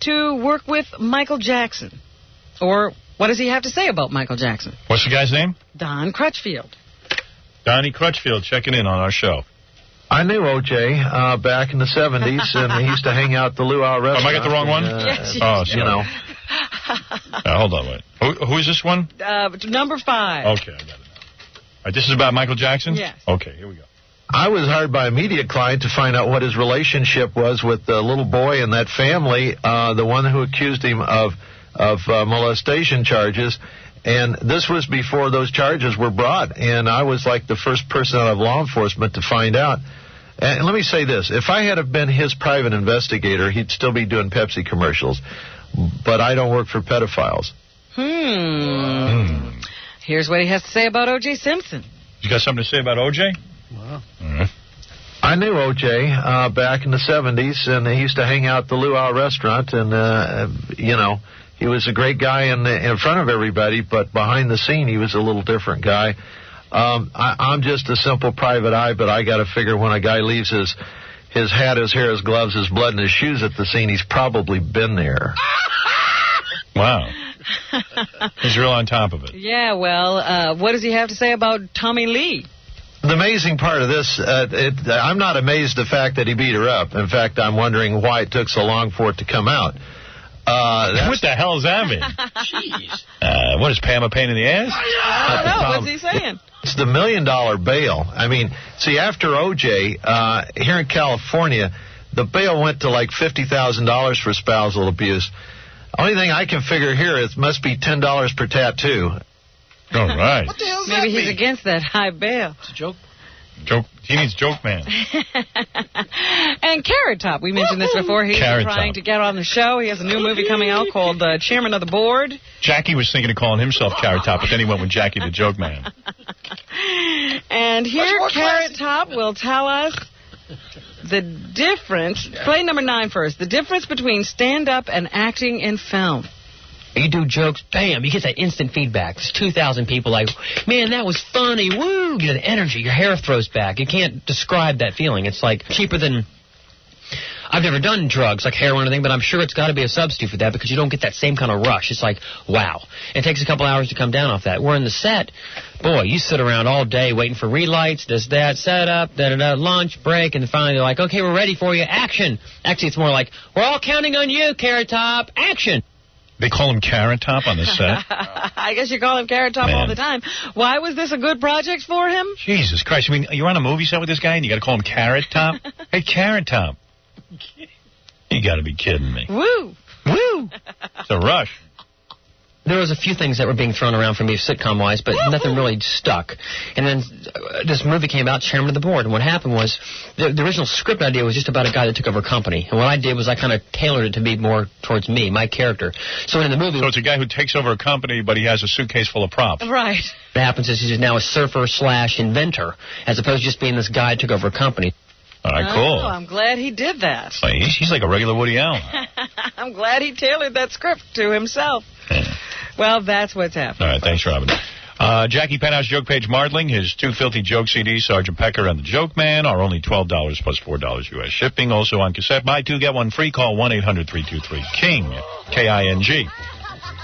to work with Michael Jackson. Or what does he have to say about Michael Jackson? What's the guy's name? Don Crutchfield. Donnie Crutchfield checking in on our show. I knew O.J. Back in the 70s, and he used to hang out at the Luau restaurant. Am I got the wrong one? Yes, sorry. You know. Hold on, wait. Who is this one? Number 5. Okay, I got it now. This is about Michael Jackson? Yes. Okay, here we go. I was hired by a media client to find out what his relationship was with the little boy in that family, the one who accused him of molestation charges. And this was before those charges were brought. And I was like the first person out of law enforcement to find out. And let me say this. If I had been his private investigator, he'd still be doing Pepsi commercials. But I don't work for pedophiles. Here's what he has to say about O.J. Simpson. You got something to say about O.J.? Wow. I knew O.J. Back in the 70s, and he used to hang out at the Luau restaurant. And, he was a great guy in front of everybody, but behind the scene, he was a little different guy. I'm just a simple private eye, but I got to figure when a guy leaves his hat, his hair, his gloves, his blood, and his shoes at the scene, he's probably been there. Wow. He's real on top of it. Yeah, well, what does he have to say about Tommy Lee? The amazing part of this, I'm not amazed at the fact that he beat her up. In fact, I'm wondering why it took so long for it to come out. What the hell does that mean? Jeez. What, is Pam a pain in the ass? I don't know. What's he saying? It's the $1 million bail. I mean, see, after O.J., here in California, the bail went to like $50,000 for spousal abuse. Only thing I can figure here is it must be $10 per tattoo. All right. What the hell is Maybe that he's mean? against that high bail. It's a joke. He needs Joke Man. And Carrot Top, we mentioned this before. He's trying to get on the show. He has a new movie coming out called Chairman of the Board. Jackie was thinking of calling himself Carrot Top, but then he went with Jackie the Joke Man. And here Carrot Top will tell us the difference. Play number 9 first. The difference between stand-up and acting in film. You do jokes, bam, you get that instant feedback. There's 2,000 people like, man, that was funny, woo, you get the energy, your hair throws back. You can't describe that feeling. It's like cheaper than... I've never done drugs like heroin or anything, but I'm sure it's got to be a substitute for that because you don't get that same kind of rush. It's like, wow. It takes a couple hours to come down off that. We're in the set, boy, you sit around all day waiting for relights, this, that, setup, da-da-da, lunch, break, and finally they're like, okay, we're ready for you, action. Actually, it's more like, we're all counting on you, Carrot Top, action. They call him Carrot Top on the set? I guess you call him Carrot Top all the time. Why was this a good project for him? Jesus Christ. I mean, you're on a movie set with this guy and you got to call him Carrot Top? Hey, Carrot Top. You got to be kidding me. Woo! Woo! It's a rush. There was a few things that were being thrown around for me sitcom-wise, but nothing really stuck. And then this movie came out, Chairman of the Board, and what happened was the original script idea was just about a guy that took over a company. And what I did was I kind of tailored it to be more towards me, my character. So in the movie... So it's a guy who takes over a company, but he has a suitcase full of props. Right. What happens is he's now a surfer/inventor, as opposed to just being this guy who took over a company. All right, cool. Oh, I'm glad he did that. He's like a regular Woody Allen. I'm glad he tailored that script to himself. Well, that's what's happening. All right, thanks, Robin. Jackie Penthouse Joke Page Mardling, his 2 Filthy Joke CDs, Sergeant Pecker and the Joke Man, are only $12 plus $4 U.S. shipping. Also on cassette. Buy 2, get 1 free. Call 1-800-323-KING, K-I-N-G.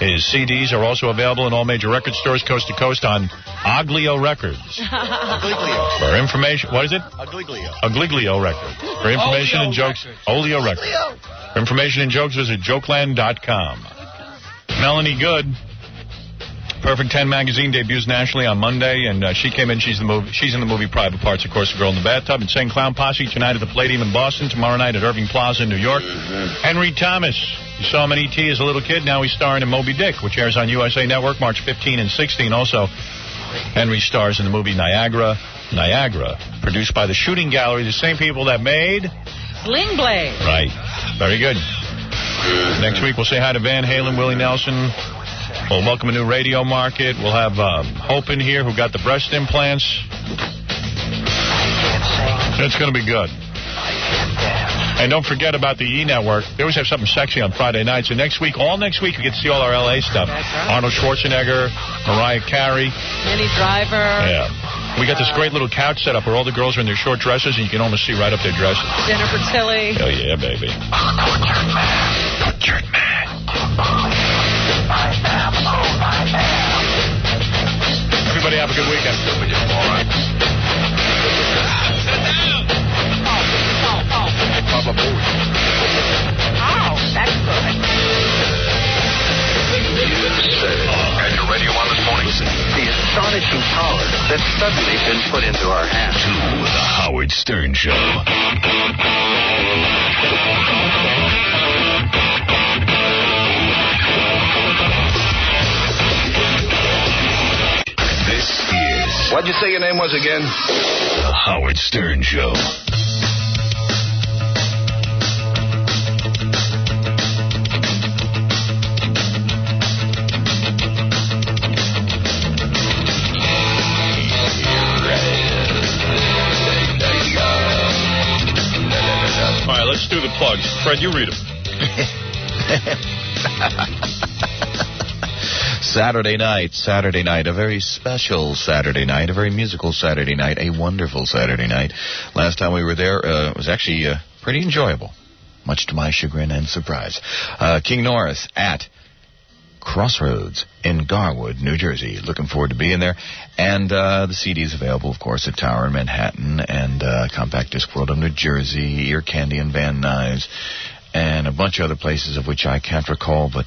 His CDs are also available in all major record stores coast to coast on Oglio Records. Agliglio. For information, what is it? Agliglio. Agliglio Records. For information and jokes, Olio Records. For information and jokes, visit jokeland.com. Melanie Good, Perfect 10 magazine, debuts nationally on Monday, and she came in. She's in the movie Private Parts, of course, The Girl in the Bathtub. And saying Clown Posse tonight at the Palladium in Boston, tomorrow night at Irving Plaza in New York. Henry Thomas, you saw him in E.T. as a little kid. Now he's starring in Moby Dick, which airs on USA Network March 15 and 16. Also, Henry stars in the movie Niagara, produced by the Shooting Gallery, the same people that made Sling Blade. Right. Very good. Next week we'll say hi to Van Halen, Willie Nelson. We'll welcome a new radio market. We'll have Hope in here, who got the breast implants. It's going to be good. And don't forget about the E-Network. They always have something sexy on Friday nights. And all next week, we get to see all our L.A. stuff. That's right. Arnold Schwarzenegger, Mariah Carey. Minnie Driver. Yeah. We got this great little couch set up where all the girls are in their short dresses, and you can almost see right up their dresses. Jennifer Tilly. Oh, yeah, baby. Tortured man. Everybody have a good weekend. Oh, that's good. Got your radio on this morning? The astonishing power that's suddenly been put into our hands. To the Howard Stern Show. This is... What'd you say your name was again? The Howard Stern Show. All right, let's do the plugs. Fred, you read them. Saturday night, a very special Saturday night, a very musical Saturday night, a wonderful Saturday night. Last time we were there, it was actually pretty enjoyable, much to my chagrin and surprise. King Norris at Crossroads in Garwood, New Jersey. Looking forward to being there. And the CD is available, of course, at Tower in Manhattan and Compact Disc World of New Jersey, Ear Candy and Van Nuys, and a bunch of other places of which I can't recall, but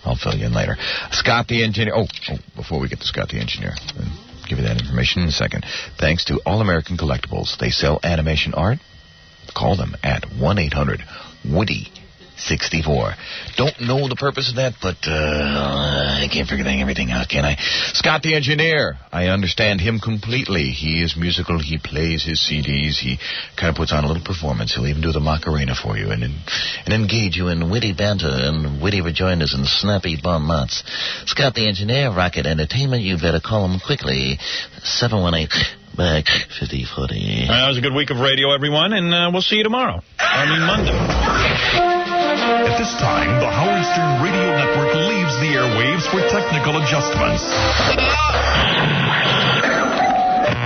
I'll fill you in later. Scott the Engineer. Oh, before we get to Scott the Engineer, I'll give you that information in a second. Thanks to All American Collectibles. They sell animation art. Call them at 1-800-WOODY. 64. Don't know the purpose of that, but I can't figure everything out, can I? Scott the engineer. I understand him completely. He is musical. He plays his CDs. He kind of puts on a little performance. He'll even do the Macarena for you and engage you in witty banter and witty rejoinders and snappy bon mots. Scott the engineer, Rocket Entertainment. You better call him quickly. 718 back 5040. That was a good week of radio, everyone, and we'll see you tomorrow. Monday. At this time, the Howard Stern Radio Network leaves the airwaves for technical adjustments.